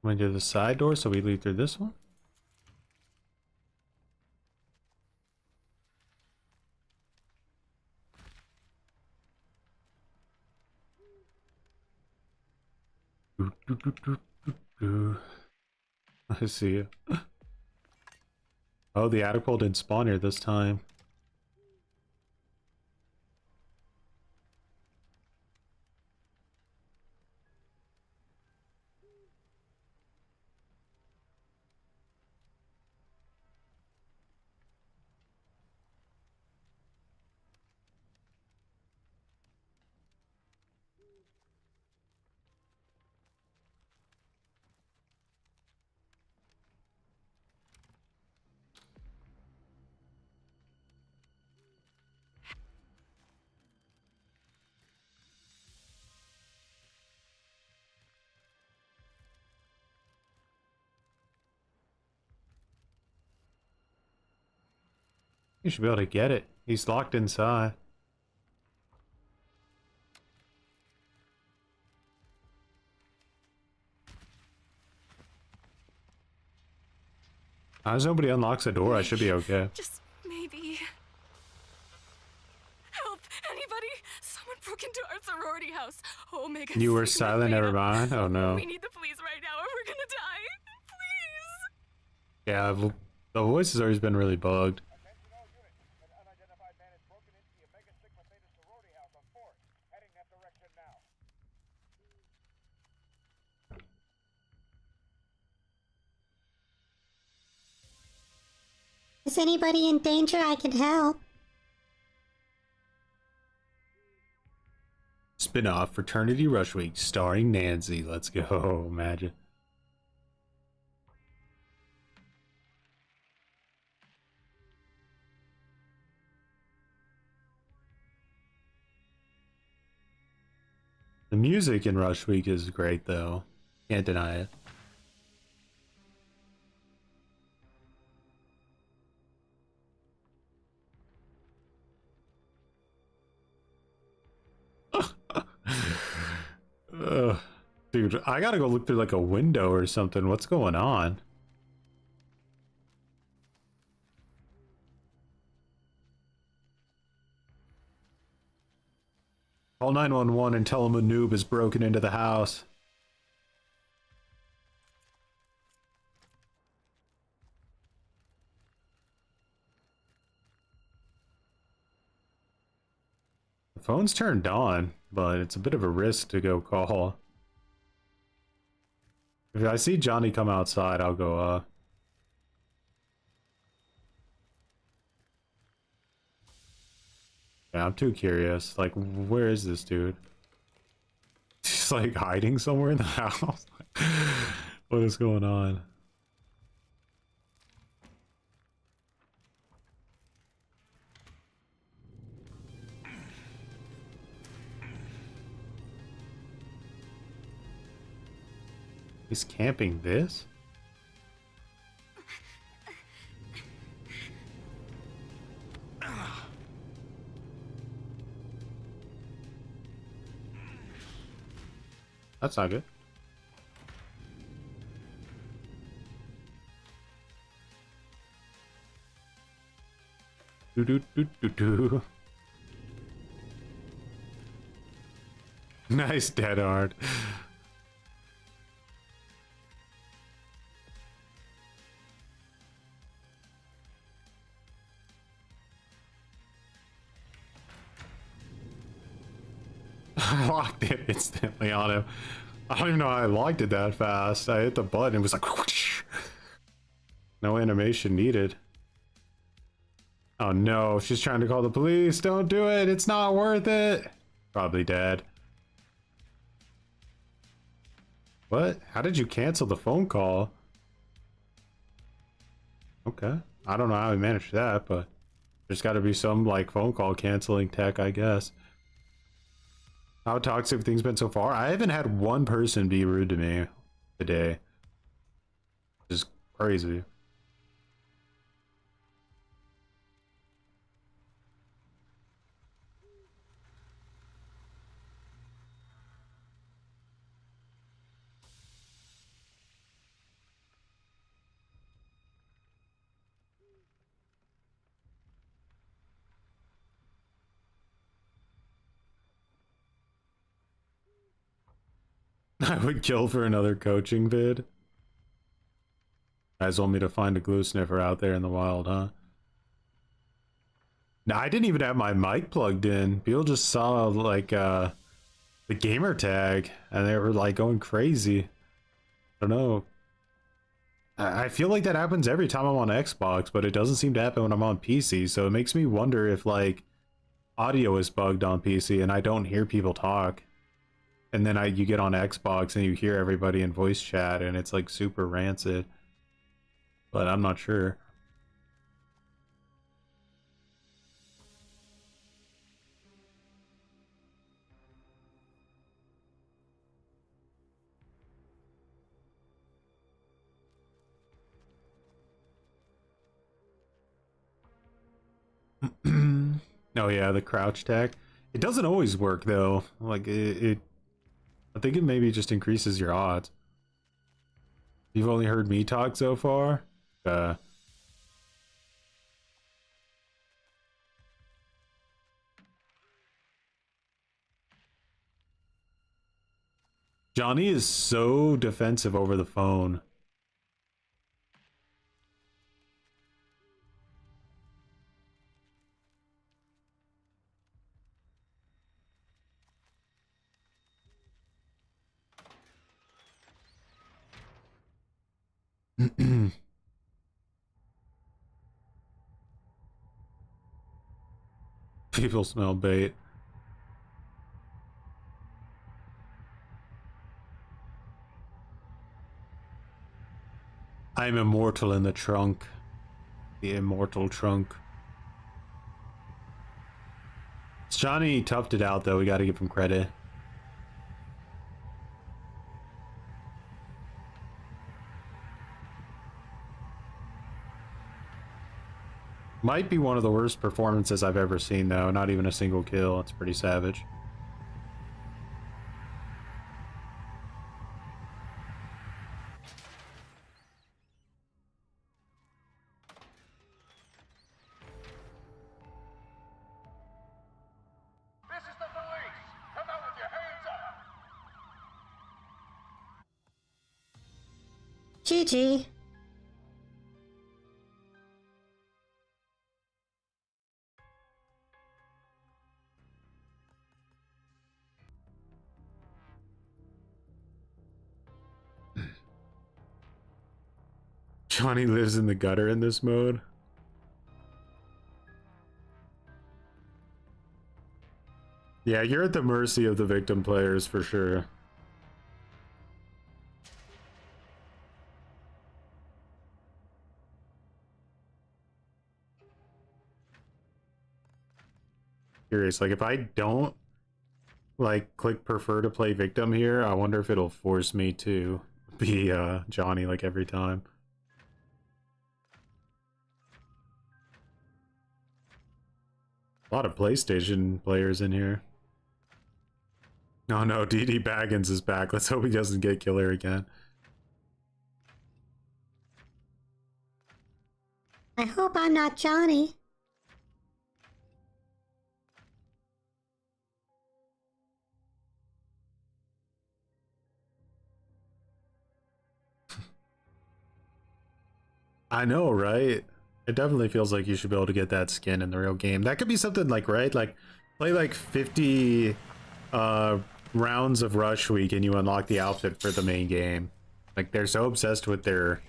I'm gonna do the side door, so we leave through this one. I see you. Oh, the attic pole didn't spawn here this time. You should be able to get it. He's locked inside. As nobody unlocks the door, I should be okay. Just maybe. Help! Anybody! Someone broke into our sorority house. Oh, Megan. You were silent, never mind. Oh no. We need the police right now or we're gonna die. Please! Yeah, the voice has always been really bugged. Is anybody in danger? I can help. Spin-off Fraternity Rush Week starring Nancy. Let's go. Imagine. The music in Rush Week is great though. Can't deny it. Dude, I gotta go look through like a window or something. What's going on? Call 911 and tell them a noob has broken into the house. The phone's turned on, but it's a bit of a risk to go call. If I see Johnny come outside, I'll go, yeah, I'm too curious. Like, where is this dude? He's like hiding somewhere in the house. What is going on? He's camping this? That's not good. Do do do do do. Nice dead hard. I locked it instantly on him. I don't even know how I locked it that fast. I hit the button, it was like whoosh. No animation needed. Oh no, she's trying to call the police. Don't do it, it's not worth it. Probably dead. What? How did you cancel the phone call? Okay. I don't know how we managed that, but there's got to be some like phone call canceling tech, I guess. How toxic have things been so far? I haven't had one person be rude to me today. Just crazy. I would kill for another coaching vid. You guys want me to find a glue sniffer out there in the wild, huh? No, I didn't even have my mic plugged in. People just saw like the gamer tag and they were like going crazy. I don't know. I feel like that happens every time I'm on Xbox, but it doesn't seem to happen when I'm on PC, so it makes me wonder if like audio is bugged on PC and I don't hear people talk. And then you get on Xbox and you hear everybody in voice chat and it's like super rancid. But I'm not sure. Oh yeah, the crouch tech. It doesn't always work though. Like I think it maybe just increases your odds. You've only heard me talk so far? Johnny is so defensive over the phone. People smell bait. I'm immortal in the trunk. The immortal trunk. Johnny toughed it out though, we gotta give him credit. Might be one of the worst performances I've ever seen though, not even a single kill, it's pretty savage. This is the police! Come out with your hands up! GG. Johnny lives in the gutter in this mode. Yeah, you're at the mercy of the victim players for sure. Curious, like if I don't like click prefer to play victim here, I wonder if it'll force me to be Johnny like every time. A lot of PlayStation players in here. Oh no, DD Baggins is back. Let's hope he doesn't get killer again. I hope I'm not Johnny. I know, right? It definitely feels like you should be able to get that skin in the real game. That could be something like, right? Like, play like 50 rounds of Rush Week and you unlock the outfit for the main game. Like, they're so obsessed with their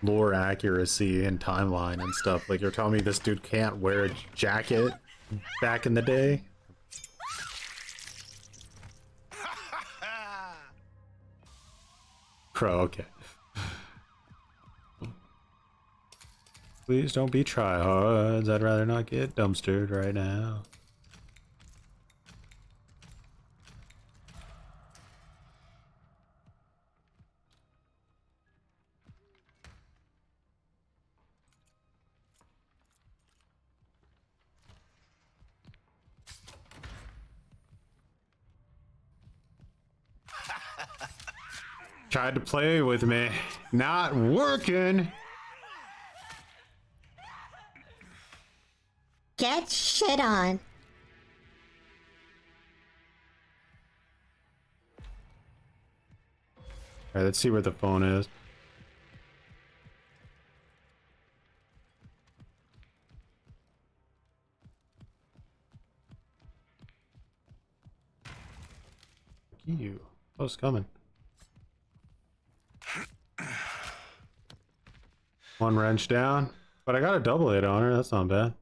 lore accuracy and timeline and stuff. Like, you're telling me this dude can't wear a jacket back in the day? Crow, okay. Please don't be tryhards. I'd rather not get dumpstered right now. Tried to play with me. Not working. Get shit on. Alright, let's see where the phone is. You. Oh, it's coming. One wrench down, but I got a double hit on her. That's not bad.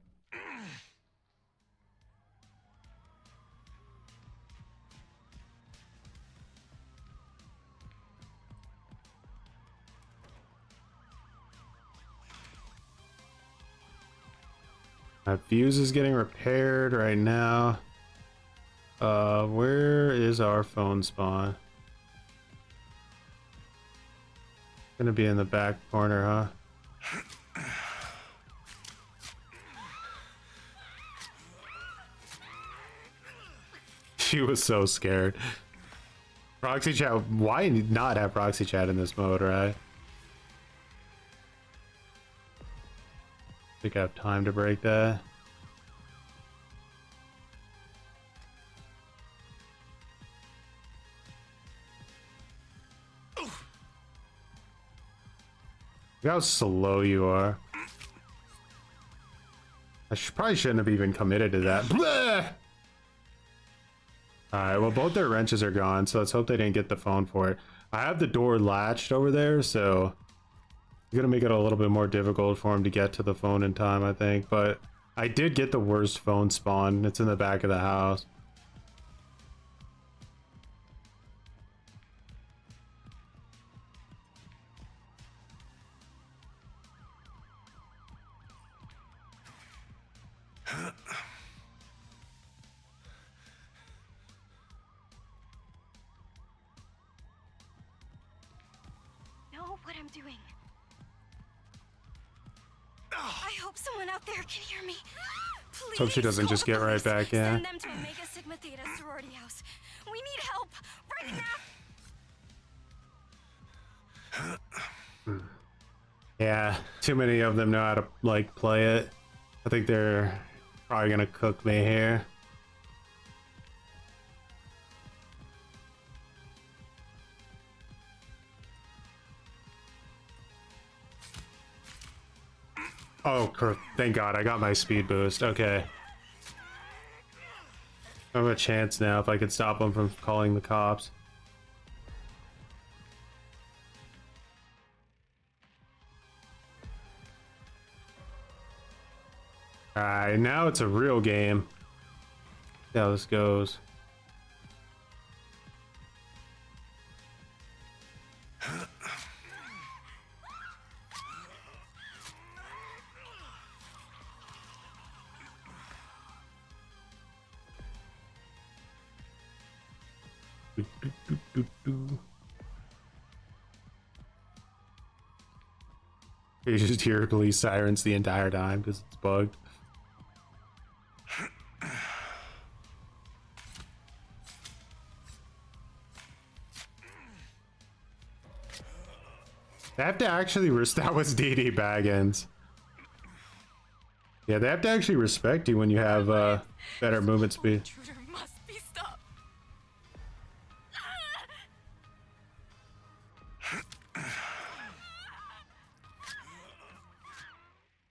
My fuse is getting repaired right now. Where is our phone spawn? Gonna be in the back corner, huh? She was so scared. Proxy chat, why not have proxy chat in this mode, right? Think I have time to break that. Look how slow you are. I probably shouldn't have even committed to that. Alright, well, both their wrenches are gone, so let's hope they didn't get the phone for it. I have the door latched over there, so it's gonna make it a little bit more difficult for him to get to the phone in time, I think. But I did get the worst phone spawn. It's in the back of the house. What I'm doing. I hope someone out there can hear me. Please Hope she doesn't just get right back in. Send them to Omega Sigma Theta sorority house. We need help right now. Yeah, too many of them know how to like play it. I think they're probably gonna cook me here. Oh, thank God, I got my speed boost. Okay. I have a chance now if I could stop them from calling the cops. Alright, now it's a real game. See how this goes. You just hear police sirens the entire time because it's bugged. They have to actually that was DD Baggins. Yeah, they have to actually respect you when you have better movement speed. Must be stopped.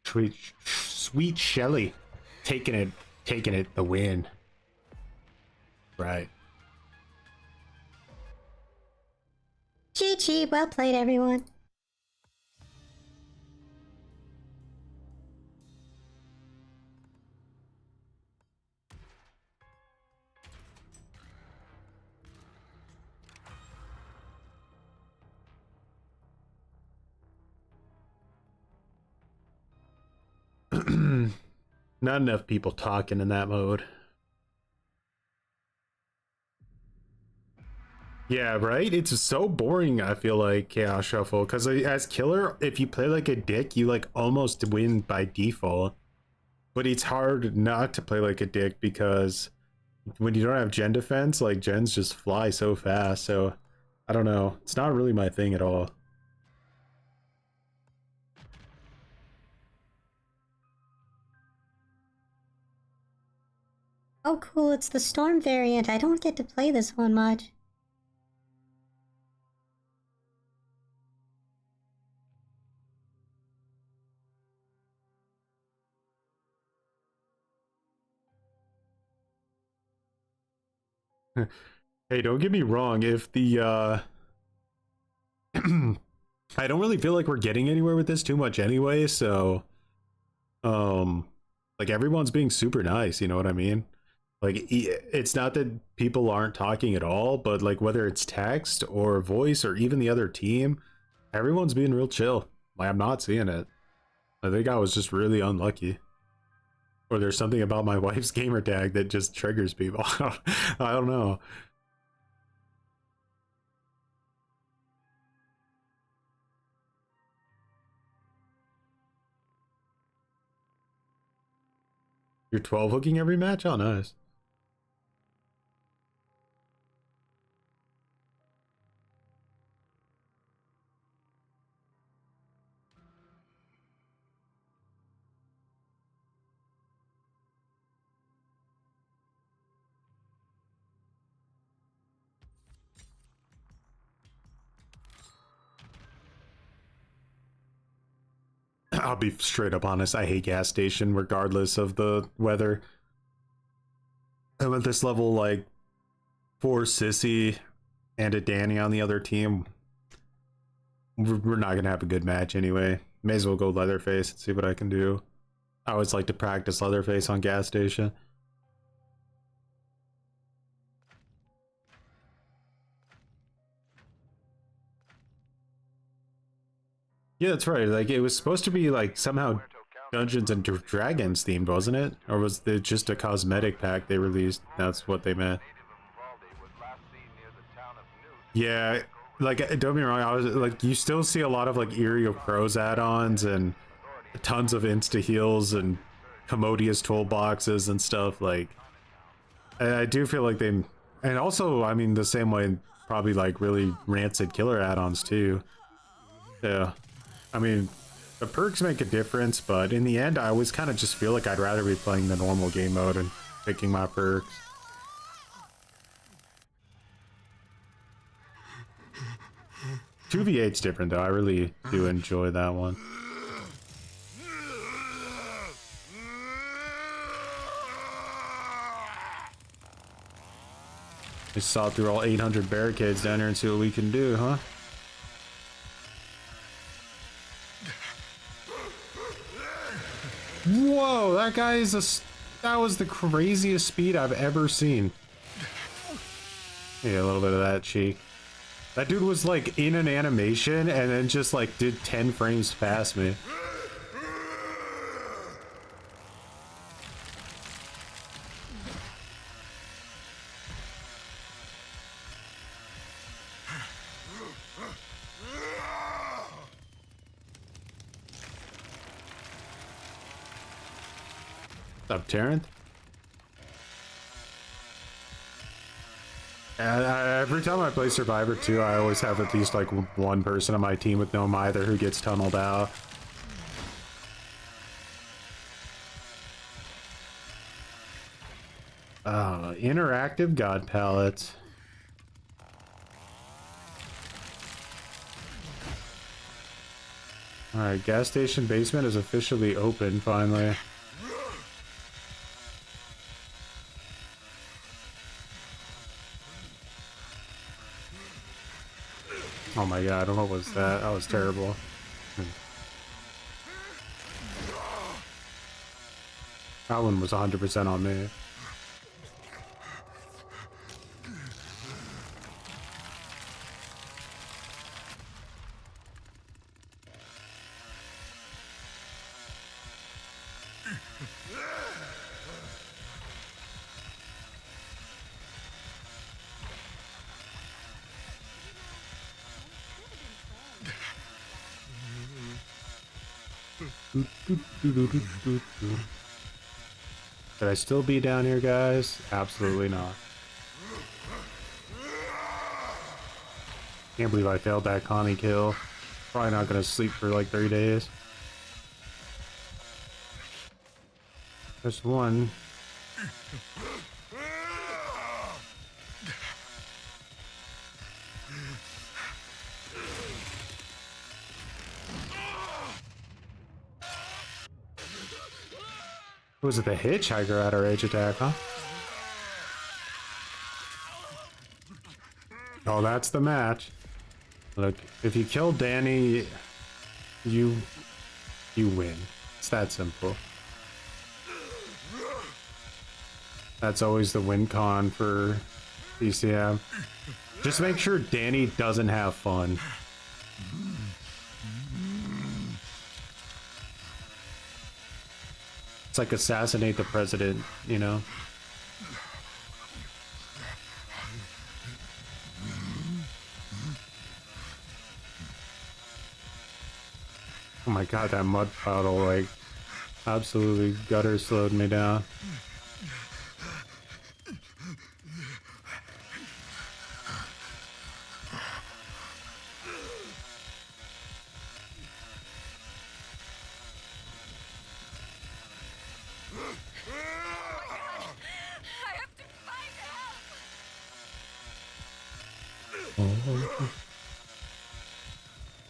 Sweet Shelly, taking it the win. Right. GG, well played, everyone. Not enough people talking in that mode. Yeah, right? It's so boring, I feel like, Chaos Shuffle. Because as killer, if you play like a dick, you like almost win by default. But it's hard not to play like a dick because when you don't have gen defense, like gens just fly so fast. So I don't know. It's not really my thing at all. Oh cool, it's the Storm variant. I don't get to play this one much. Hey, don't get me wrong, if the I don't really feel like we're getting anywhere with this too much anyway, so like everyone's being super nice, you know what I mean? Like it's not that people aren't talking at all, but like whether it's text or voice or even the other team, everyone's being real chill. Like I'm not seeing it. I think I was just really unlucky. Or there's something about my wife's gamer tag that just triggers people. I don't know. You're 12 hooking every match? Oh, nice. I'll be straight up honest. I hate gas station regardless of the weather. I'm at this level like 4 Sissy and a Danny on the other team. We're not gonna have a good match anyway. May as well go Leatherface and see what I can do. I always like to practice Leatherface on gas station. Yeah, that's right. Like it was supposed to be like somehow Dungeons and Dragons themed, wasn't it? Or was it just a cosmetic pack they released? That's what they meant. Yeah, like don't get me wrong, I was like you still see a lot of like Eerie of Crows add-ons and tons of insta heals and commodious toolboxes and stuff. Like I do feel like they, and also I mean the same way probably like really rancid killer add-ons too. Yeah, I mean the perks make a difference, but in the end I always kind of just feel like I'd rather be playing the normal game mode and picking my perks. 2v8's different though. I really do enjoy that one. Just saw through all 800 barricades down here and see what we can do, huh? Whoa, that guy is that was the craziest speed I've ever seen. Yeah, a little bit of that cheek. That dude was like in an animation and then just like did 10 frames past me. What's up, Terrence? Every time I play Survivor 2, I always have at least like one person on my team with no mither who gets tunneled out. Interactive god pallets. Alright, gas station basement is officially open finally. Oh my god, what was that? That was terrible. That one was 100% on me. Should I still be down here, guys? Absolutely not. Can't believe I failed that Connie kill. Probably not gonna sleep for like 3 days. Just one. Was it the hitchhiker at our rage attack, huh? Oh, that's the match. Look, if you kill Danny, you win. It's that simple. That's always the win con for TCM. Just make sure Danny doesn't have fun. It's like assassinate the president, you know? Oh my god, that mud puddle, like, absolutely gutter slowed me down.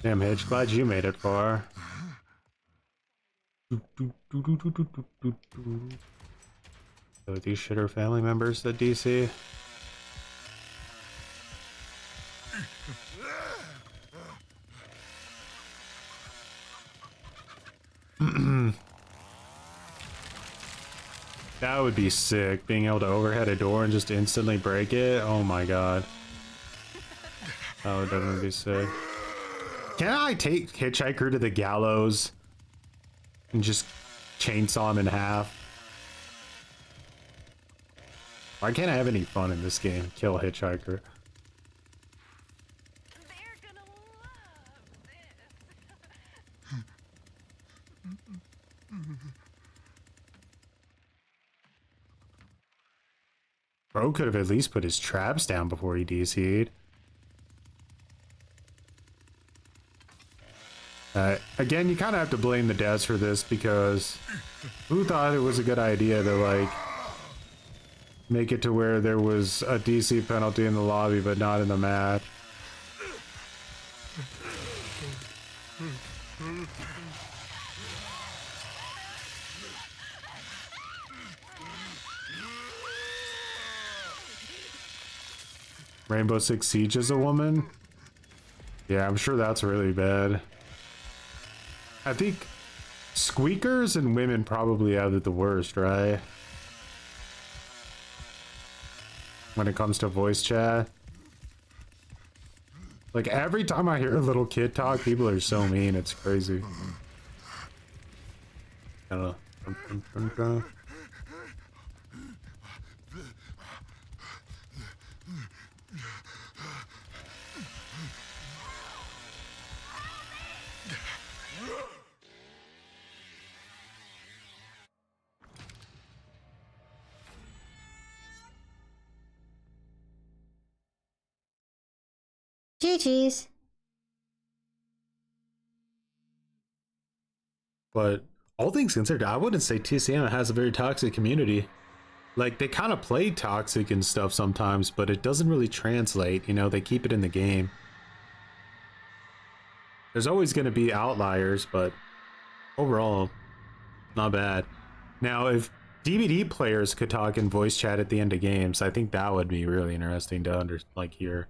Damn, Hitch, glad you made it far. So these shit are family members at DC. That would be sick, being able to overhead a door and just instantly break it. Oh my god. That would definitely be sick. Can I take Hitchhiker to the gallows and just chainsaw him in half? Why can't I have any fun in this game? Kill Hitchhiker. Bro could have at least put his traps down before he DC'd. Again, you kind of have to blame the devs for this, because who thought it was a good idea to, like, make it to where there was a DC penalty in the lobby but not in the match? Rainbow Six Siege is a woman? Yeah, I'm sure that's really bad. I think squeakers and women probably have it the worst, right? When it comes to voice chat. Like, every time I hear a little kid talk, people are so mean, it's crazy. I don't know. GG's. But all things considered, I wouldn't say TCM has a very toxic community. Like, they kind of play toxic and stuff sometimes, but it doesn't really translate, you know, they keep it in the game. There's always going to be outliers, but overall, not bad. Now, if DVD players could talk in voice chat at the end of games, I think that would be really interesting to hear.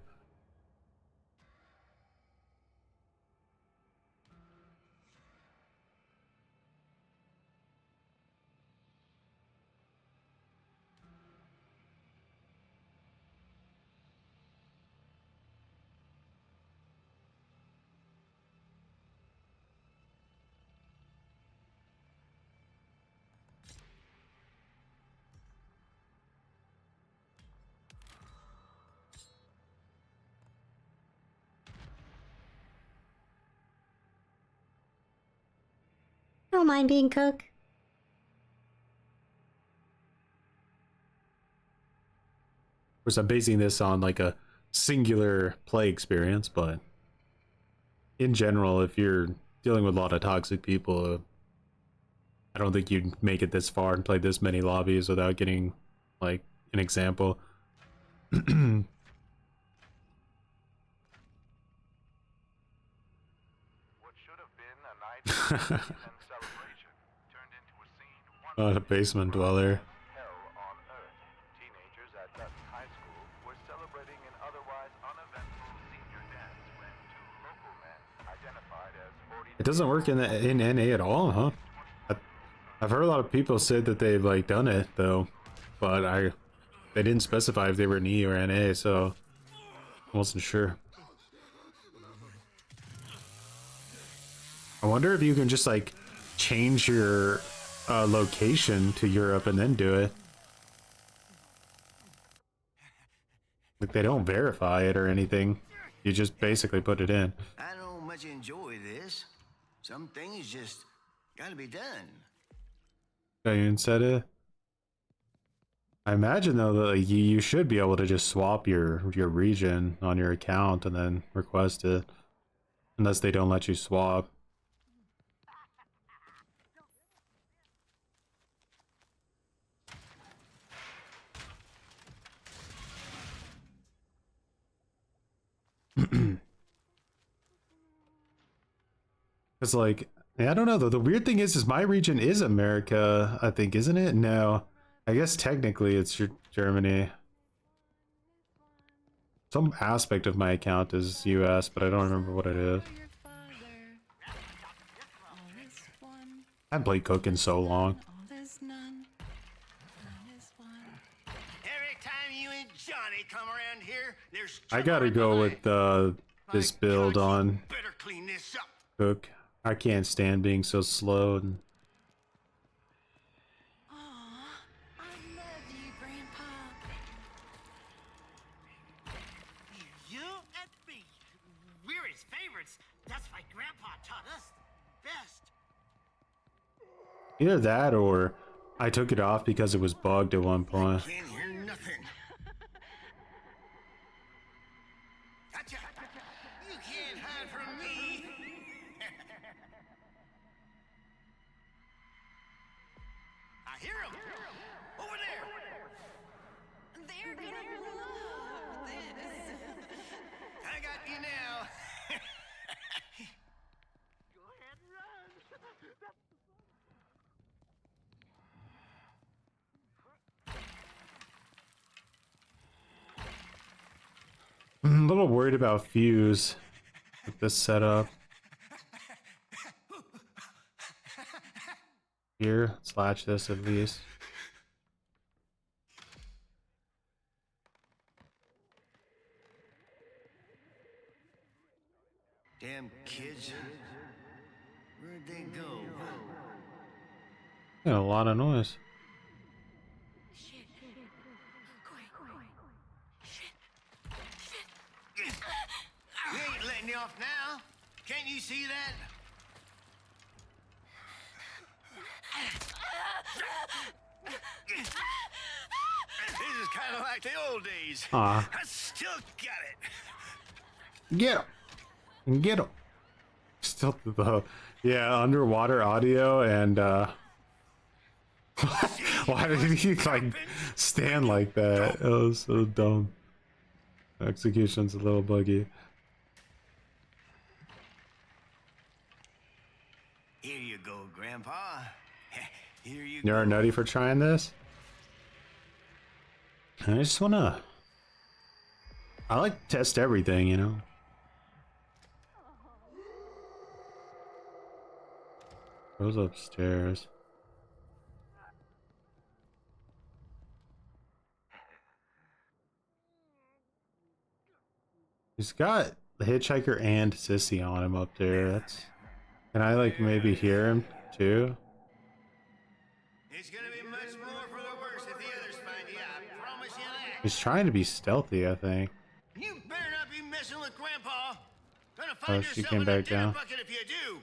Don't mind being cook. Of course, I'm basing this on like a singular play experience, but in general, if you're dealing with a lot of toxic people, I don't think you'd make it this far and play this many lobbies without getting like an example. What should have been a night of peace and celebration turned into a scene Not a basement dweller. hell on earth. Teenagers at Dutton High School were celebrating an otherwise uneventful senior dance when two local men identified as 40. It doesn't work in NA at all, huh? I've heard a lot of people say that they've like done it though, but they didn't specify if they were NE or NA, so I wasn't sure. I wonder if you can just like change your location to Europe and then do it. Like they don't verify it or anything. You just basically put it in. I don't much enjoy this. Some things just gotta be done. You said it. I imagine though that like, you should be able to just swap your region on your account and then request it, unless they don't let you swap. It's like, I don't know though. The weird thing is my region is America, I think, isn't it? No, I guess technically it's Germany. Some aspect of my account is US, but I don't remember what it is. I haven't played Cook in so long. Every time you and Johnny come around here, there's I gotta go with this build on better clean this up. Cook. I can't stand being so slow. And You and me, we're his favorites. That's why Grandpa taught us best. either that or I took it off because it was bugged at one point. Can't hear nothing. Gotcha. You can't hide from me. I hear him. Over there. They're gonna love this. I got you now. I'm a little worried about Fuse with this setup. Here, let's latch this at least. Damn kids. Where'd they go? Yeah, a lot of noise. You ain't letting me off now. Can't you see that? This is kind of like the old days. Aw. I still got it. Get him! Get him! Still the underwater audio and why did he like stand like that? It was so dumb. Execution's a little buggy. Here you go, Grandpa. Here you You're nutty for trying this? I just wanna... I like to test everything, you know? Goes upstairs. He's got the hitchhiker and Sissy on him up there. That's... Can I like maybe hear him too? It's gonna be much more for the worse if the others find you. I promise you that. He's trying to be stealthy, I think. You better not be messing with Grandpa. Gonna Oh, find she yourself came in a back dinner down. bucket if you do.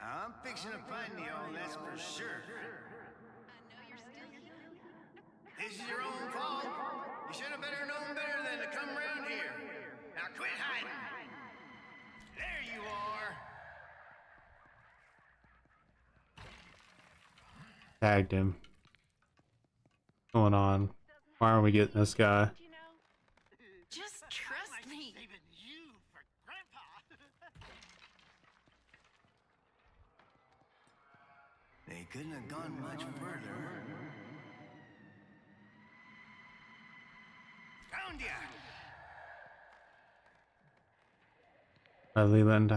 I'm fixing to find you all, that's for sure. This is your own fault. You should have better known better than to come around here. Now quit hiding. There you are. Tagged him. What's going on? Why aren't we getting this guy? Just trust me. They couldn't have gone much further. Found ya! Leland.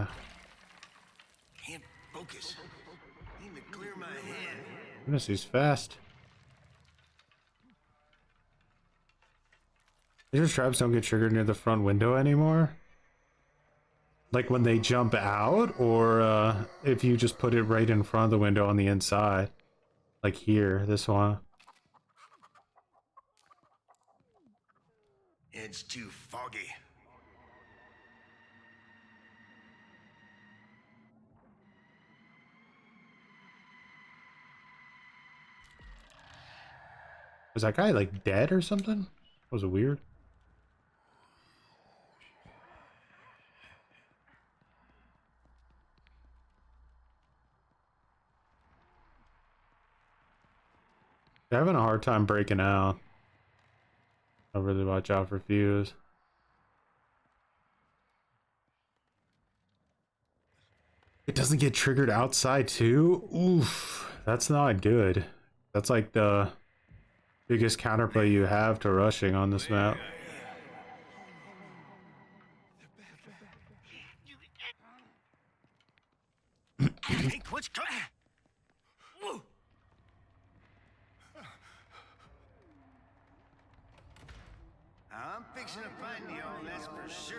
Can't focus. Need to clear my head. Goodness, he's fast. These traps don't get triggered near the front window anymore? Like when they jump out, or if you just put it right in front of the window on the inside. Like here, this one. It's too foggy. Was that guy like dead or something? Was it weird? They're having a hard time breaking out. I'll really watch out for Fuse. It doesn't get triggered outside too? Oof, that's not good. That's like the biggest counterplay you have to rushing on this map. What's going on? I'm fixing to find you all, that's for sure.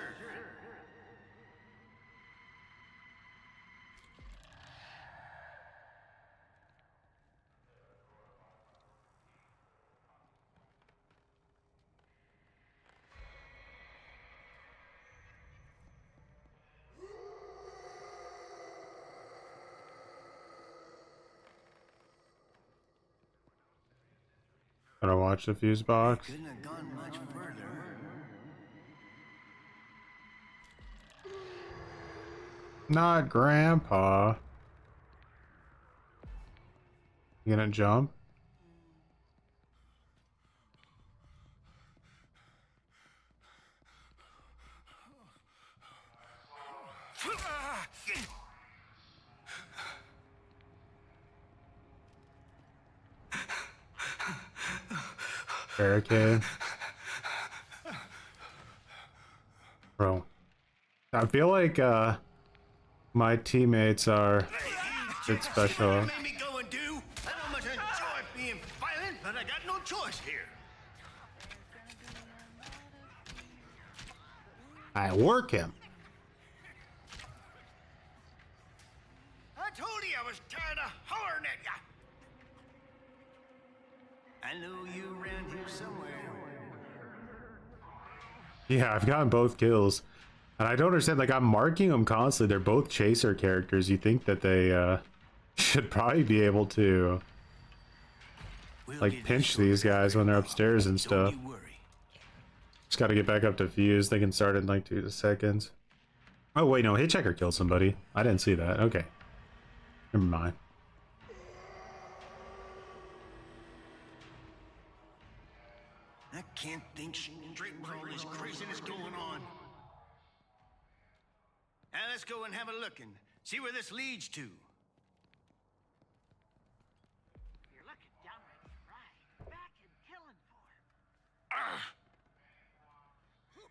Gotta watch the fuse box. Couldn't have gone much further. Not Grandpa. You gonna jump? Barricade. Bro. I feel like my teammates are a bit special. Made me go and do. I don't much enjoy being violent, but I got no choice here. I work him. I told you I was tired of hollering at ya. I know you around here somewhere. Yeah, I've gotten both kills. And I don't understand, like, I'm marking them constantly. They're both chaser characters. You think that they should probably be able to, like, pinch these guys when they're upstairs and stuff. Just gotta get back up to Fuse. They can start in, like, 2 seconds. Oh, wait, no. Hitchhiker killed somebody. I didn't see that. Okay. Never mind. I can't think straight with all this craziness going on. Now let's go and have a look and see where this leads to. You're looking downright right. Back and killing for him.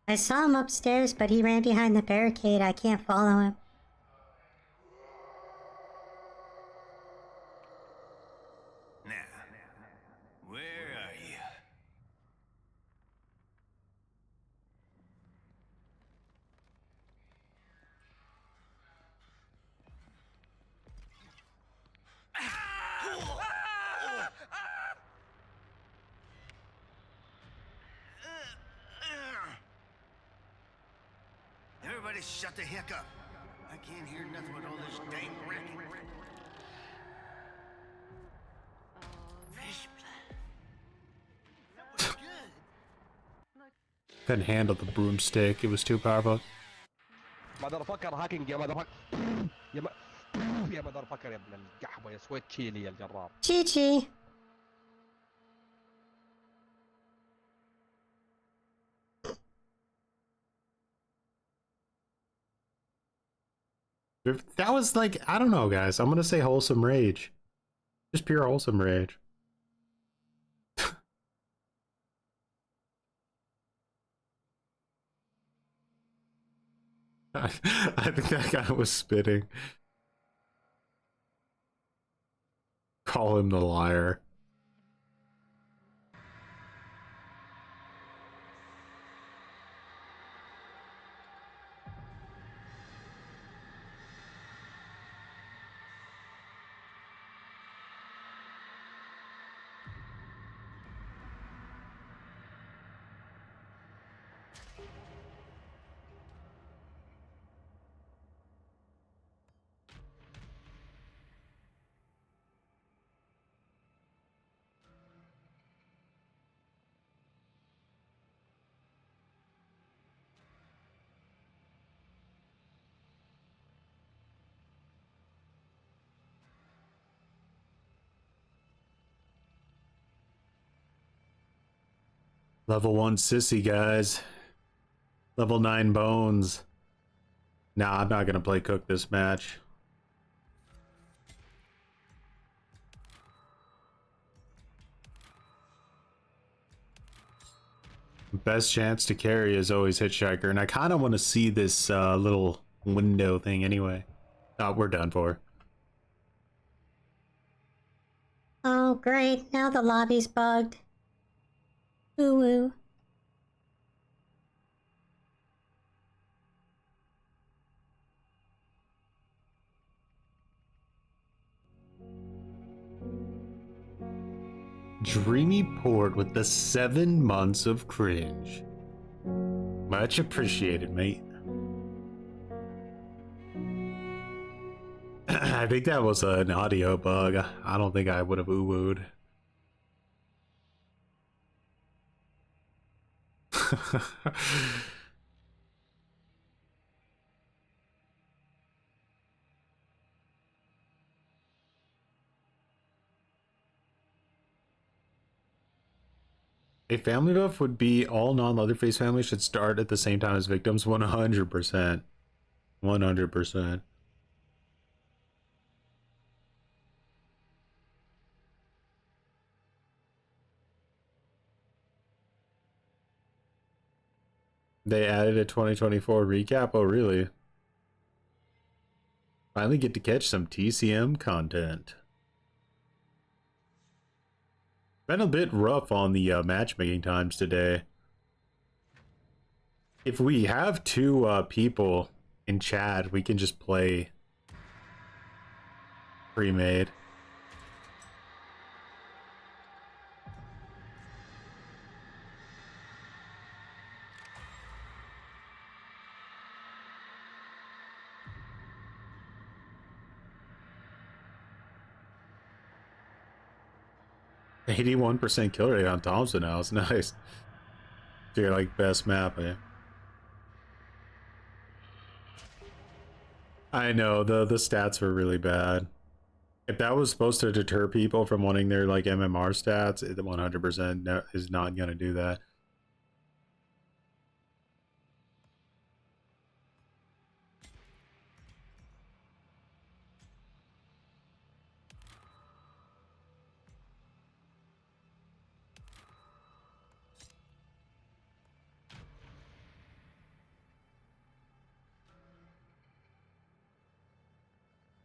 I saw him upstairs, but he ran behind the barricade. I can't follow him. Now, where are you? Everybody shut the heck up. I I can't hear nothing with all this dang racket. Fish blood. That was good. Couldn't handle the broomstick. It was too powerful. motherfucker hacking يا motherfucker يا motherfucker يا ابن القحبة يا سويت تشيلي يا الجرار. GG. That was like, I don't know, guys. I'm gonna say wholesome rage. Just pure wholesome rage. I think that guy was spitting. Call him the liar. Level 1 sissy, guys. Level 9 bones. Nah, I'm not gonna play cook this match. Best chance to carry is always Hitchhiker, and I kind of want to see this little window thing anyway. Oh, we're done for. Oh, great. Now the lobby's bugged. Ooh. Dreamy Port with the 7 months of cringe. Much appreciated, mate. I think that was an audio bug. I don't think I would have ooh-wooed. A family buff would be all non-Leatherface families should start at the same time as victims. 100%. 100%. They added a 2024 recap? Oh, really? Finally get to catch some TCM content. Been a bit rough on the matchmaking times today. If we have 2 people in chat, we can just play pre-made. %81 kill rate on Thompson House. Nice. So you're like best map, eh? I know the stats were really bad. If that was supposed to deter people from wanting their like MMR stats, it 100% is not gonna do that.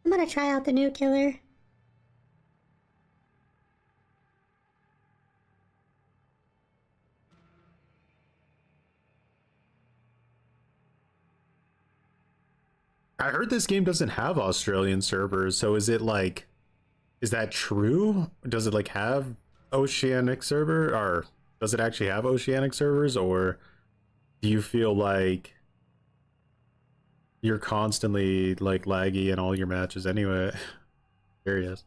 I'm gonna try out the new killer. I heard this game doesn't have Australian servers, so is it like, is that true? Does it like have Oceanic server, or does it actually have Oceanic servers, or do you feel like You're constantly like laggy in all your matches anyway. There he is.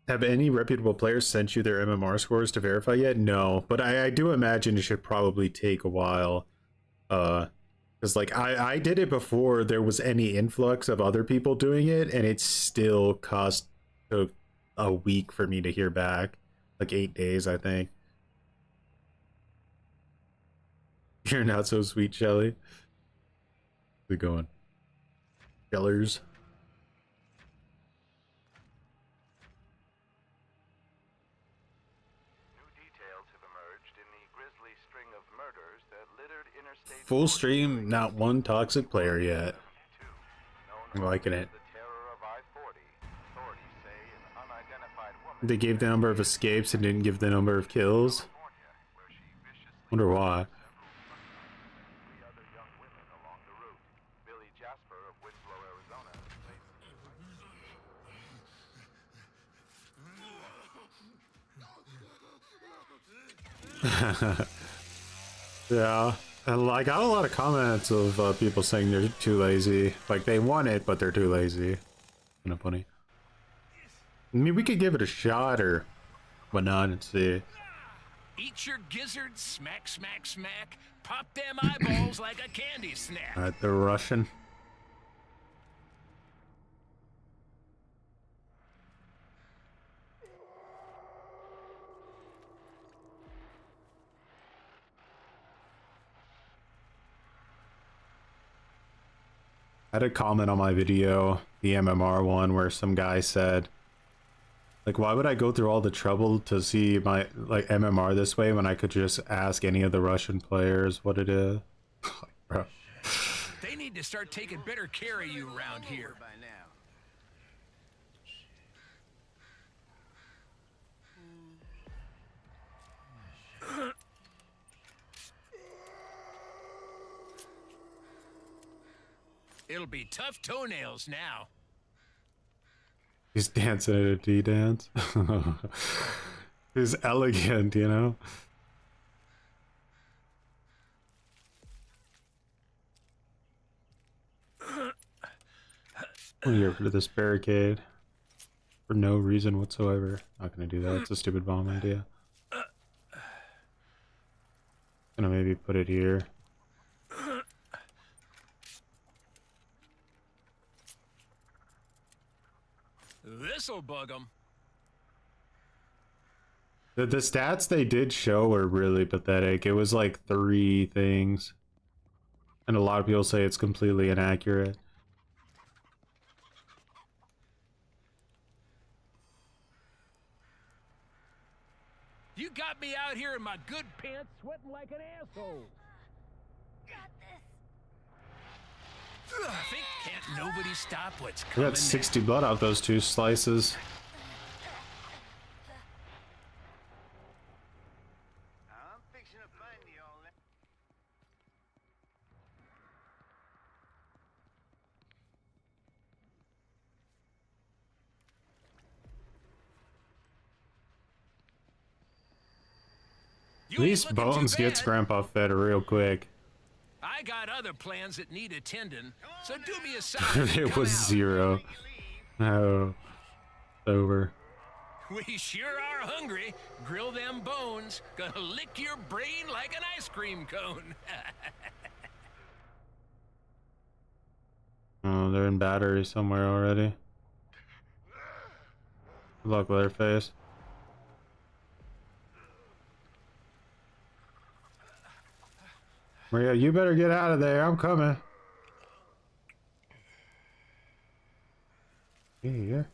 Have any reputable players sent you their MMR scores to verify yet? No, but I do imagine it should probably take a while. Because like I did it before there was any influx of other people doing it, and it still took a week for me to hear back. Like 8 days, I think. You're not so sweet, Shelly. How's it going? Shellers. Full stream, not one toxic player yet. I'm liking it. They gave the number of escapes and didn't give the number of kills. Wonder why. Yeah, and I got a lot of comments of people saying they're too lazy. Like they want it, but they're too lazy. Kind of funny. I mean, we could give it a shot or whatnot and see. Eat your gizzard, smack, smack, smack. Pop them eyeballs like a candy snack. Alright, they're Russian. I had a comment on my video, the MMR one, where some guy said, like, why would I go through all the trouble to see my, like, MMR this way when I could just ask any of the Russian players what it is? Like, bro. They need to start taking better care of you around here. It'll be tough toenails now. He's dancing at a D-dance. He's elegant, you know? I'm gonna get rid of this barricade. For no reason whatsoever. Not gonna do that, it's a stupid bomb idea. Gonna maybe put it here. This'll bug them. The stats they did show were really pathetic. It was like 3 things. And a lot of people say it's completely inaccurate. You got me out here in my good pants sweating like an asshole. Got this. I think can't nobody stop what's We coming. got 60 blood off those 2 slices. I'm fixing to find you all that. At least Bones gets Grandpa fed real quick. I got other plans that need attending, so do me a solid. It was 0. Oh, over. We sure are hungry. Grill them bones. Gonna lick your brain like an ice cream cone. Oh, they're in battery somewhere already. Good luck, Leatherface. Maria, you better get out of there. I'm coming. Here.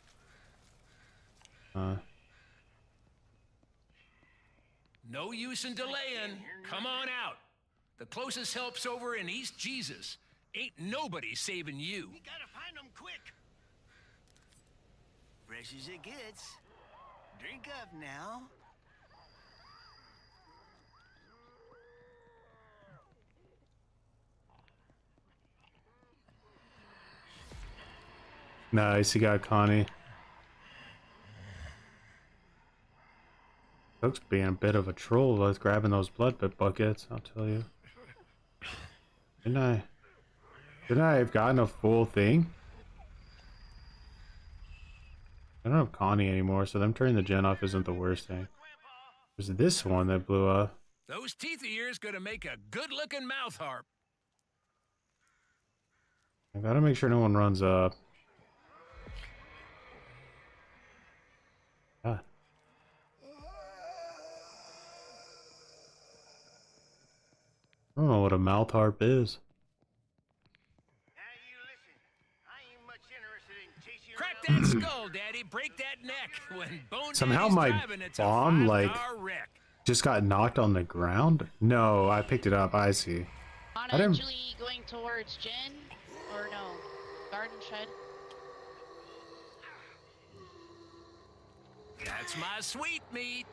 No use in delaying. Come on out. The closest help's over in East Jesus. Ain't nobody saving you. We gotta find them quick. Fresh as it gets. Drink up now. Nice, you got Connie. Cook's being a bit of a troll with grabbing those blood buckets, I'll tell you. Didn't I have gotten a full thing? I don't have Connie anymore, so them turning the gen off isn't the worst thing. There's this one that blew up. Those teeth of yours gonna make a good-looking mouth harp. I gotta make sure no one runs up. Ah. I don't know what a mouth harp is. Crack that skull, Daddy. Break that neck. When Bone Somehow Daddy's my driving, it's a bomb, like, five-star wreck. just got knocked on the ground? No, I picked it up. I see. I didn't... Actually going towards Jen, or no, Garden Shed. That's my sweet meat.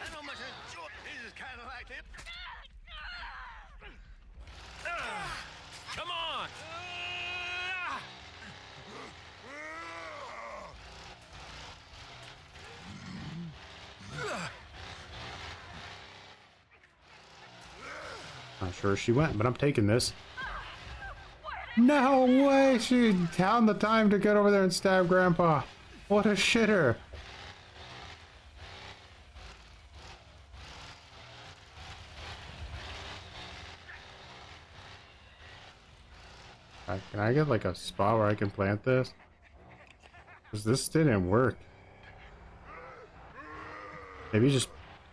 I know much enjoy. This is kind of like it. Come on. Not sure she went, but I'm taking this. No way! She found the time to get over there and stab Grandpa. What a shitter! Can I get like a spot where I can plant this? Because this didn't work. Maybe just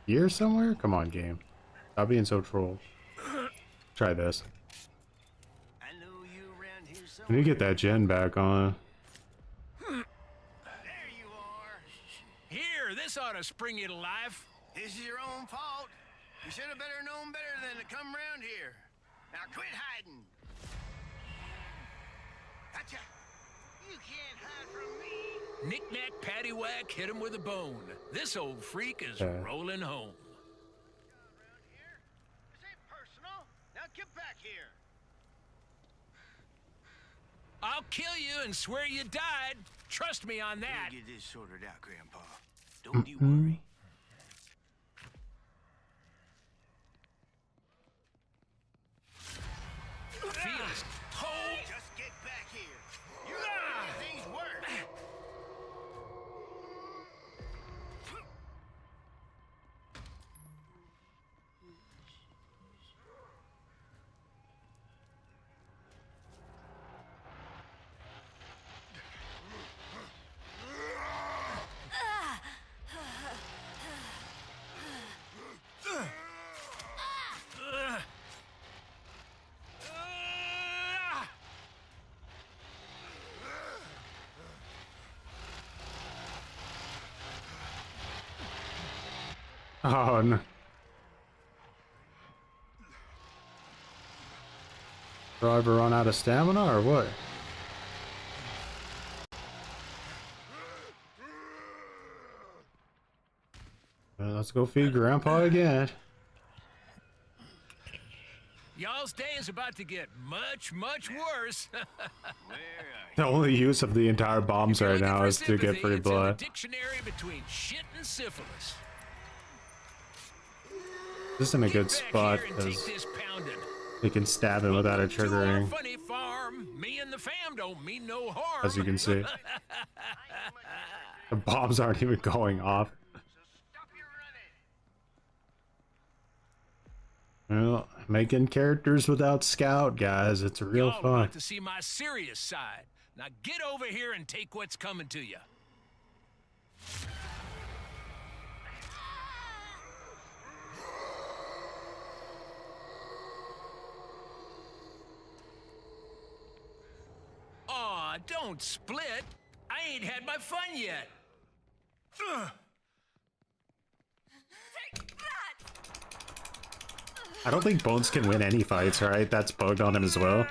here somewhere? Come on, game. Stop being so trolled. Try this. I need to get that gen back on. Here, this ought to spring you to life. This is your own fault. You should have better known better than to come around here. Now quit hiding. Gotcha. You can't hide from me. Knick-knack, paddywhack, hit him with a bone. This old freak is rolling home. This ain't personal. Now get back here. I'll kill you and swear you died. Trust me on that. We'll get this sorted out, Grandpa. Don't you worry. Feels cold. Just get back here. You're making things work. Oh no. Do I ever run out of stamina or what? Well, let's go feed Grandpa again. Y'all's day is about to get much, much worse. The only use of the entire bombs right now is to get free It's in blood. the dictionary between shit and syphilis. This isn't a good spot because you can stab him without it triggering, Funny farm. Me and the fam don't mean no harm. as you can see. The bombs aren't even going off. Well, making characters without Scout, guys, it's real Y'all fun. want to see my serious side. Now get over here and take what's coming to you. Aw, don't split. I ain't had my fun yet. Ugh. I don't think Bones can win any fights, right? That's bugged on him as well.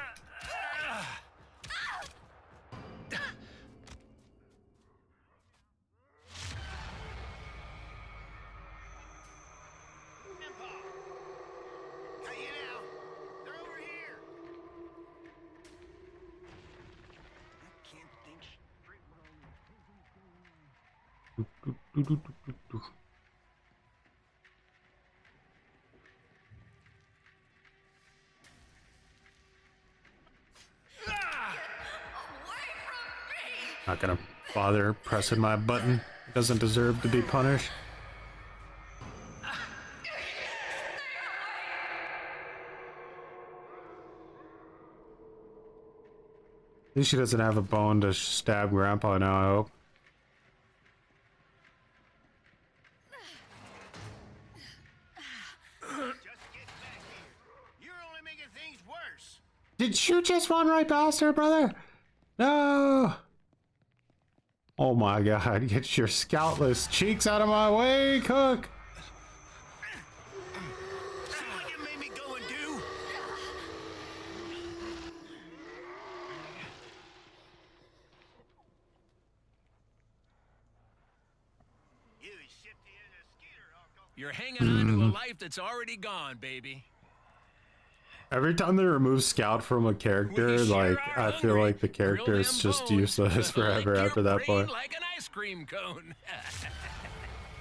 Not gonna bother pressing my button. Doesn't deserve to be punished. At least she doesn't have a bone to stab Grandpa now, I hope. Did you just run right past her, brother? No! Oh my god, get your scoutless cheeks out of my way, Cook! See what you made me go and do? You're hanging on to a life that's already gone, baby. Every time they remove Scout from a character, like, I feel like the character is just useless forever after that point. Like an ice cream cone.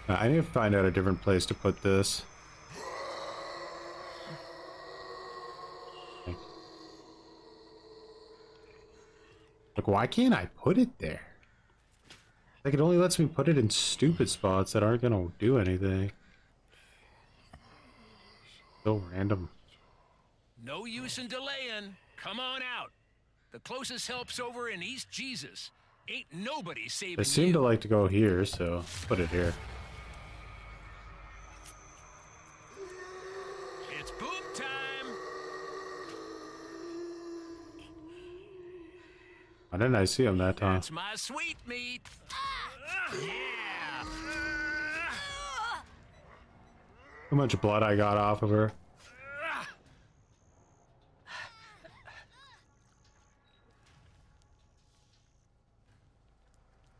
I need to find out a different place to put this. Like, why can't I put it there? Like, it only lets me put it in stupid spots that aren't gonna do anything. So random. No use in delaying. Come on out. The closest help's over in East Jesus. Ain't nobody saving They seem to like to go here, so put it here. It's boom time. Why didn't I see him that time? That's my sweet meat. Yeah. How much blood I got off of her.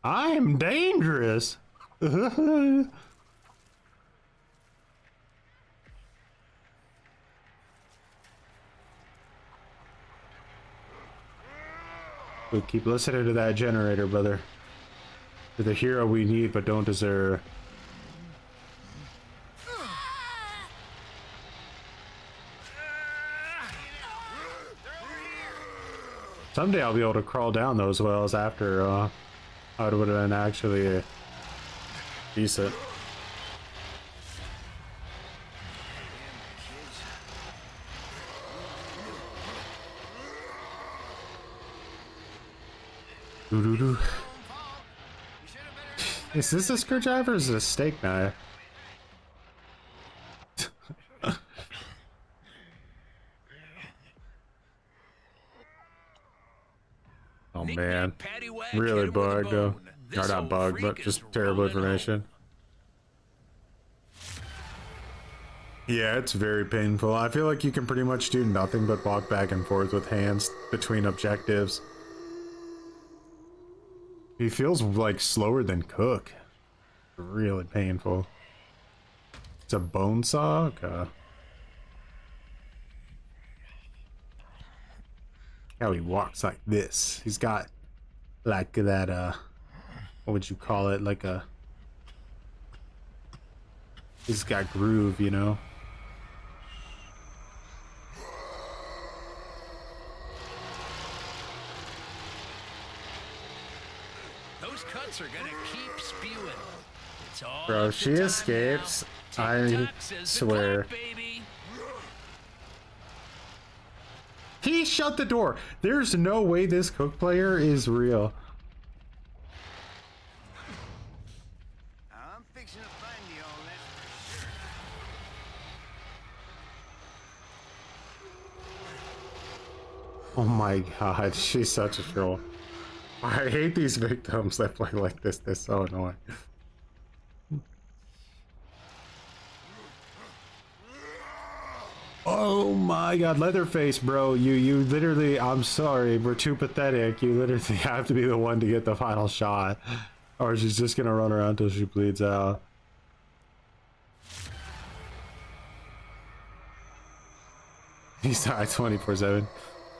I'm dangerous. We keep listening to that generator, brother. You're the hero we need but don't deserve. Someday I'll be able to crawl down those wells after I would have been actually decent. Doo-doo-doo. Is this a screwdriver or is it a steak knife? Oh man, really bugged though. Or not bugged, but just terrible information. Yeah, it's very painful. I feel like you can pretty much do nothing but walk back and forth with hands between objectives. He feels like slower than Cook. Really painful. It's a bone saw? Okay. How he walks like this. He's got like that, what would you call it? Like a... He's got groove, you know? Those cuts are gonna keep spewing. It's all Bro, up if to she time escapes, now. I Tick-tock says the swear. clock, baby. He shut the door. There's no way this Cook player is real. I'm fixing to find you all that for sure. Oh my god, she's such a troll. I hate these victims that play like this. They're so annoying. Oh my god, Leatherface, bro. You literally, I'm sorry, we're too pathetic. You literally have to be the one to get the final shot. Or she's just gonna run around till she bleeds out. He's died 24/7.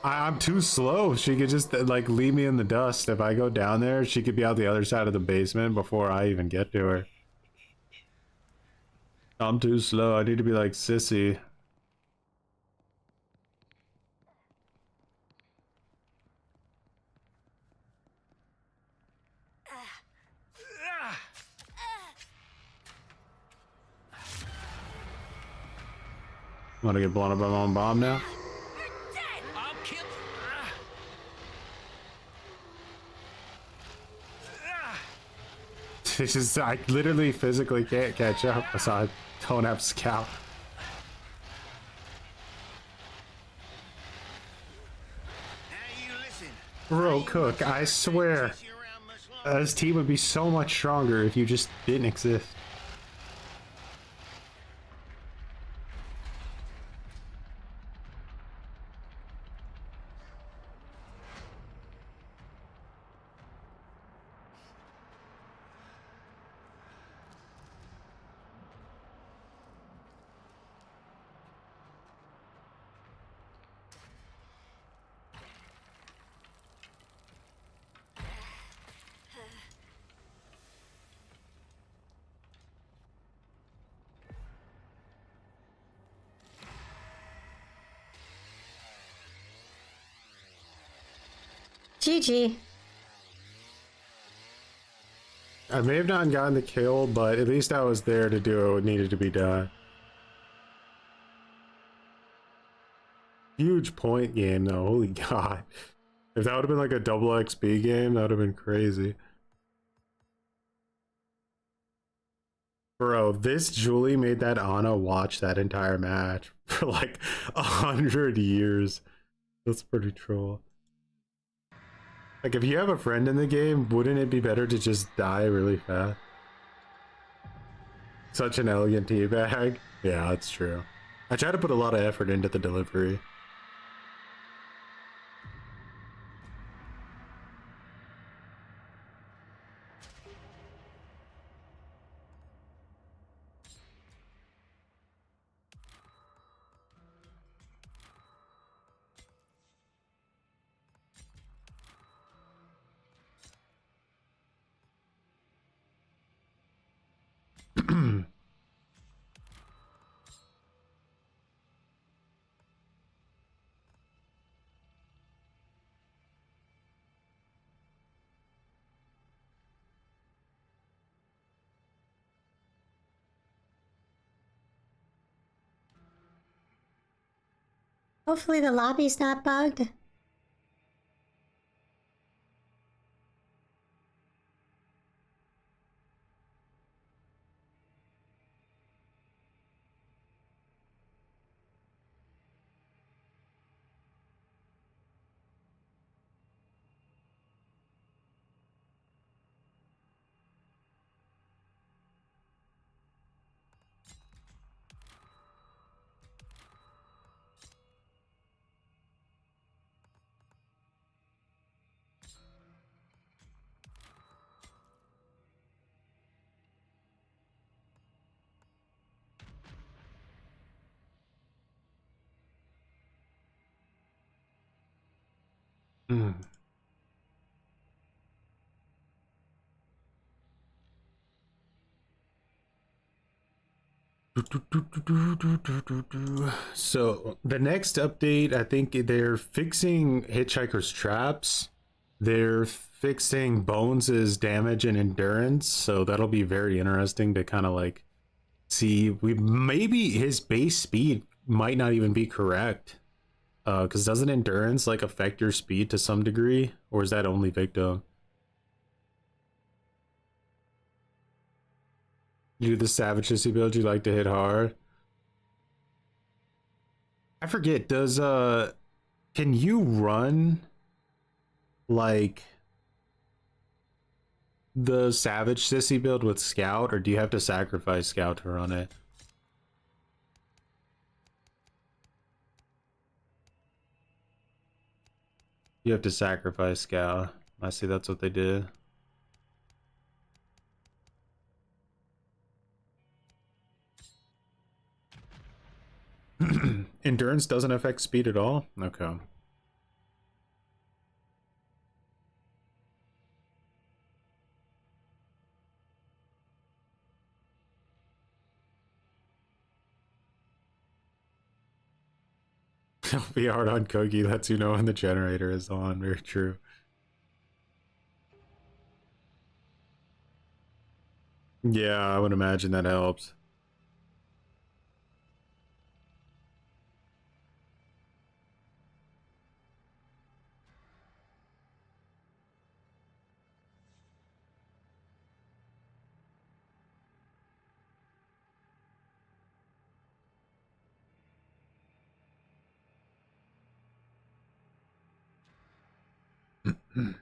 I'm too slow. She could just like leave me in the dust. If I go down there, she could be out the other side of the basement before I even get to her. I'm too slow. I need to be like Sissy. Want to get blown up by my own bomb now? I'll kill. This is, I literally physically can't catch up. I saw I don't have scout. Bro, Cook, I swear, this team would be so much stronger if you just didn't exist. GG. I may have not gotten the kill, but at least I was there to do what needed to be done. Huge point game though, holy god. If that would have been like a double XP game, that would have been crazy. Bro, this Julie made that Ana watch that entire match for like 100 years. That's pretty troll. Like, if you have a friend in the game, wouldn't it be better to just die really fast? Such an elegant teabag. Yeah, that's true. I try to put a lot of effort into the delivery. Hopefully the lobby's not bugged. Mm. So the next update, I think they're fixing Hitchhiker's traps. They're fixing Bones's damage and endurance, so that'll be very interesting to kind of like see. We maybe his base speed might not even be correct. Because doesn't endurance like affect your speed to some degree, or is that only victim? You do the savage sissy build, you like to hit hard. I forget, does can you run like the savage sissy build with scout, or do you have to sacrifice scout to run it? You have to sacrifice scout. I see, that's what they did. Endurance doesn't affect speed at all? Okay. It'll be hard on Cookie, lets you know when the generator is on. Very true. Yeah, I would imagine that helps. Search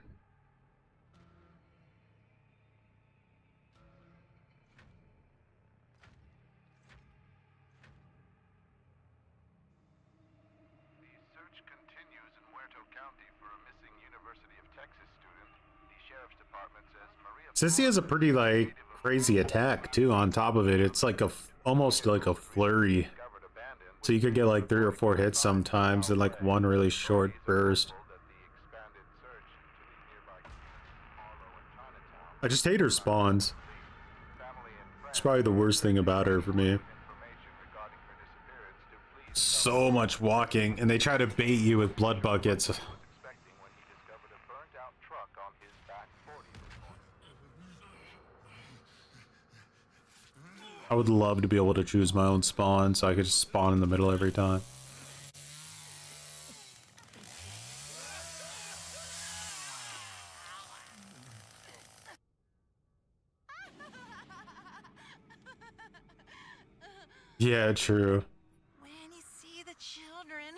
continues in Muerto County for a missing University of Texas student. The sheriff's department says Maria. Sissy has a pretty like crazy attack too. On top of it, it's like almost like a flurry. So you could get like 3 or 4 hits sometimes in like one really short burst. I just hate her spawns. It's probably the worst thing about her for me. So much walking, and they try to bait you with blood buckets. I would love to be able to choose my own spawn so I could just spawn in the middle every time. Yeah, true. When you see the children,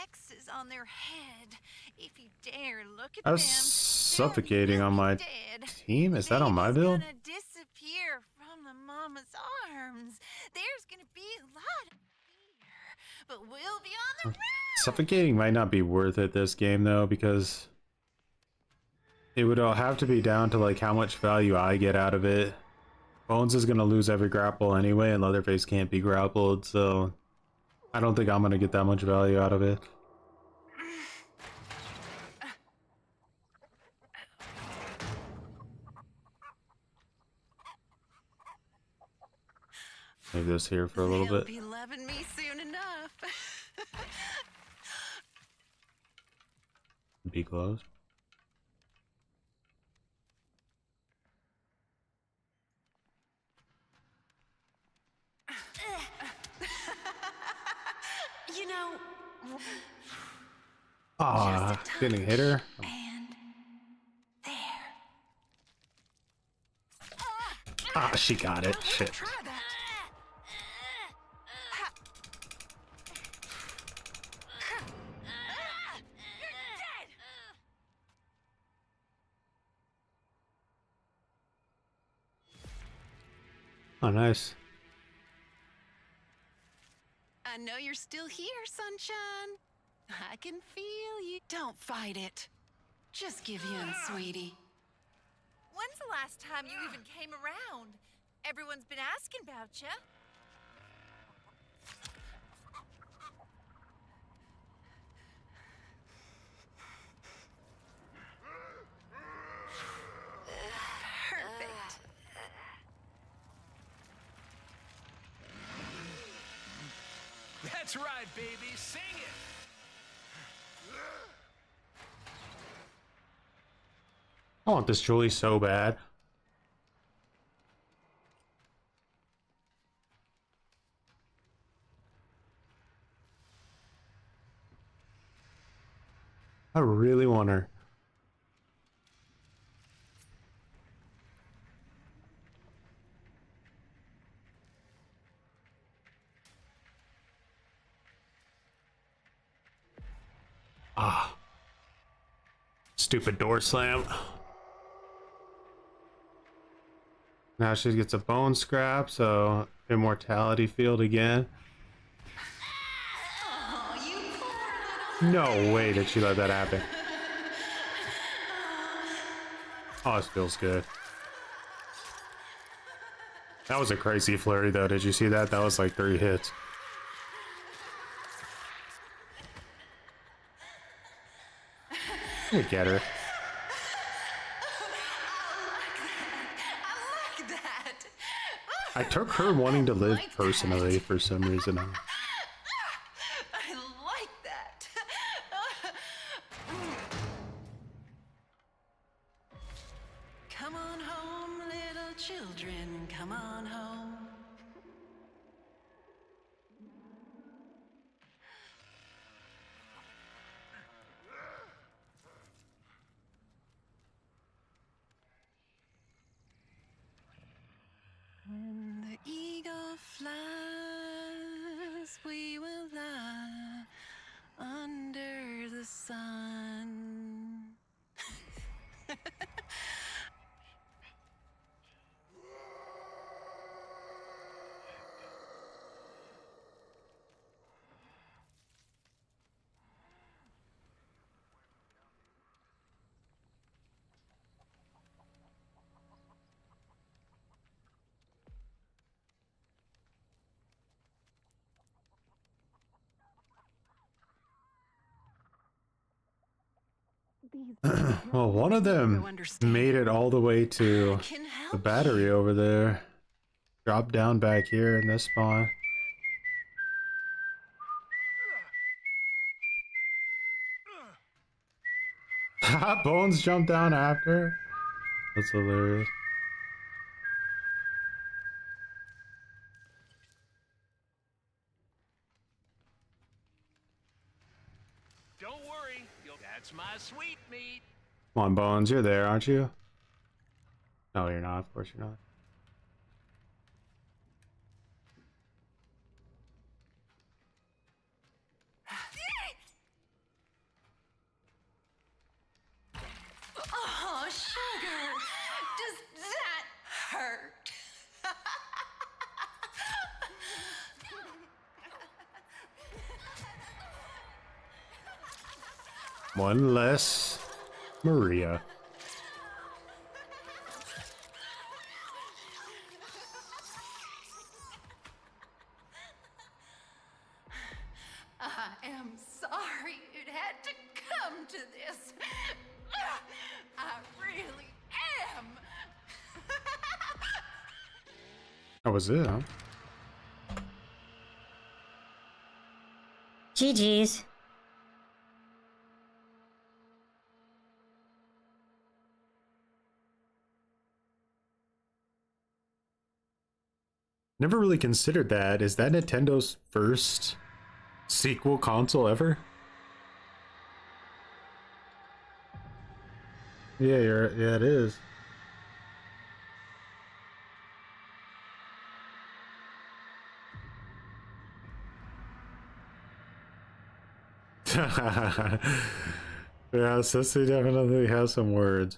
X's on their head. If you dare look at I was them, suffocating on my dead. team. Is that on my build? Gonna disappear from the mama's arms. There's gonna be a lot of fear, but we'll be on the run. Suffocating might not be worth it this game though, because it would all have to be down to like how much value I get out of it. Bones is gonna lose every grapple anyway, and Leatherface can't be grappled, so I don't think I'm gonna get that much value out of it. Leave this here for a little They'll bit. be loving me soon enough. Be closed. You know. Ah, didn't hit her. And there. Ah, she got it. Shit. Try that. Oh, nice. I know you're still here, sunshine. I can feel you. Don't fight it. Just give in, sweetie. When's the last time you even came around? Everyone's been asking about you. Perfect. That's right, baby. Sing it. I want this Julie so bad. I really want her. Ah. Stupid door slam. Now she gets a bone scrap, so immortality field again. No way did she let that happen. Oh, this feels good. That was a crazy flurry though. Did you see that? That was like 3 hits. I get her. I took her wanting to live personally for some reason. I like that. Come on home, little children. Come on home. When the eagle flies, we will lie under the sun. Well, one of them made it all the way to the battery over there. Dropped down back here in this spawn. Bones jumped down after. That's hilarious. Don't worry, that's my sweet meat. Come on, Bones, you're there, aren't you? No, you're not. Of course you're not. Oh, sugar! Does that hurt? One less Maria. I am sorry it had to come to this. I really am. That was it, huh? GG's. Never really considered that. Is that Nintendo's first sequel console ever? Yeah, yeah, it is. Yeah, Sissy definitely has some words.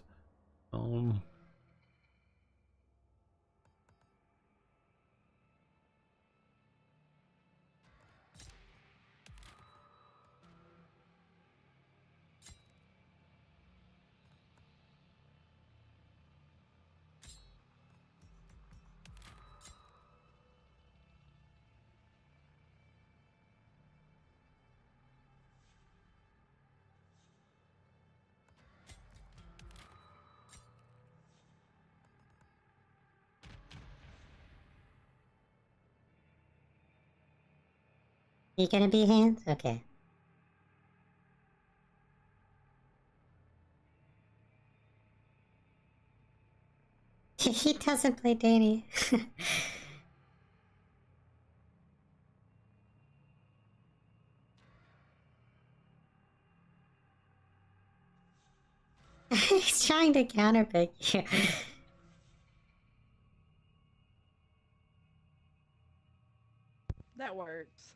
You gonna be hands? Okay. He doesn't play Danny. He's trying to counterpick you. That works.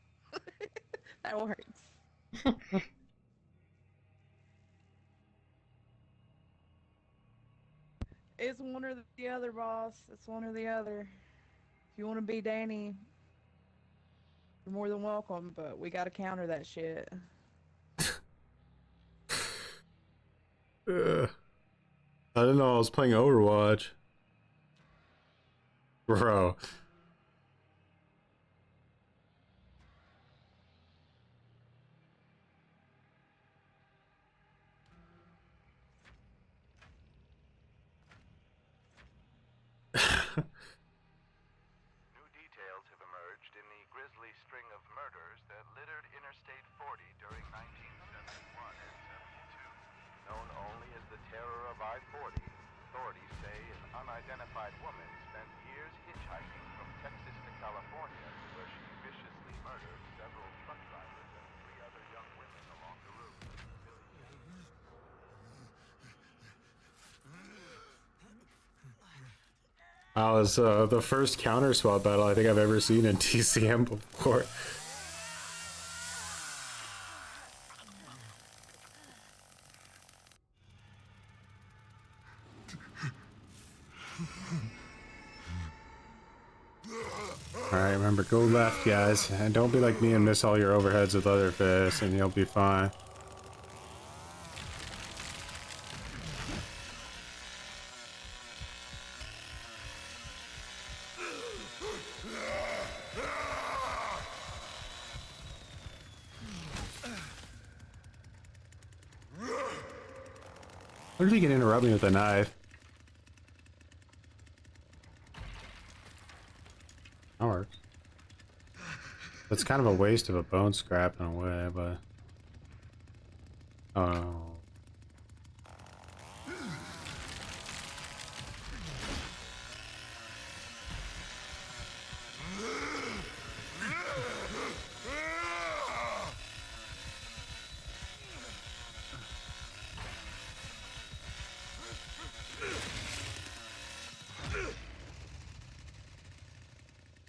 That works. It's one or the other, boss. It's one or the other. If you want to be Danny, you're more than welcome, but we gotta counter that shit. I didn't know I was playing Overwatch. Bro. New details have emerged in the grisly string of murders that littered Interstate 40 during 1971 and 72. Known only as the terror of I-40, authorities say an unidentified woman spent years hitchhiking from Texas to California, where she viciously murdered several truck drivers and 3 other young women along the route. That was the first counter swap battle I think I've ever seen in TCM before. Alright, remember, go left, guys. And don't be like me and miss all your overheads with other fists, and you'll be fine. What if he can interrupt me with a knife? That works. It's kind of a waste of a bone scrap in a way, but... Oh.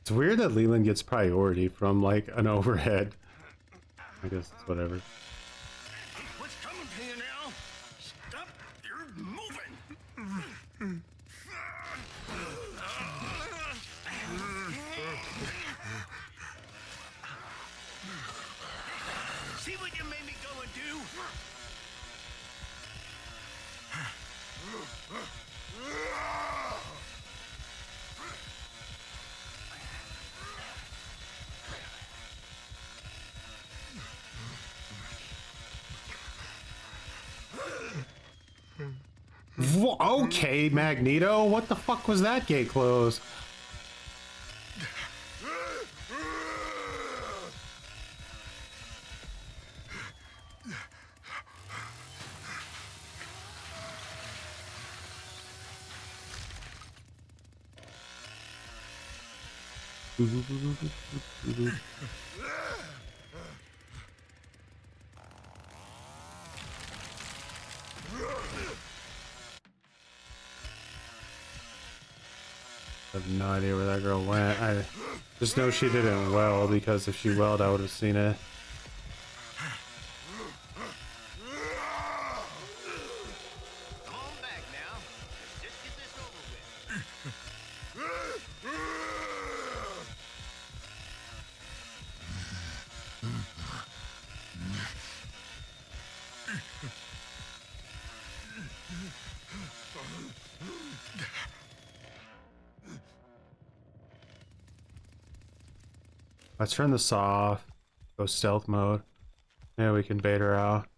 It's weird that Leland gets priority from, like, an overhead. I guess it's whatever. What's coming to you now? Stop! You're moving! See what you made me go and do? Okay, Magneto, what the fuck was that gate closed? I have no idea where that girl went. I just know she didn't well, because if she welled, I would have seen it. Calm back now. Let's just get this over with. Let's turn this off. Go stealth mode. Yeah, we can bait her out.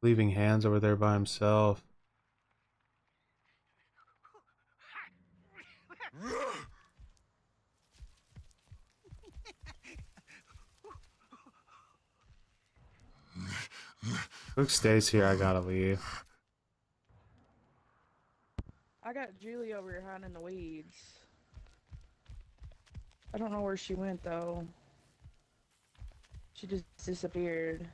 Leaving Hands over there by himself. Luke stays here, I gotta leave. I got Julie over here hiding in the weeds. I don't know where she went though. She just disappeared.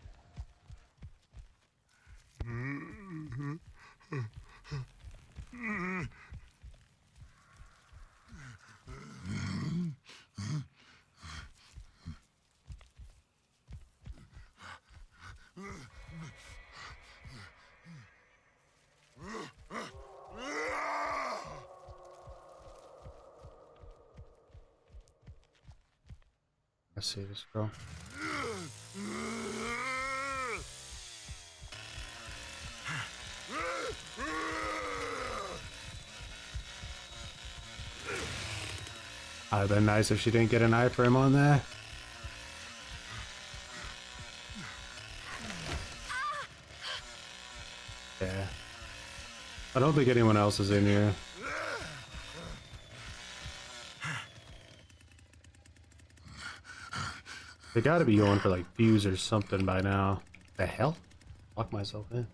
I see this girl. I'd have been nice if she didn't get an eye for him on that. Yeah. I don't think anyone else is in here. They gotta be going for like fuse or something by now. The hell? Lock myself in.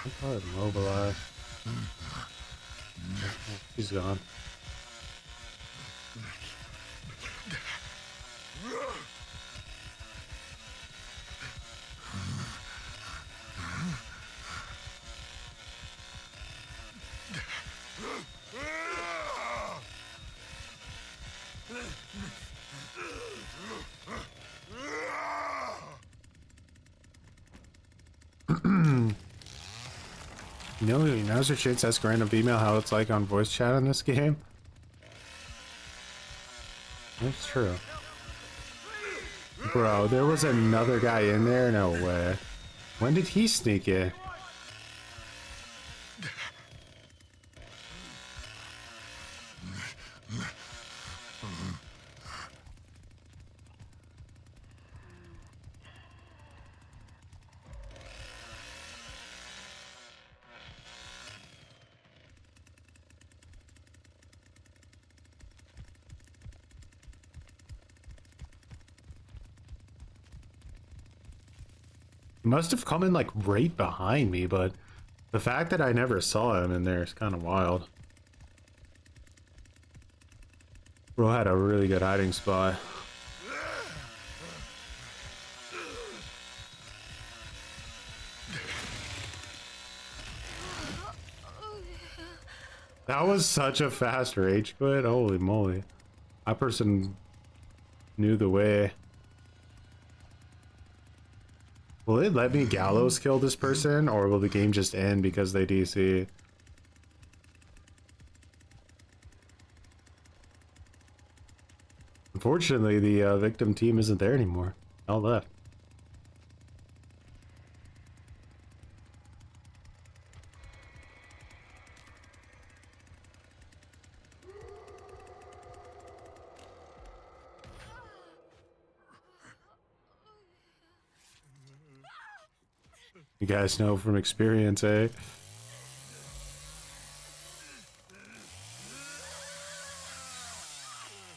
I'm probably immobilized. He's gone. You know, now's your chance to ask a random female how it's like on voice chat in this game. That's true. Bro, there was another guy in there? No way. When did he sneak in? He must have come in like right behind me, but the fact that I never saw him in there is kind of wild. Bro had a really good hiding spot. That was such a fast rage quit. Holy moly. That person knew the way. Will it let me gallows kill this person, or will the game just end because they DC? Unfortunately, the victim team isn't there anymore. All left. You guys know from experience, eh?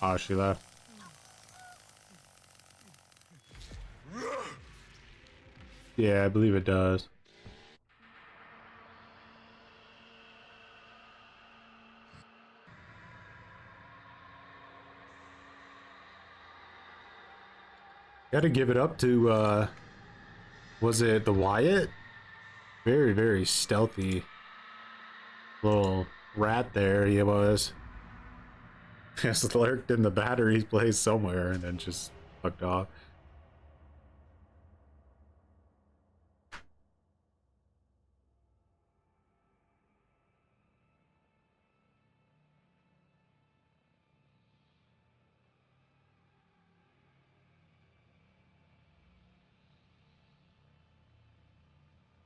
Oh, she left. Yeah, I believe it does. Gotta give it up to, was it the Wyatt? Very, very stealthy little rat there he was. Just lurked in the battery place somewhere and then just fucked off.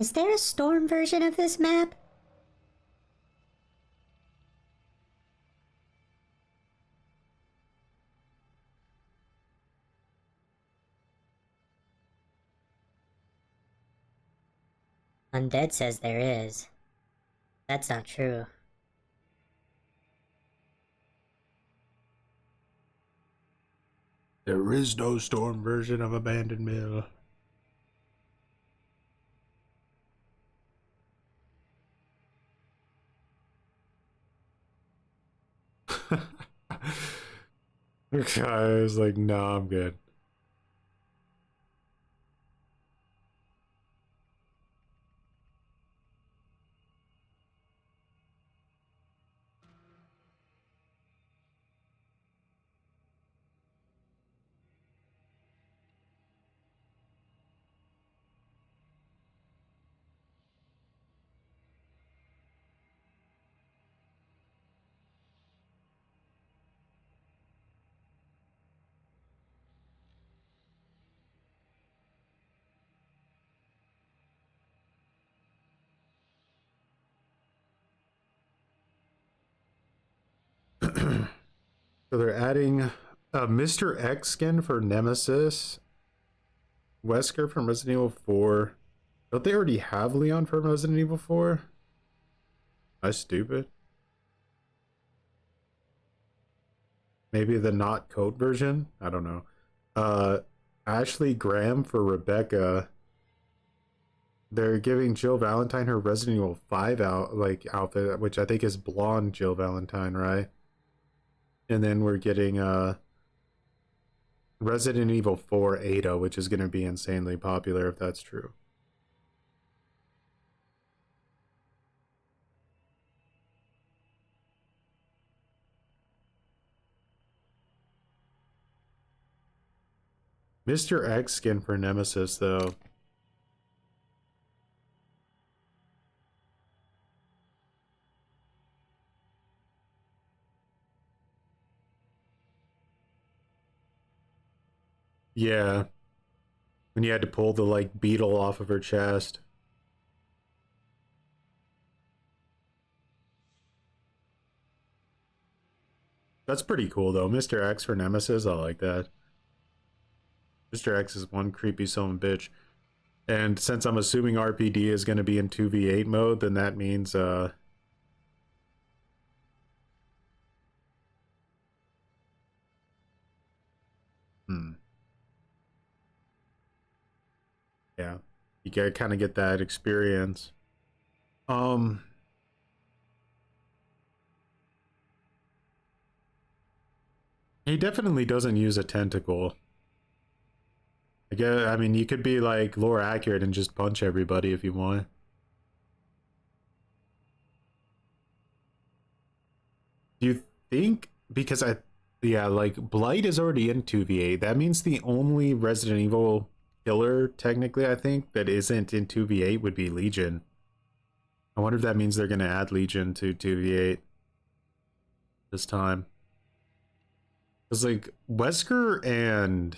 Is there a storm version of this map? Undead says there is. That's not true. There is no storm version of Abandoned Mill. Okay, I was like, no, I'm good. So they're adding Mr. X skin for Nemesis. Wesker from Resident Evil 4. Don't they already have Leon from Resident Evil 4? Am I stupid? Maybe the not code version? I don't know. Ashley Graham for Rebecca. They're giving Jill Valentine her Resident Evil 5 outfit, which I think is blonde Jill Valentine, right? And then we're getting Resident Evil 4 Ada, which is going to be insanely popular if that's true. Mr. X skin for Nemesis, though. Yeah. When you had to pull the, like, beetle off of her chest. That's pretty cool, though. Mr. X for Nemesis, I like that. Mr. X is one creepy son of a bitch. And since I'm assuming RPD is going to be in 2v8 mode, then that means, yeah. You gotta kind of get that experience. He definitely doesn't use a tentacle. I mean, you could be like lore accurate and just punch everybody if you want. Do you think, because yeah, like Blight is already in 2v8. That means the only Resident Evil killer, technically, I think, that isn't in 2v8 would be Legion. I wonder if that means they're going to add Legion to 2v8 this time. Because, like, Wesker and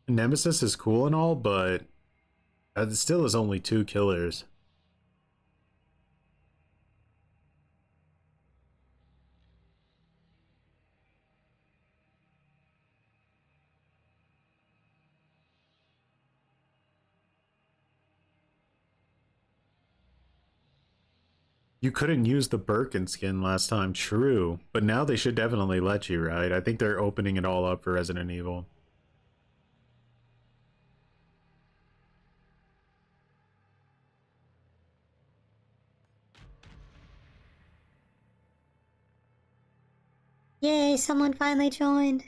Nemesis is cool and all, but it still is only 2 killers. You couldn't use the Birkin skin last time, true. But now they should definitely let you, right? I think they're opening it all up for Resident Evil. Yay, someone finally joined.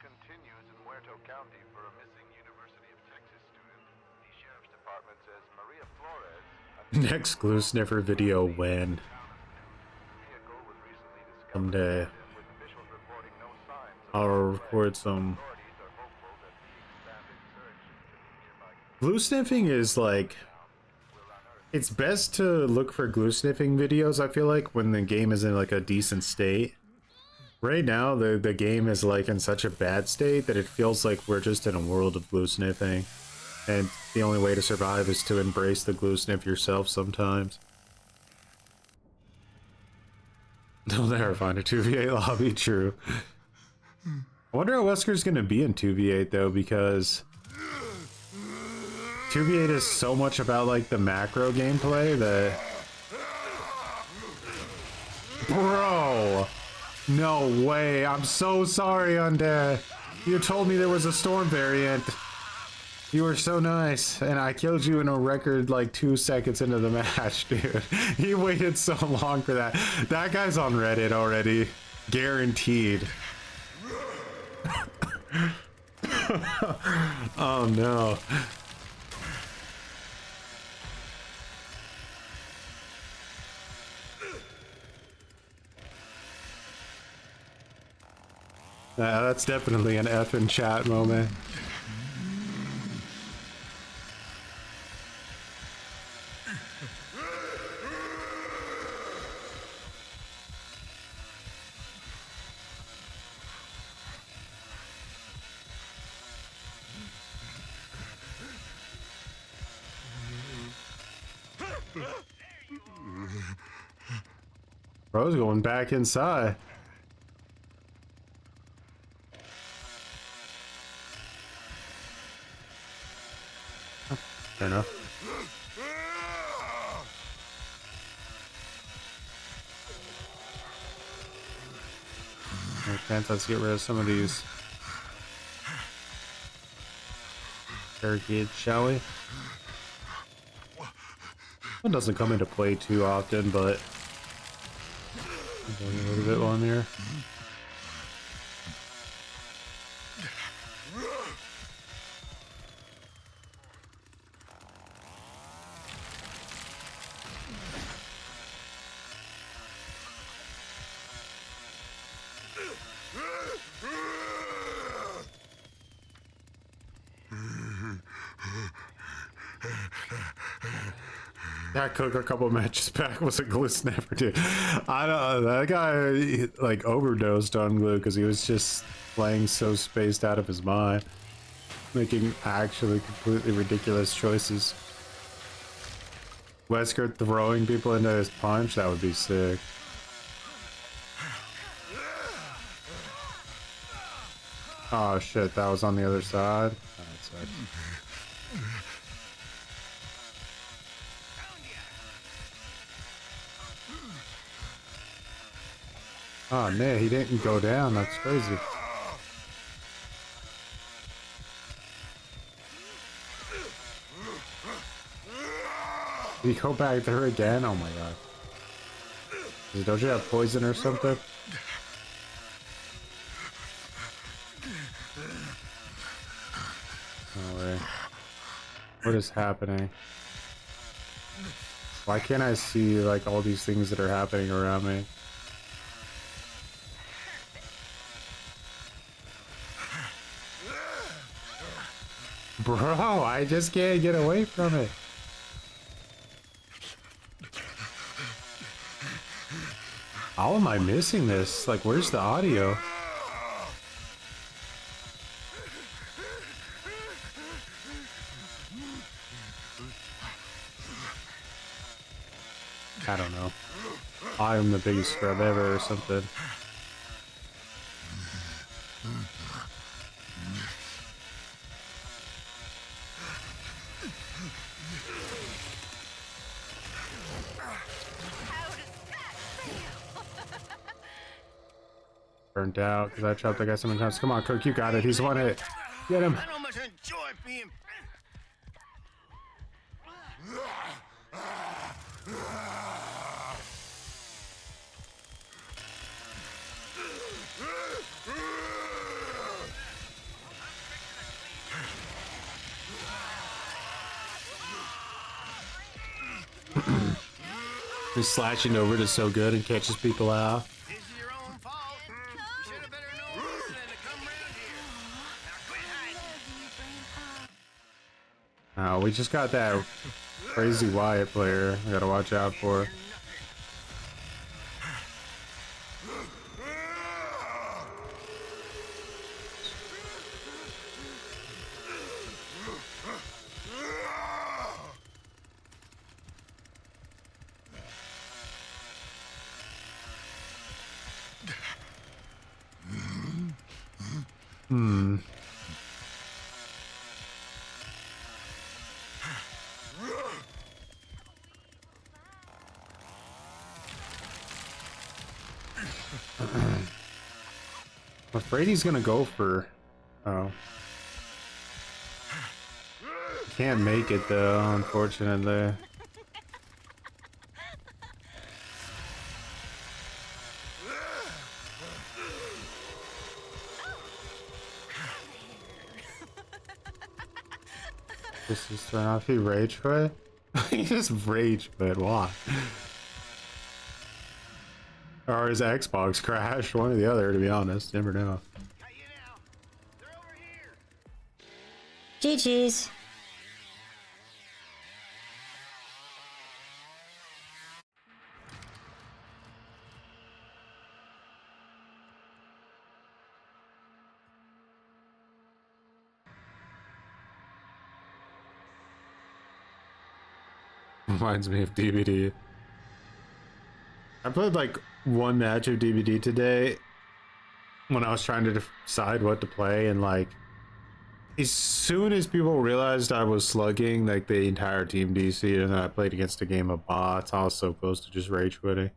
Continues in Muerto County for a missing University of Texas student. The sheriff's department says Maria Flores. Next glue sniffer video when? Someday. I'll record some. Glue sniffing is like, it's best to look for glue sniffing videos, I feel like, when the game is in like a decent state. Right now, the game is like in such a bad state that it feels like we're just in a world of glue sniffing. And the only way to survive is to embrace the glue sniff yourself sometimes. They'll never find a 2v8 lobby, true. I wonder how Wesker's gonna be in 2v8 though, because 2v8 is so much about like the macro gameplay that... Bro! No way, I'm so sorry, Undead. You told me there was a storm variant. You were so nice, and I killed you in a record like 2 seconds into the match, dude. He waited so long for that. That guy's on Reddit already. Guaranteed. Oh no. That's definitely an F in chat moment. Bro's going back inside. Fair enough. Okay, let's get rid of some of these barricades, shall we? One doesn't come into play too often, but Going a little bit on there. That Cook a couple matches back was a glue snapper dude. I don't know, that guy like overdosed on glue because he was just playing so spaced out of his mind, making actually completely ridiculous choices. Wesker throwing people into his punch, that would be sick. Oh shit, that was on the other side. Oh, that sucks. Oh man, he didn't go down, that's crazy. Did he go back there again? Oh my god. Don't you have poison or something? No way. What is happening? Why can't I see like all these things that are happening around me? Bro, I just can't get away from it. How am I missing this? Like, where's the audio? I don't know. I am the biggest scrub ever or something. Burnt out because I chopped the guy so many times. Come on, Cook, you got it. He's won it. Get him. I don't much enjoy being. His slashing over is so good and catches people out. This is your own fault. You should have better known better than to come around here. Now quit hiding. We just got that crazy Wyatt player. I gotta watch out for. I'm afraid he's gonna go for. Oh. Can't make it though, unfortunately. This is turn off. He rage quit. He just rage quit. Why? Or his Xbox crashed. One or the other, to be honest. Never know. GG's. Reminds me of DVD. I played like one match of DVD today when I was trying to decide what to play, and like as soon as people realized I was slugging, like the entire team DC, and then I played against a game of bots, I was so close to just rage quitting.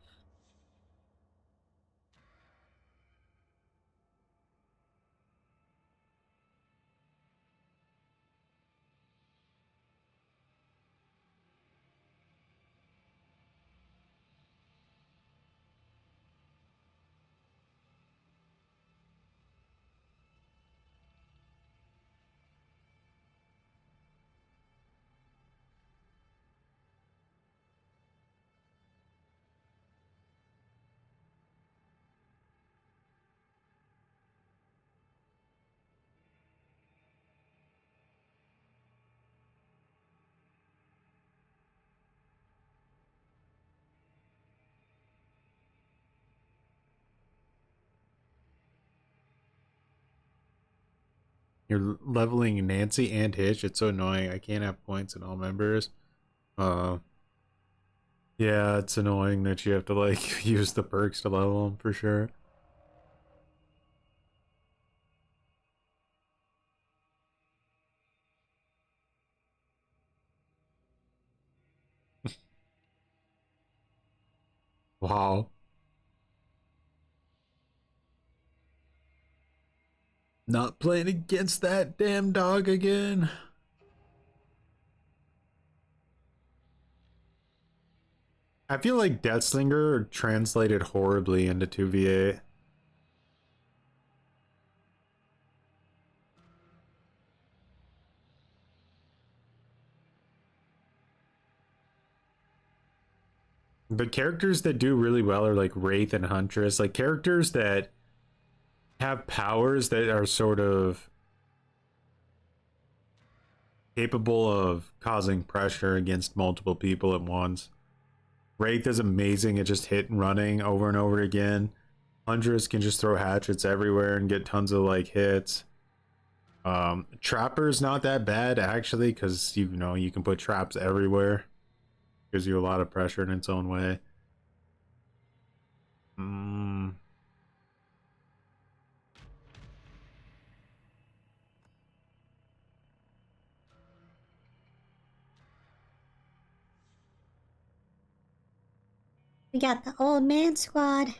You're leveling Nancy and Hitch. It's so annoying. I can't have points in all members. Yeah, it's annoying that you have to like use the perks to level them for sure. Wow. Not playing against that damn dog again. I feel like Deathslinger translated horribly into 2v8. The characters that do really well are like Wraith and Huntress, like characters that have powers that are sort of capable of causing pressure against multiple people at once. Wraith is amazing at just hit and running over and over again. Huntress can just throw hatchets everywhere and get tons of like hits. Trapper's not that bad actually, because you know you can put traps everywhere. Gives you a lot of pressure in its own way. We got the old man squad.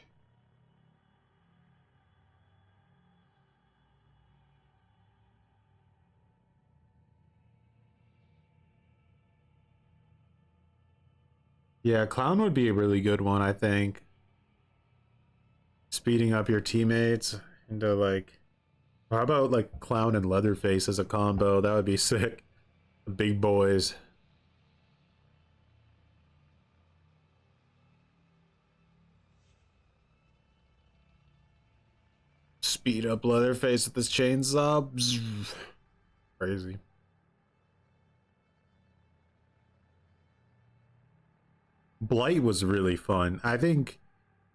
Yeah, Clown would be a really good one, I think. Speeding up your teammates into like... How about like Clown and Leatherface as a combo? That would be sick. The big boys. Speed up Leatherface with this chainsaw. Bzz. Crazy. Blight was really fun. I think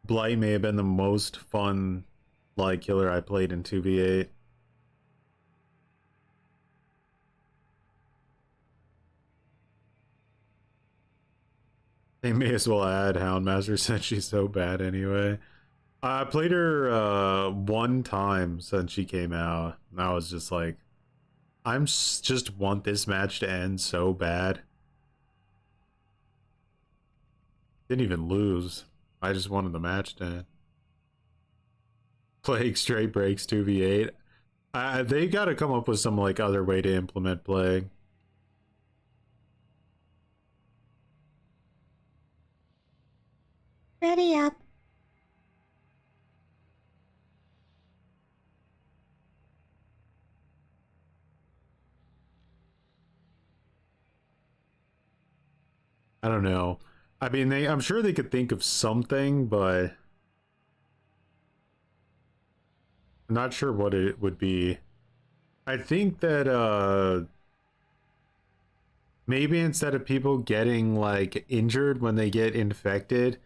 Blight may have been the most fun Blight killer I played in 2v8. They may as well add Houndmaster since she's so bad anyway. I played her one time since she came out. And I was just like, just want this match to end so bad. Didn't even lose. I just wanted the match to end. Plague straight breaks 2v8. They gotta come up with some like other way to implement Plague. Ready up. I don't know. I mean, I'm sure they could think of something, but I'm not sure what it would be. I think that maybe instead of people getting like injured when they get infected,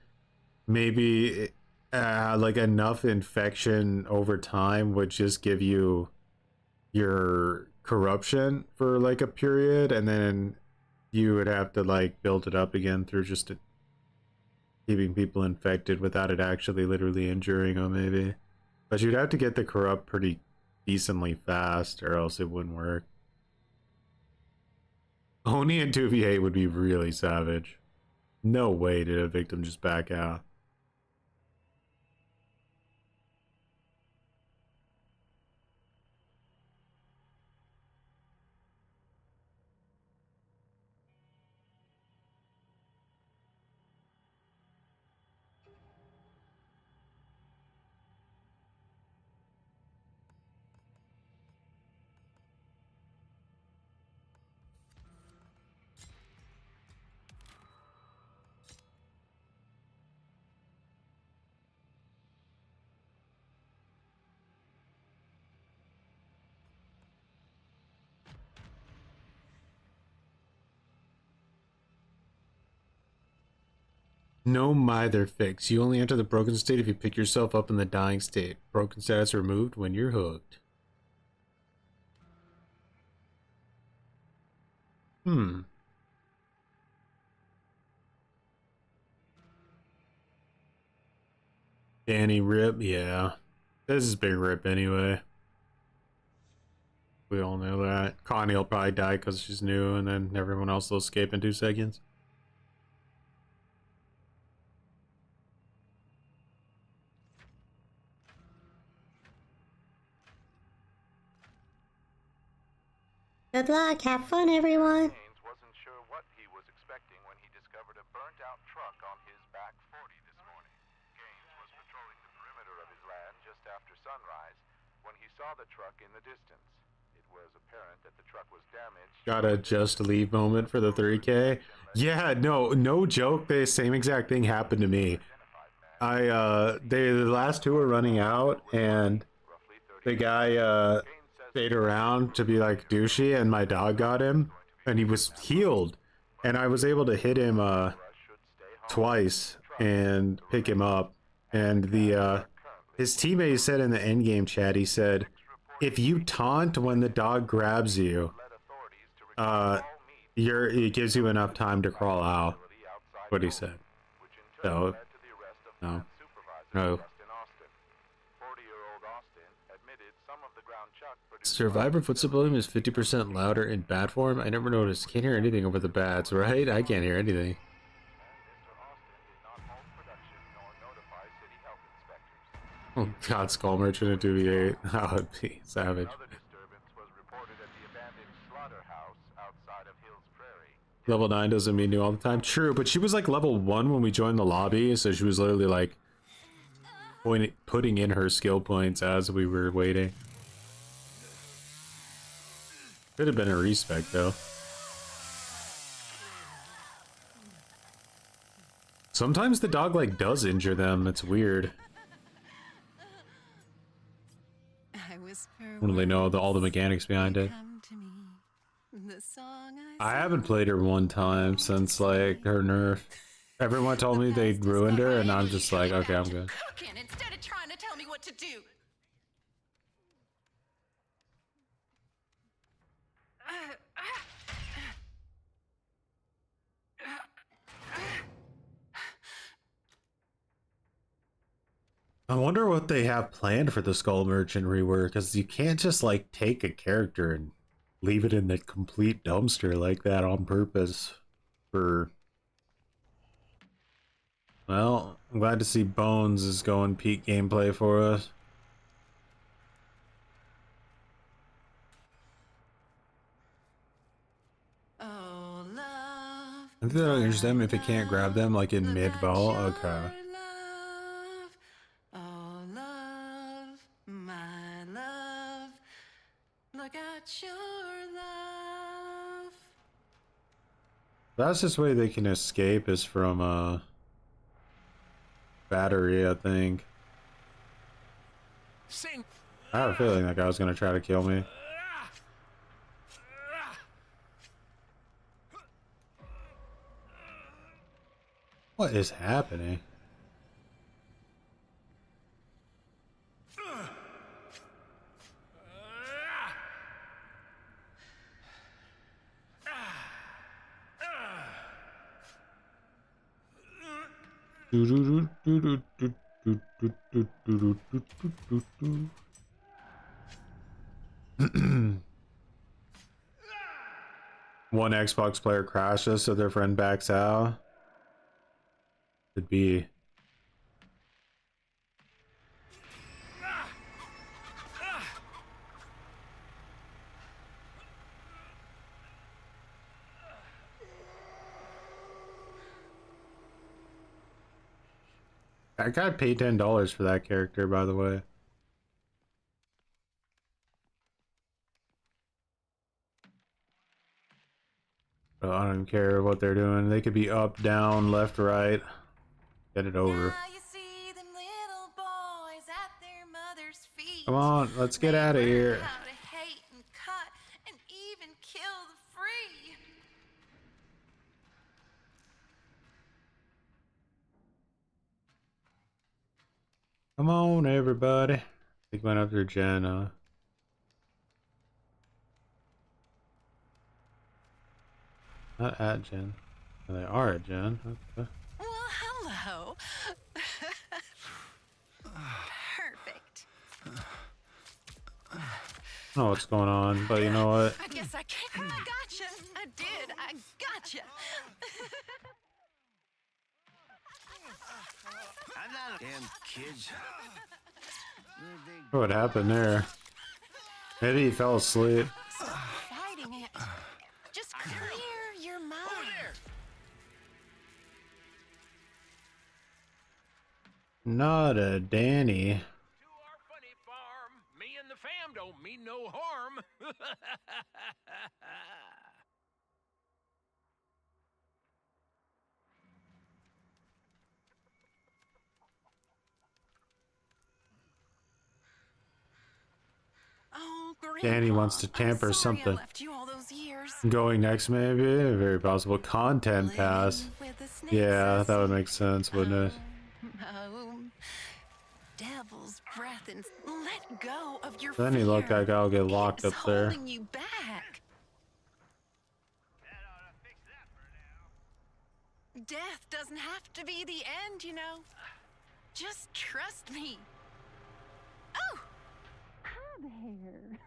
maybe like enough infection over time would just give you your corruption for like a period, and then you would have to like build it up again through just keeping people infected without it actually literally injuring them, maybe. But you'd have to get the corrupt pretty decently fast or else it wouldn't work. Oni and 2v8 would be really savage. No way did a victim just back out. No mither fix. You only enter the broken state if you pick yourself up in the dying state. Broken status removed when you're hooked. Danny Rip, yeah. This is Big Rip anyway. We all know that. Connie will probably die because she's new, and then everyone else will escape in 2 seconds. Good luck, have fun, everyone. Gaines wasn't sure what he was expecting when he discovered a burnt-out truck on his back 40 this morning. Gaines was patrolling the perimeter of his land just after sunrise when he saw the truck in the distance. It was apparent that the truck was damaged. Got a just leave moment for the 3K. Yeah, no joke. The same exact thing happened to me. The last two were running out, and the guy stayed around to be like douchey, and my dog got him, and he was healed, and I was able to hit him twice and pick him up. And his teammate said in the endgame chat, he said, if you taunt when the dog grabs you, it gives you enough time to crawl out. What he said. So, no. Survivor footstep volume is 50% louder in bad form. I never noticed. Can't hear anything over the bads, right? I can't hear anything. Oh god, Skull Merchant at 2v8. That would be savage. Level 9 doesn't mean new all the time. True, but she was like level 1 when we joined the lobby, so she was literally like putting in her skill points as we were waiting. Could have been a respec though. Sometimes the dog like does injure them. It's weird. I don't really know all the mechanics behind it. I haven't played her one time since like her nerf. Everyone told me they ruined her, and I'm just like, okay, I'm good. Instead of trying to tell me what to do. I wonder what they have planned for the Skull Merchant rework, because you can't just like take a character and leave it in the complete dumpster like that on purpose for... Well, I'm glad to see Bones is going peak gameplay for us. Oh, love. I think that'll interest them if it can't grab them like in mid-vol. Okay. Oh, love, my love. Look at your love. That's just way they can escape is from battery, I think. I have a feeling that guy was gonna try to kill me. What is happening? One Xbox player crashes, so their friend backs out. Could be. I got paid $10 for that character, by the way. Oh, I don't care what they're doing. They could be up, down, left, right. Get it over. Come on, let's get out of here. Come on, everybody. I think went after Jenna. Not at Jen. They are at Jen. Okay. Well, hello. Perfect. I don't know what's going on, but you know what? I guess I can't. I gotcha. I did. I gotcha. I'm not damn kids. What happened there? Maybe he fell asleep. Stop fighting it. Just clear your mind. Not a Danny. Me and the fam don't mean no harm. Oh, Danny wants to tamper something. Going next, maybe? A very possible content pass. Yeah, that would make sense, wouldn't it? Devil's breath and let go of your Then he looked like I'll get locked up there. holding you back. Death doesn't have to be the end, you know. Just trust me. Oh! Hi there.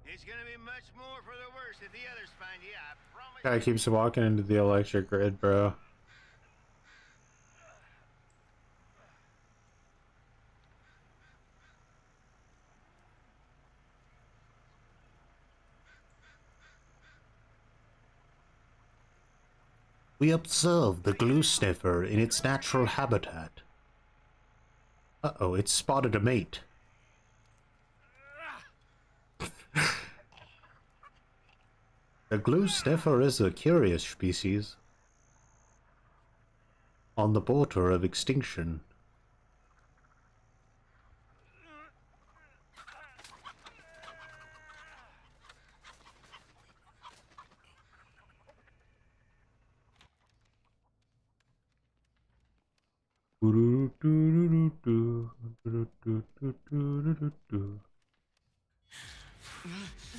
It's gonna be much more for the worse if the others find you, I promise. Guy keeps walking into the electric grid, bro. We observe the glue sniffer in its natural habitat. Uh-oh, it's spotted a mate. The glue sniffer is a curious species on the border of extinction.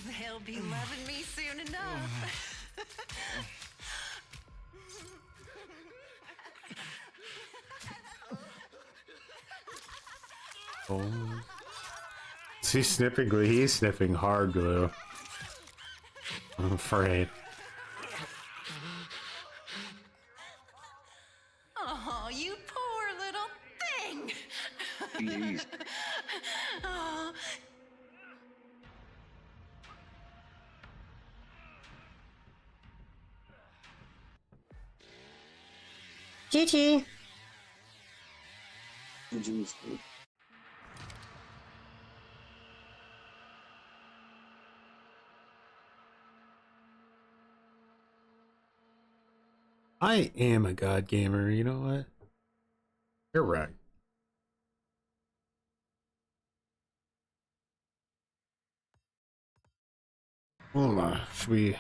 They'll be loving me soon enough. Oh. Is he sniffing glue? He's sniffing hard glue. I'm afraid. Oh, you poor little thing. Jeez. Oh. GG. Jeez. I am a god gamer, you know what? You're right. Should we...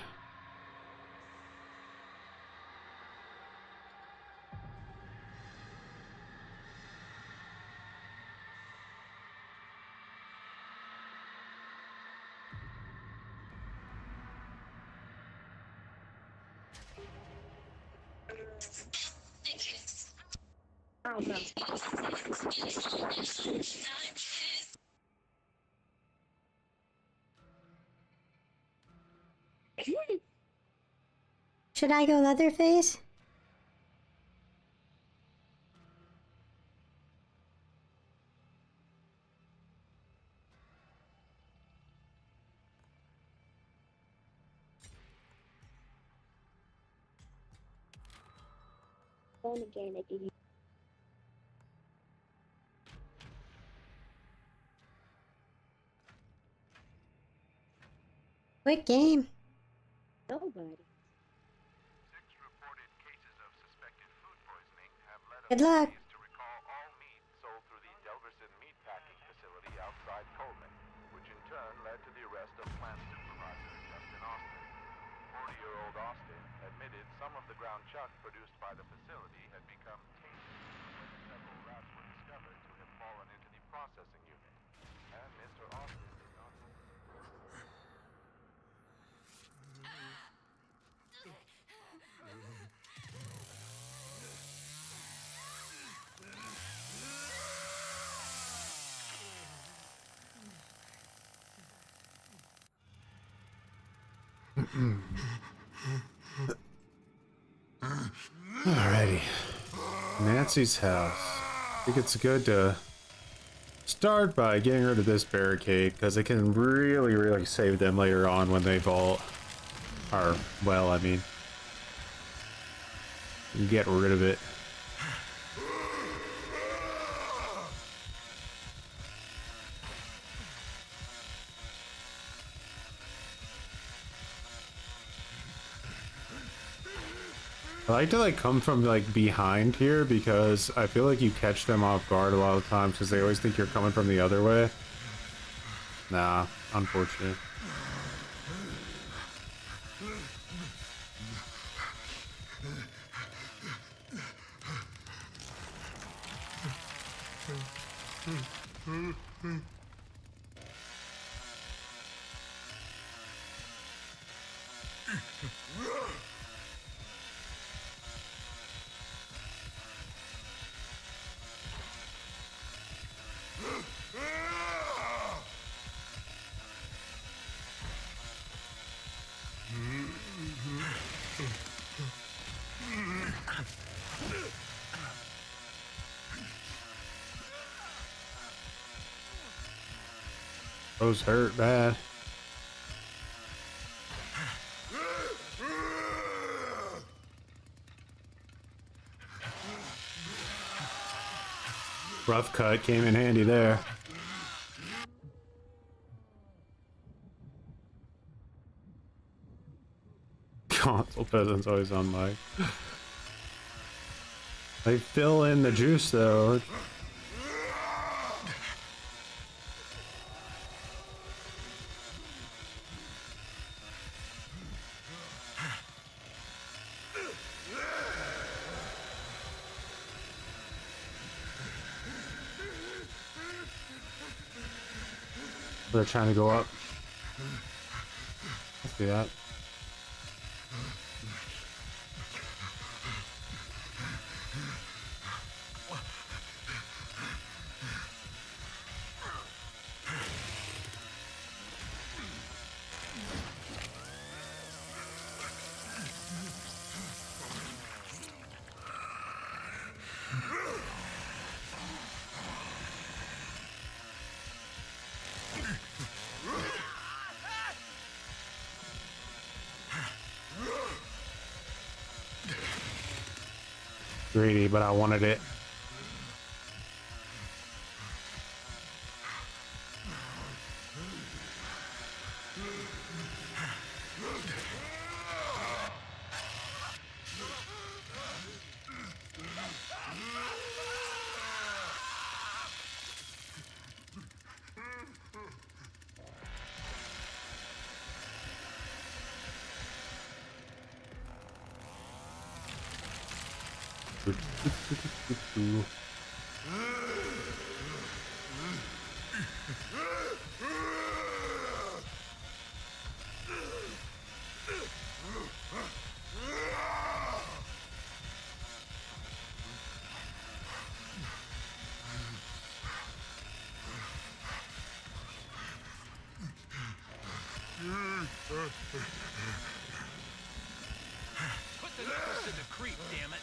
Should I go Leatherface? Quick game. Nobody. Good luck. To recall all meat sold through the Delverson meat packing facility outside Coleman, which in turn led to the arrest of plant supervisor Justin Austin. 40-year-old Austin admitted some of the ground chuck produced by the facility had become tainted when several rats were discovered to have fallen into the processing unit. and Mr. Austin did not. Alrighty. Nancy's house. I think it's good to start by getting rid of this barricade because it can really save them later on when they vault. Or, well, I mean, get rid of it. I like to come from behind here because I feel like you catch them off guard a lot of times because they always think you're coming from the other way. Nah, unfortunate. Those hurt bad. Rough cut came in handy there. Console peasant's always on mic. They fill in the juice though. They're trying to go up. Let's do that. Greedy, but I wanted it. Put the knuckles to the creep, damn it.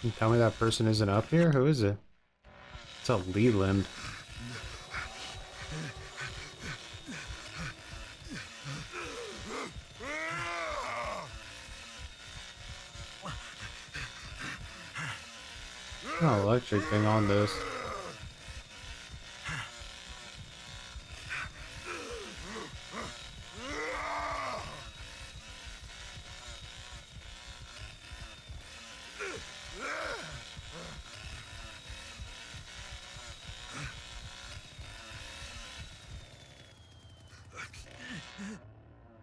You tell me that person isn't up here? Who is it? It's a Leland. No electric thing on this.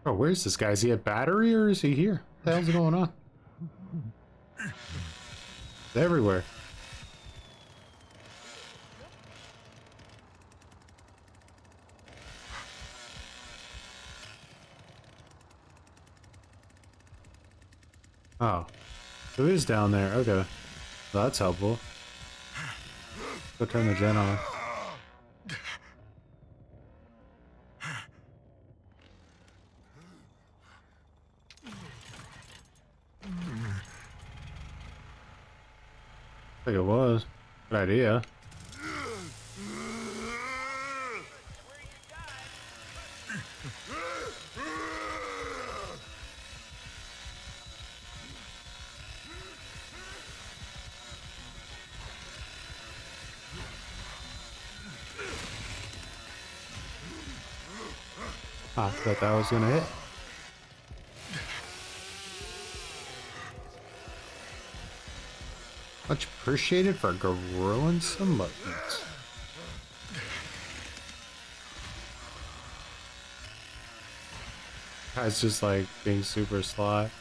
Oh, where's this guy? Is he a battery or is he here? What the hell's going on? It's everywhere. Oh, who is down there? Okay, well, that's helpful. Go turn the gen on. I think it was. Good idea. I thought that was gonna hit. Much appreciated for grilling some muttons. Guy's just like being super sly.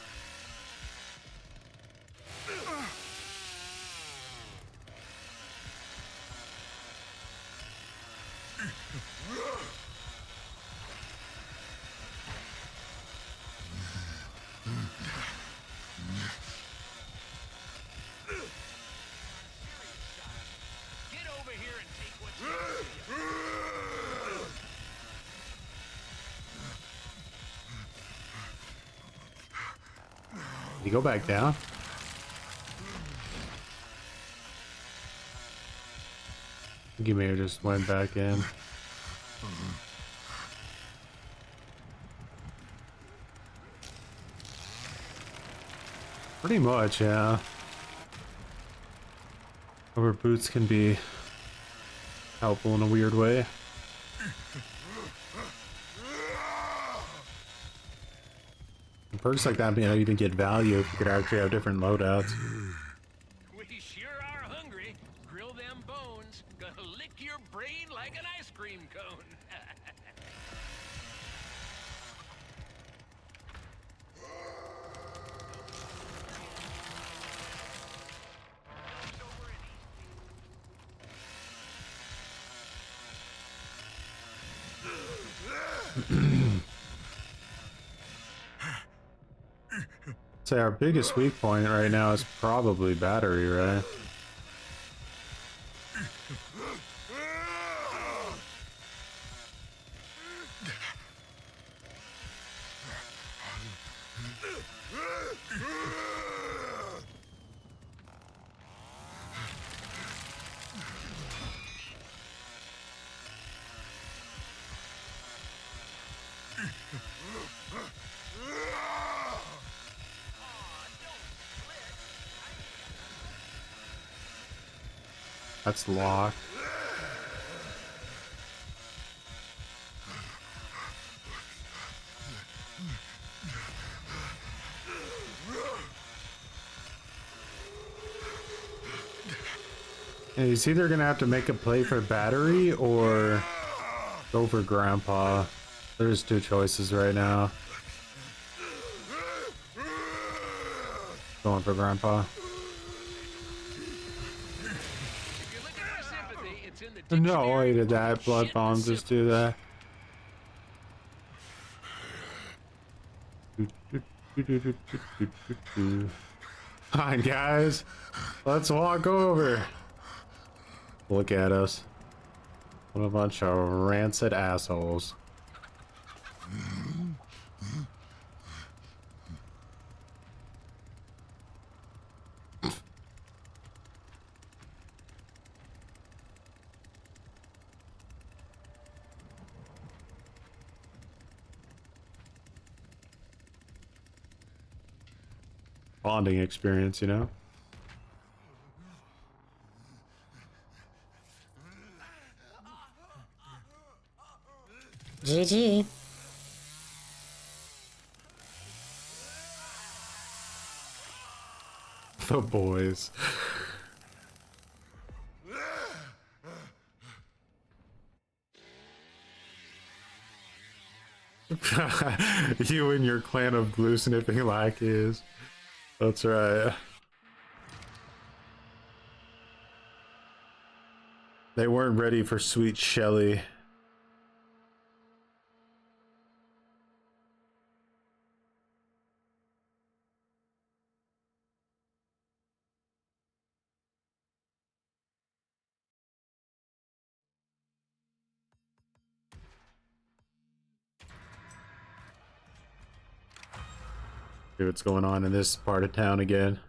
Did he go back down? I think he may have just went back in. Pretty much, yeah. Rubber boots can be helpful in a weird way. And perks like that may not even get value if you could actually have different loadouts. We sure are hungry. Grill them bones. Gonna lick your brain like an ice cream cone. Say our biggest weak point right now is probably battery, right? That's locked. And he's either gonna have to make a play for battery or go for grandpa. There's two choices right now. Going for grandpa. No way did that blood bomb just do that. Fine, guys. Let's walk over. Look at us. What a bunch of rancid assholes. Bonding experience, you know? GG. The boys. You and your clan of glue sniffing lackeys. That's right. They weren't ready for sweet Shelly. See what's going on in this part of town again.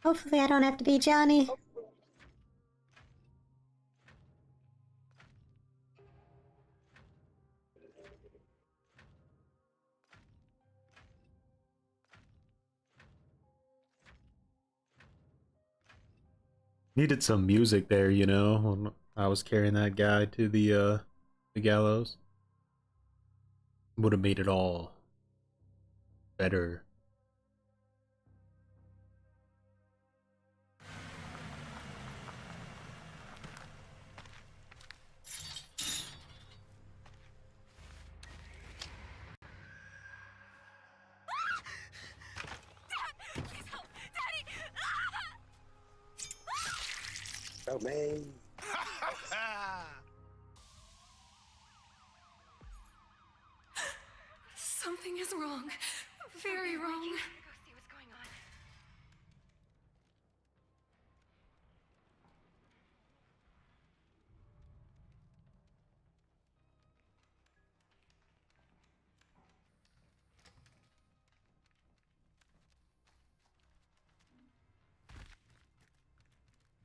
Hopefully I don't have to be Johnny. Needed some music there, you know, when I was carrying that guy to the gallows. Would have made it all better. Oh man. Something is wrong. Very wrong. Go see what's going on.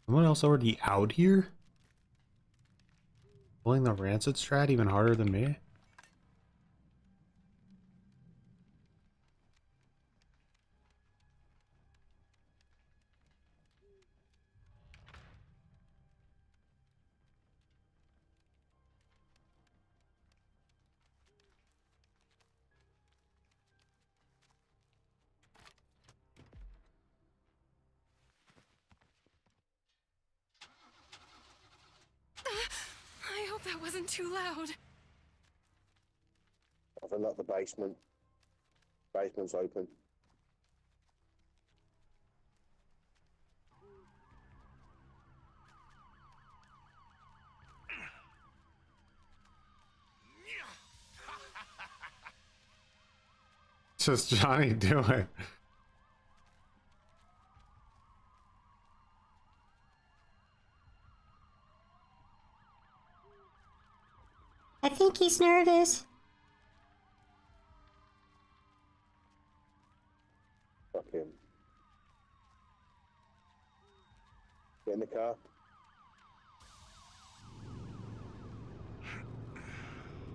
Someone else already out here? Pulling the rancid strat even harder than me? I hope that wasn't too loud. I've unlocked the basement. Basement's open. Just Johnny doing. I think he's nervous. Fuck him. Get in the car.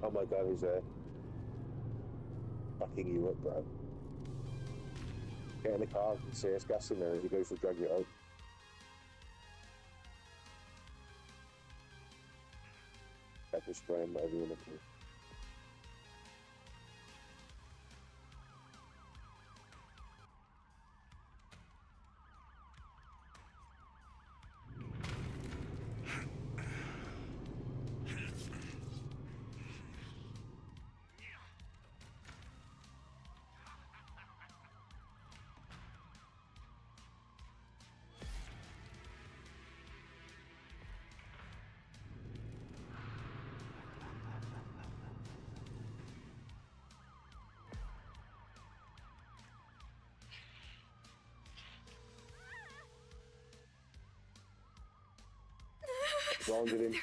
Oh my god, he's there. Fucking you up, bro. Get in the car and see us gas in there as he goes to drag you out. Pepper spray and whatever you want to do.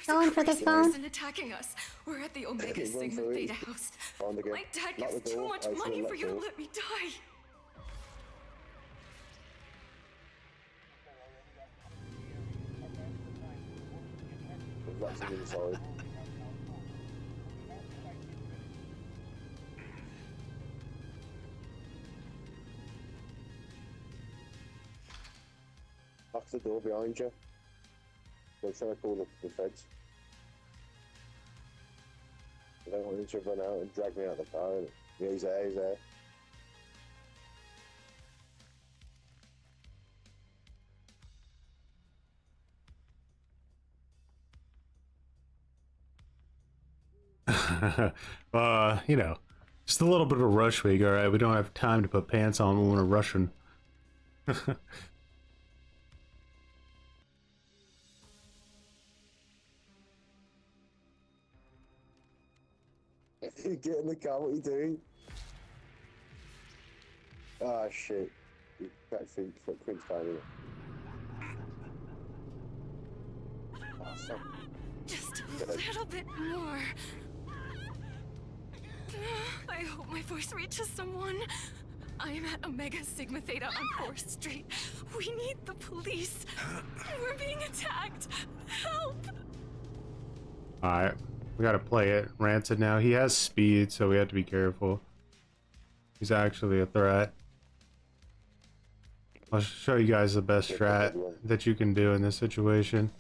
Going for the phone. Person attacking us. We're at the Omega Sigma Theta house. My dad gives too much money for you to let me die. That's an inside. Lock the door behind you. They're trying to call the feds. I don't want him to run out and drag me out of the car. Yeah, he's there, he's there. You know, just a little bit of rush week, alright? We don't have time to put pants on when we're rushing. Get in the car, what are you doing? Ah, shit. You can't see footprints behind you. Oh, stop. Just a little bit more. I hope my voice reaches someone. I am at Omega Sigma Theta on 4th Street. We need the police. We're being attacked. Help! Alright, we gotta play it. Rancid now. He has speed, so we have to be careful. He's actually a threat. I'll show you guys the best strat that you can do in this situation.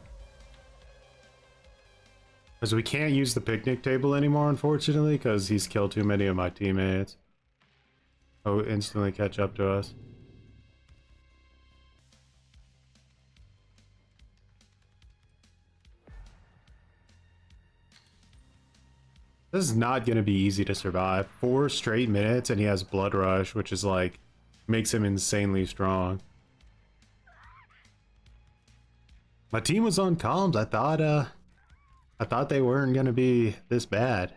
Because we can't use the picnic table anymore, unfortunately, because he's killed too many of my teammates. He'll instantly catch up to us. This is not going to be easy to survive. 4 straight minutes and he has Blood Rush, which is like, makes him insanely strong. My team was on comms. I thought they weren't going to be this bad.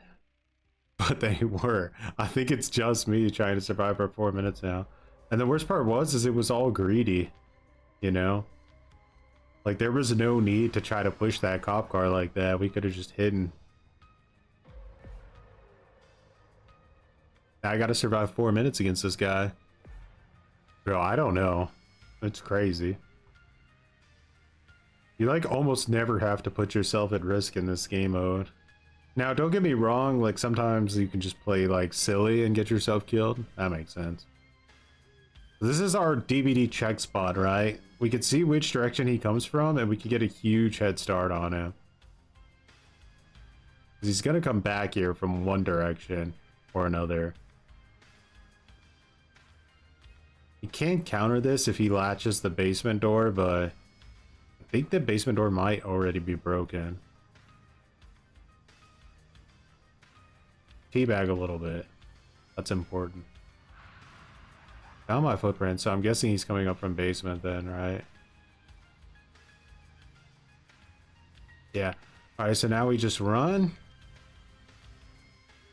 But they were. I think it's just me trying to survive for 4 minutes now. And the worst part is it was all greedy. You know? Like, there was no need to try to push that cop car like that. We could have just hidden. I gotta survive 4 minutes against this guy. Bro, I don't know. It's crazy. You like almost never have to put yourself at risk in this game mode. Now, don't get me wrong, like sometimes you can just play like silly and get yourself killed. That makes sense. This is our DVD check spot, right? We can see which direction he comes from and we can get a huge head start on him. He's gonna come back here from one direction or another. He can't counter this if he latches the basement door, but I think the basement door might already be broken. Teabag a little bit. That's important. Found my footprint, so I'm guessing he's coming up from basement then, right? Yeah. Alright, so now we just run.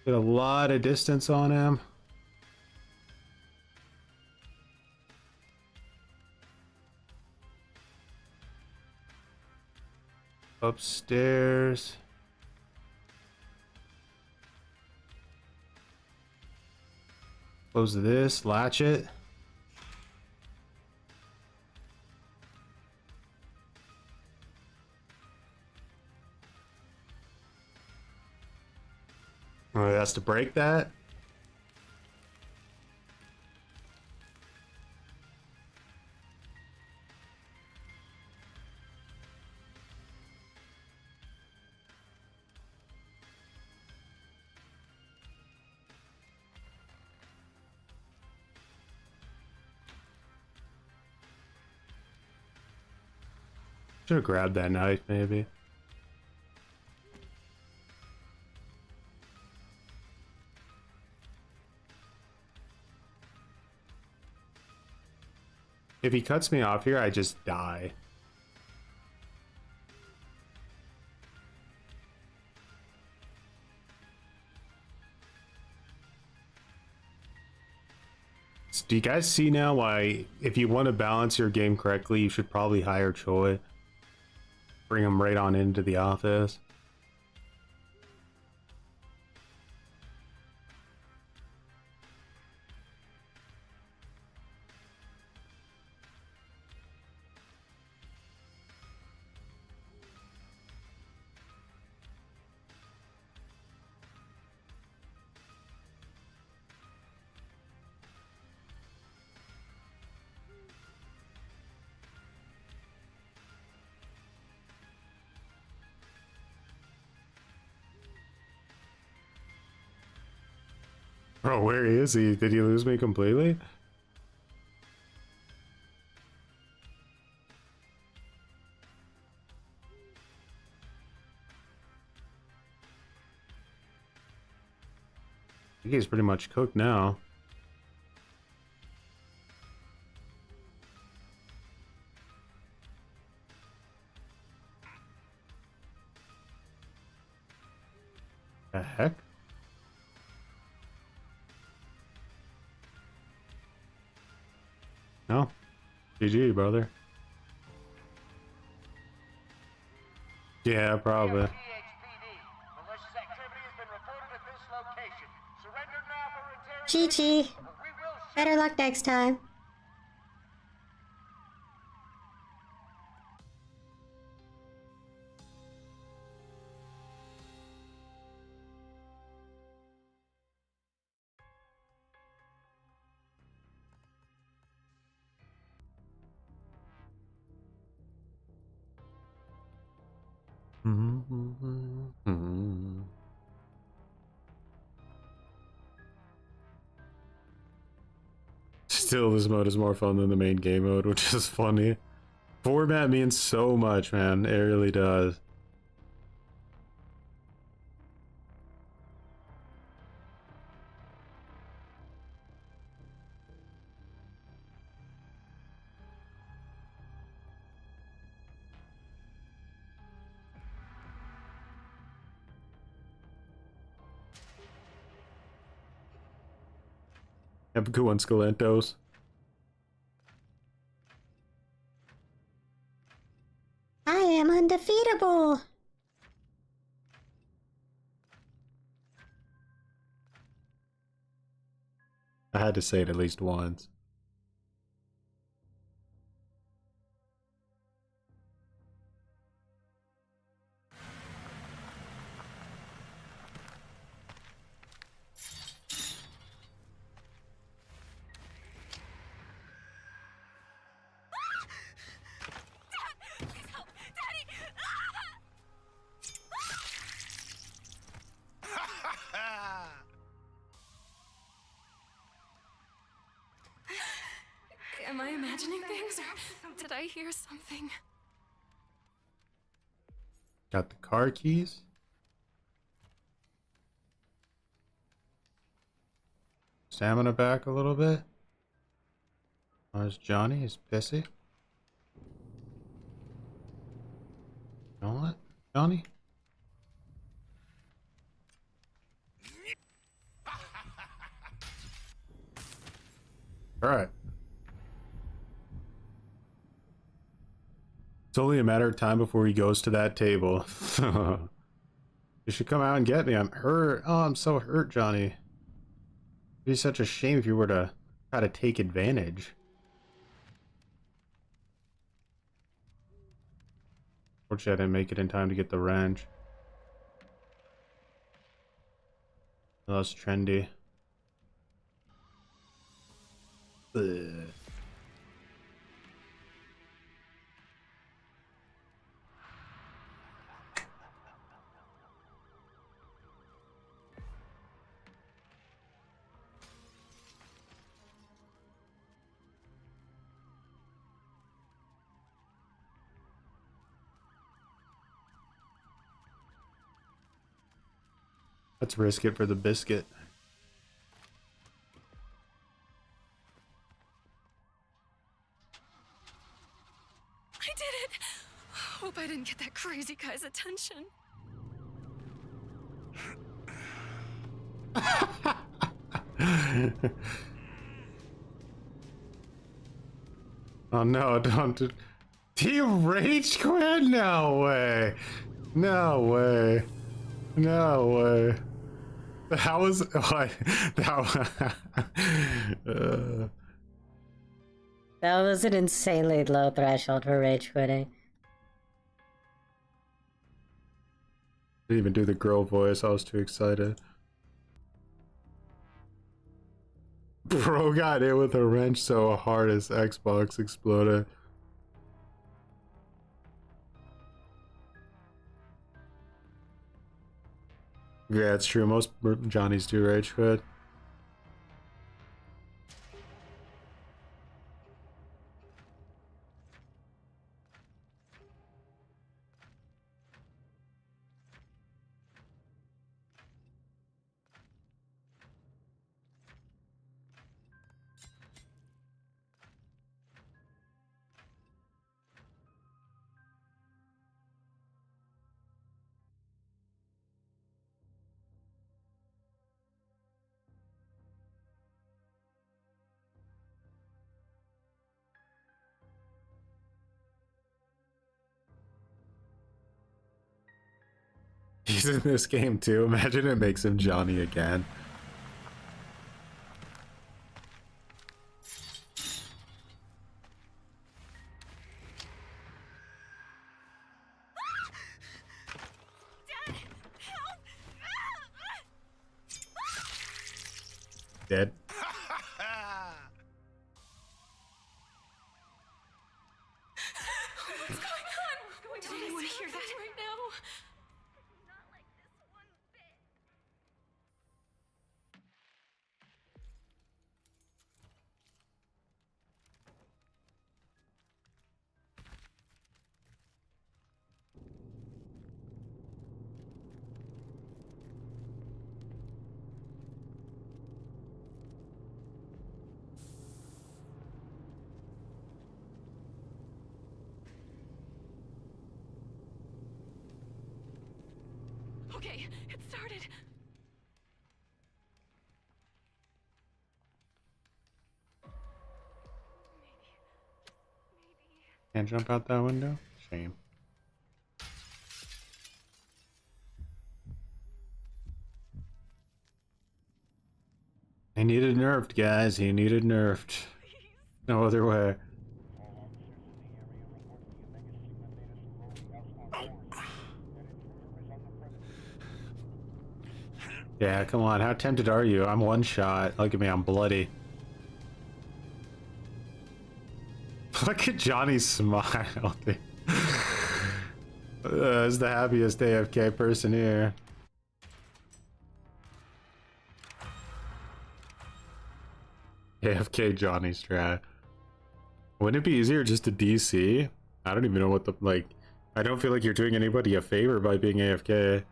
Get a lot of distance on him. Upstairs. Close this, latch it. Oh, he has to break that. Should have grabbed that knife, maybe. If he cuts me off here, I just die. So do you guys see now why, if you want to balance your game correctly, you should probably hire Choi? Bring him right on into the office. Bro, where is he? Did he lose me completely? I think he's pretty much cooked now. The heck? No. GG, brother. Yeah, probably. GG. Better luck next time. Still, this mode is more fun than the main game mode, which is funny. Format means so much, man. It really does. Have a good one, Scalentos. I am undefeatable. I had to say it at least once. Am I imagining things, or did I hear something? Got the car keys. Stamina back a little bit. There's Johnny. He's pissy. You know what, Johnny? All right. It's only a matter of time before he goes to that table. You should come out and get me. I'm hurt. Oh, I'm so hurt, Johnny. It'd be such a shame if you were to try to take advantage. Fortunately, I didn't make it in time to get the wrench. Oh, that's trendy. Ugh. Let's risk it for the biscuit. I did it! Hope I didn't get that crazy guy's attention. Oh no, don't. Do you rage quit? No way. No way. No way. How was what? That was an insanely low threshold for rage quitting. Didn't even do the girl voice. I was too excited. Bro got hit with a wrench so hard his Xbox exploded. Yeah, it's true. Most Johnnies do rage quit. He's in this game too. Imagine it makes him Johnny again. Dead. What's going on? Did anyone hear that right now? Okay, it started. Can't jump out that window? Shame. He needed nerfed, guys. He needed nerfed. No other way. Yeah, come on. How tempted are you? I'm one shot. Look at me. I'm bloody. Look at Johnny's smile. Is the happiest AFK person here. AFK Johnny strat. Wouldn't it be easier just to DC? I don't even know what the, like, I don't feel like you're doing anybody a favor by being AFK.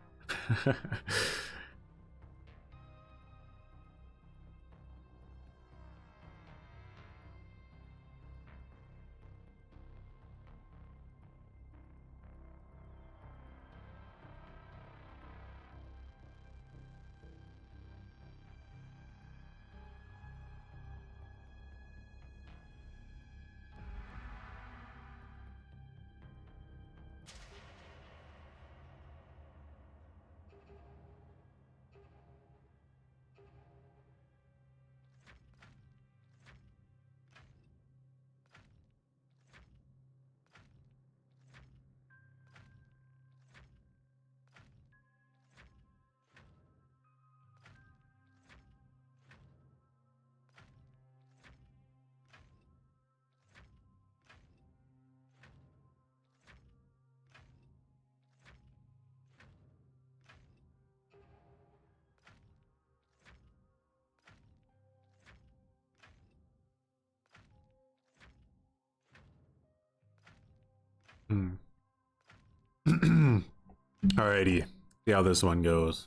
Alrighty, see how this one goes.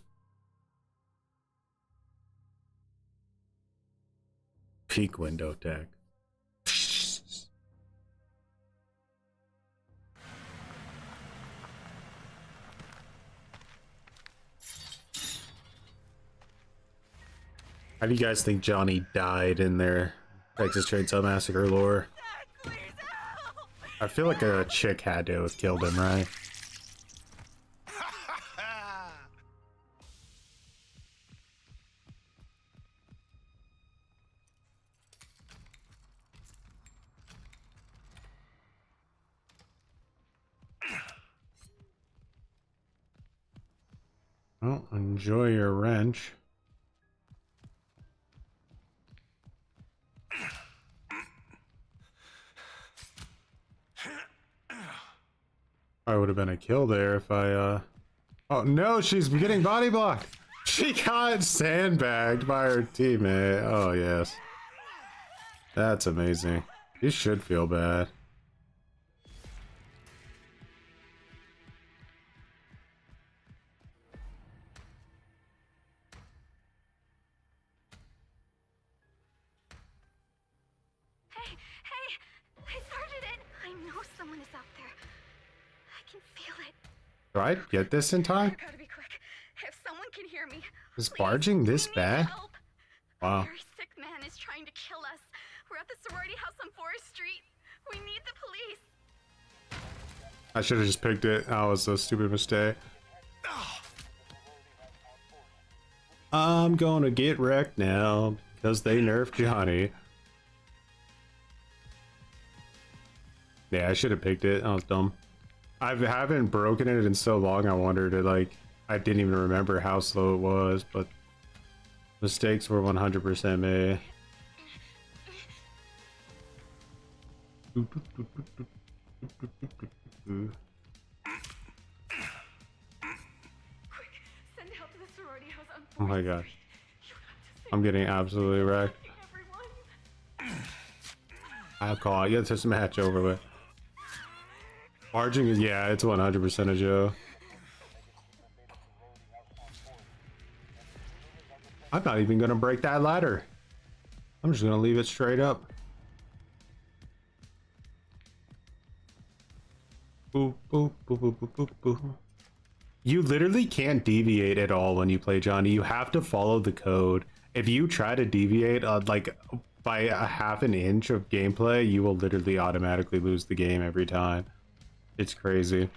Peak window tech. How do you guys think Johnny died in their Texas Chainsaw Massacre lore? I feel like a chick had to have killed him, right? Well, enjoy your wrench. I would have been a kill there if I, Oh no, she's getting body blocked! She got sandbagged by her teammate. Oh yes. That's amazing. You should feel bad. I started it. I know someone is out there. I can feel it. Do I get this in time? I gotta be quick. If someone can hear me, Is barging this bad? help. Wow. A very sick man is trying to kill us. We're at the sorority house on Forest Street. We need the police. I should have just picked it. That was a stupid mistake. I'm gonna get wrecked now because they nerfed Johnny. Yeah, I should have picked it. I was dumb. I haven't broken it in so long. I wondered it, like, I didn't even remember how slow it was, but mistakes were 100% made. Send help to the sorority house on Oh my gosh. I'm getting absolutely wrecked. I'll call it. Get this match over with. Arching is, yeah, it's 100% a Joe. I'm not even gonna break that ladder. I'm just gonna leave it straight up. Boop, boop, boop, boop, boop, boop, boop. You literally can't deviate at all when you play Johnny. You have to follow the code. If you try to deviate like by a half an inch of gameplay, you will literally automatically lose the game every time. It's crazy.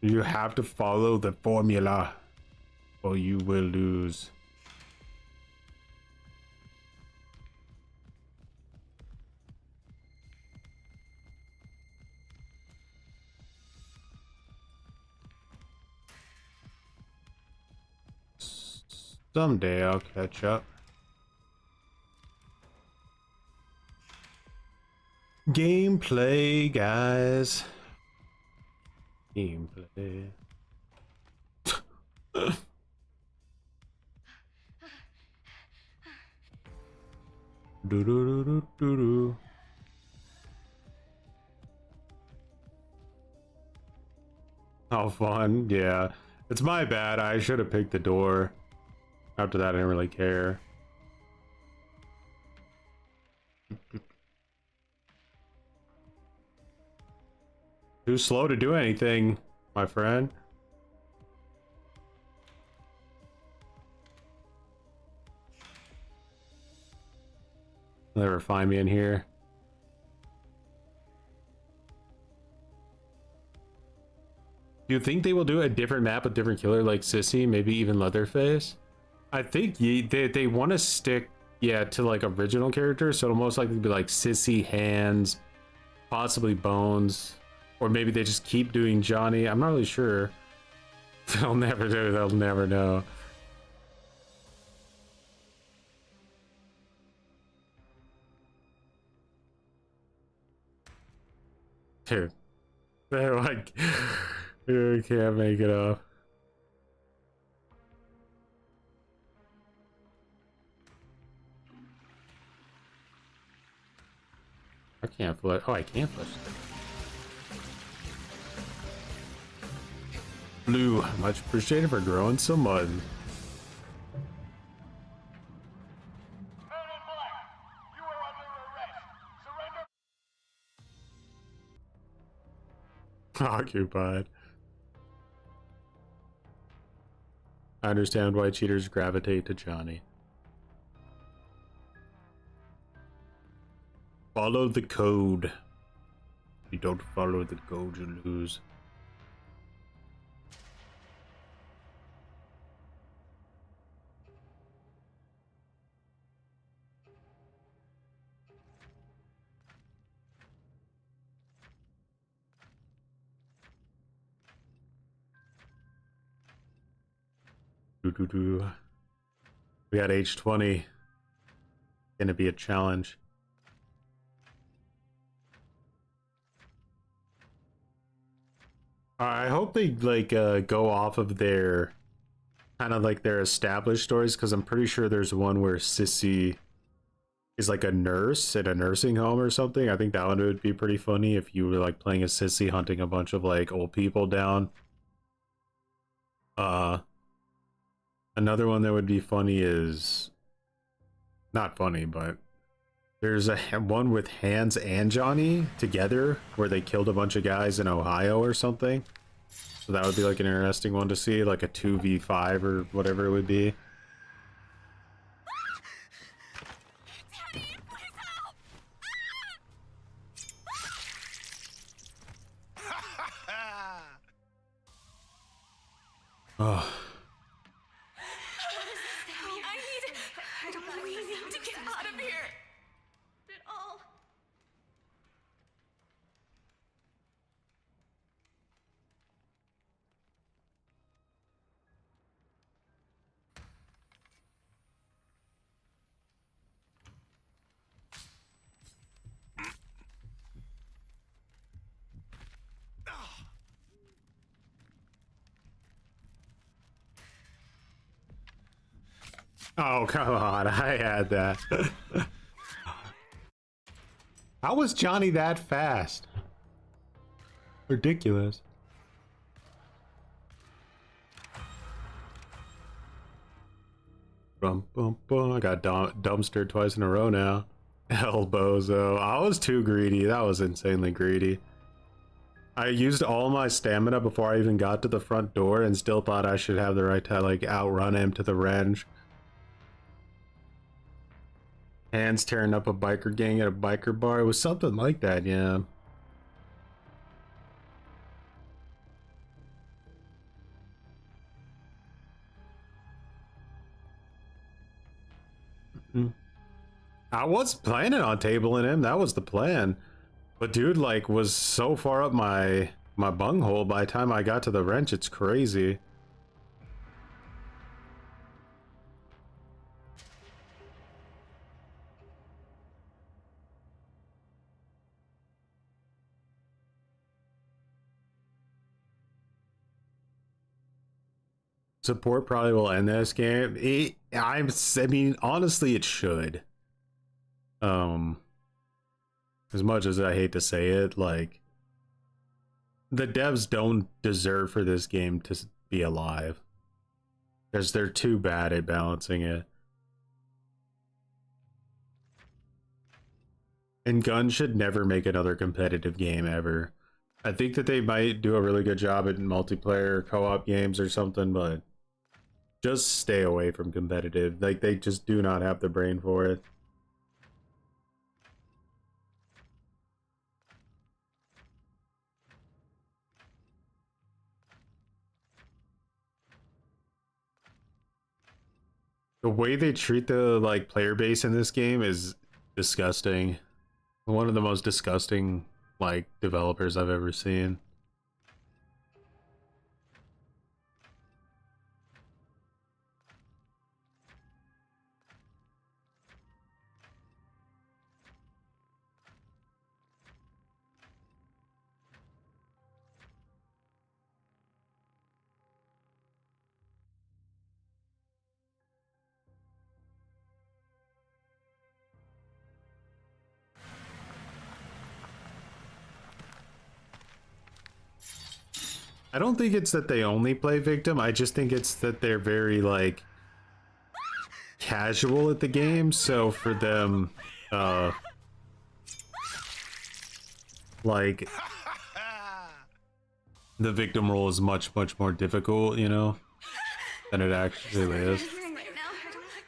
You have to follow the formula or you will lose. Someday I'll catch up. Gameplay, guys. Gameplay. Do do do do do do. How fun, yeah. It's my bad. I should have picked the door. After that, I didn't really care. Too slow to do anything, my friend. Never find me in here. Do you think they will do a different map with different killer like Sissy, maybe even Leatherface? I think they want to stick, yeah, to like original characters, so it'll most likely be like Sissy, Hands, possibly Bones, or maybe they just keep doing Johnny. I'm not really sure. They'll never do. They'll never know. Dude, they're like, you can't make it up. I can't flush. Oh, I can't flush. Blue, much appreciated for growing some mud. Occupied. I understand why cheaters gravitate to Johnny. Follow the code. If you don't follow the code, you lose. We got H20. Gonna be a challenge. I hope they like go off of their kind of like their established stories, because I'm pretty sure there's one where Sissy is like a nurse at a nursing home or something. I think that one would be pretty funny if you were like playing a Sissy hunting a bunch of like old people down. Another one that would be funny is not funny, but there's a one with Hands and Johnny together where they killed a bunch of guys in Ohio or something. So that would be like an interesting one to see, like a 2v5 or whatever it would be. Oh, come on. I had that. How was Johnny that fast? Ridiculous. Bum, bum, bum. I got dumpstered twice in a row now. Elbozo. I was too greedy. That was insanely greedy. I used all my stamina before I even got to the front door and still thought I should have the right to like outrun him to the wrench. Hands tearing up a biker gang at a biker bar. It was something like that, yeah. I was planning on tabling him. That was the plan. But dude, like, was so far up my bunghole by the time I got to the wrench. It's crazy. Support probably will end this game. I mean, honestly, it should. As much as I hate to say it, like, the devs don't deserve for this game to be alive. Because they're too bad at balancing it. And Gun should never make another competitive game ever. I think that they might do a really good job at multiplayer co-op games or something, but just stay away from competitive. Like, they just do not have the brain for it. The way they treat the like player base in this game is disgusting. One of the most disgusting like developers I've ever seen. I don't think it's that they only play victim. I just think it's that they're very like casual at the game. So for them, like the victim role is much more difficult, you know, than it actually is.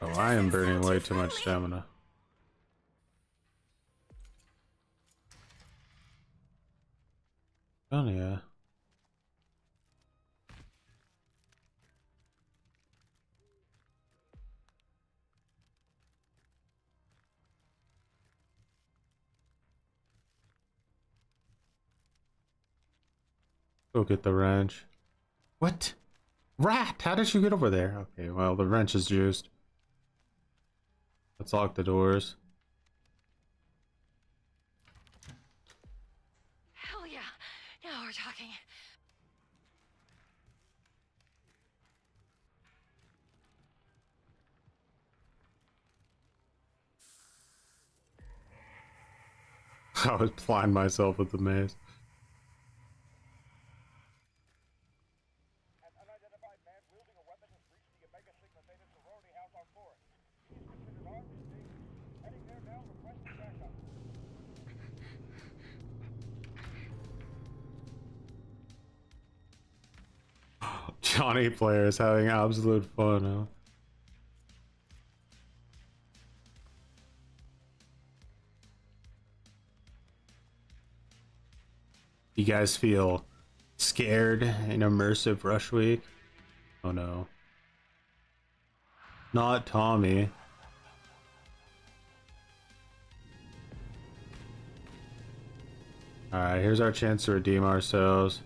Oh, I am burning way too much stamina. Oh yeah. Go get the wrench. What? Rat! How did you get over there? Okay, well, the wrench is juiced. Let's lock the doors. Hell yeah. Now we're talking. I was blind myself with the maze. Johnny player is having absolute fun, huh? You guys feel scared in immersive rush week? Oh no. Not Tommy. Alright, here's our chance to redeem ourselves.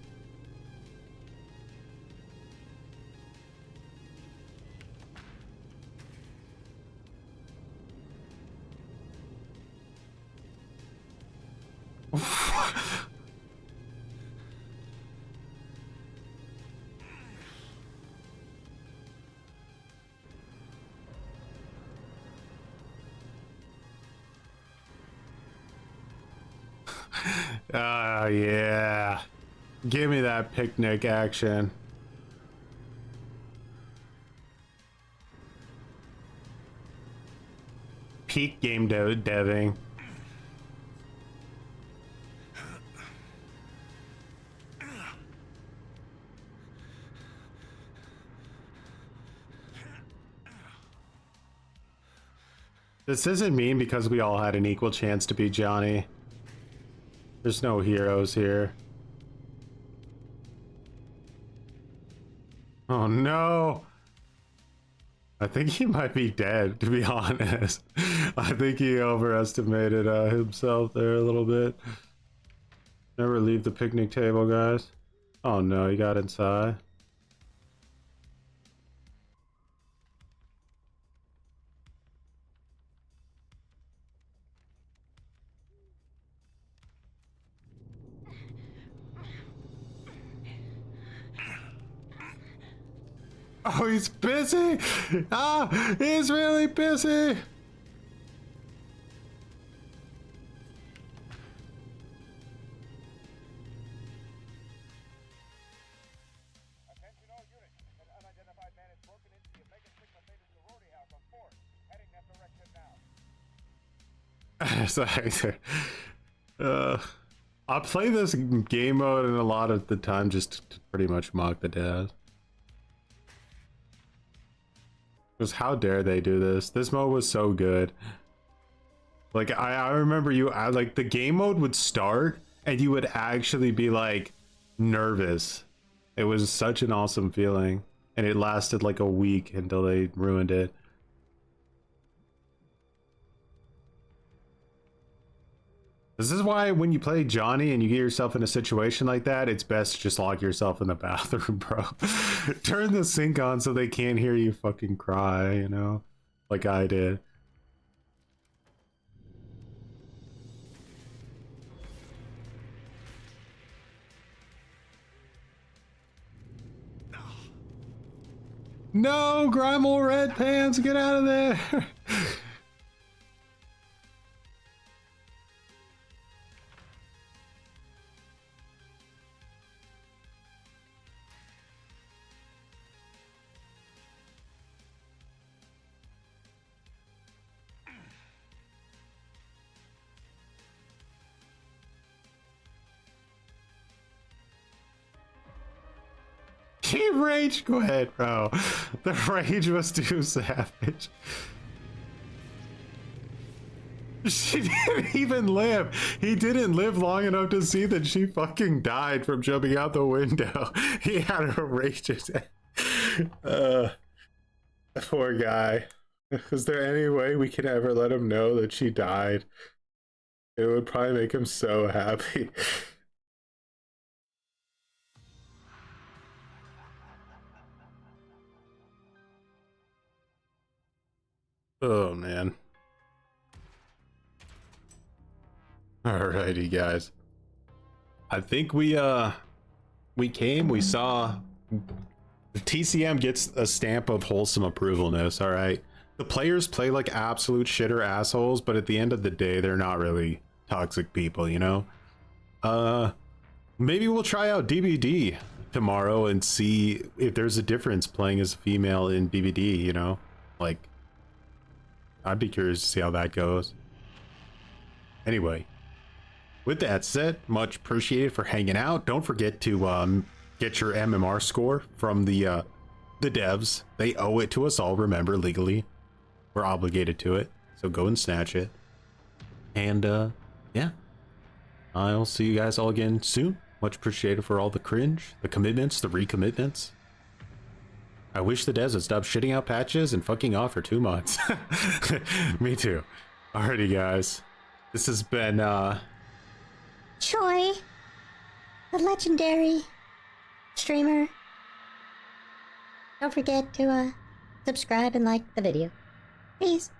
Ah, yeah. Give me that picnic action. Peak game deving. This isn't mean because we all had an equal chance to be Johnny. There's no heroes here. Oh no! I think he might be dead, to be honest. I think he overestimated himself there a little bit. Never leave the picnic table, guys. Oh no, he got inside. Oh, he's busy! Ah, he's really busy! I play this game mode and a lot of the time just to pretty much mock the devs. Because how dare they do this? This mode was so good. Like I remember like the game mode would start and you would actually be like nervous. It was such an awesome feeling, and it lasted like a week until they ruined it. This is why when you play Johnny and you get yourself in a situation like that, it's best to just lock yourself in the bathroom, bro. Turn the sink on so they can't hear you fucking cry, you know? Like I did. No, Grimal Red Pants, get out of there! He rage quit, bro. The rage was too savage. She didn't even live. He didn't live long enough to see that she fucking died from jumping out the window. He had a rage attack. Poor guy. Is there any way we can ever let him know that she died? It would probably make him so happy. Oh man. Alrighty guys. I think we saw the TCM gets a stamp of wholesome approvalness, alright? The players play like absolute shitter assholes, but at the end of the day, they're not really toxic people, you know? Maybe we'll try out DBD tomorrow and see if there's a difference playing as a female in BBD, you know? Like, I'd be curious to see how that goes. Anyway, with that said, much appreciated for hanging out. Don't forget to get your MMR score from the devs. They owe it to us all, remember, legally. We're obligated to it, so go and snatch it. And yeah, I'll see you guys all again soon. Much appreciated for all the cringe, the commitments, the recommitments. I wish the devs would stop shitting out patches and fucking off for 2 months. Me too. Alrighty guys, this has been Choi, the legendary streamer. Don't forget to subscribe and like the video. Peace.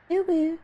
Boo boo.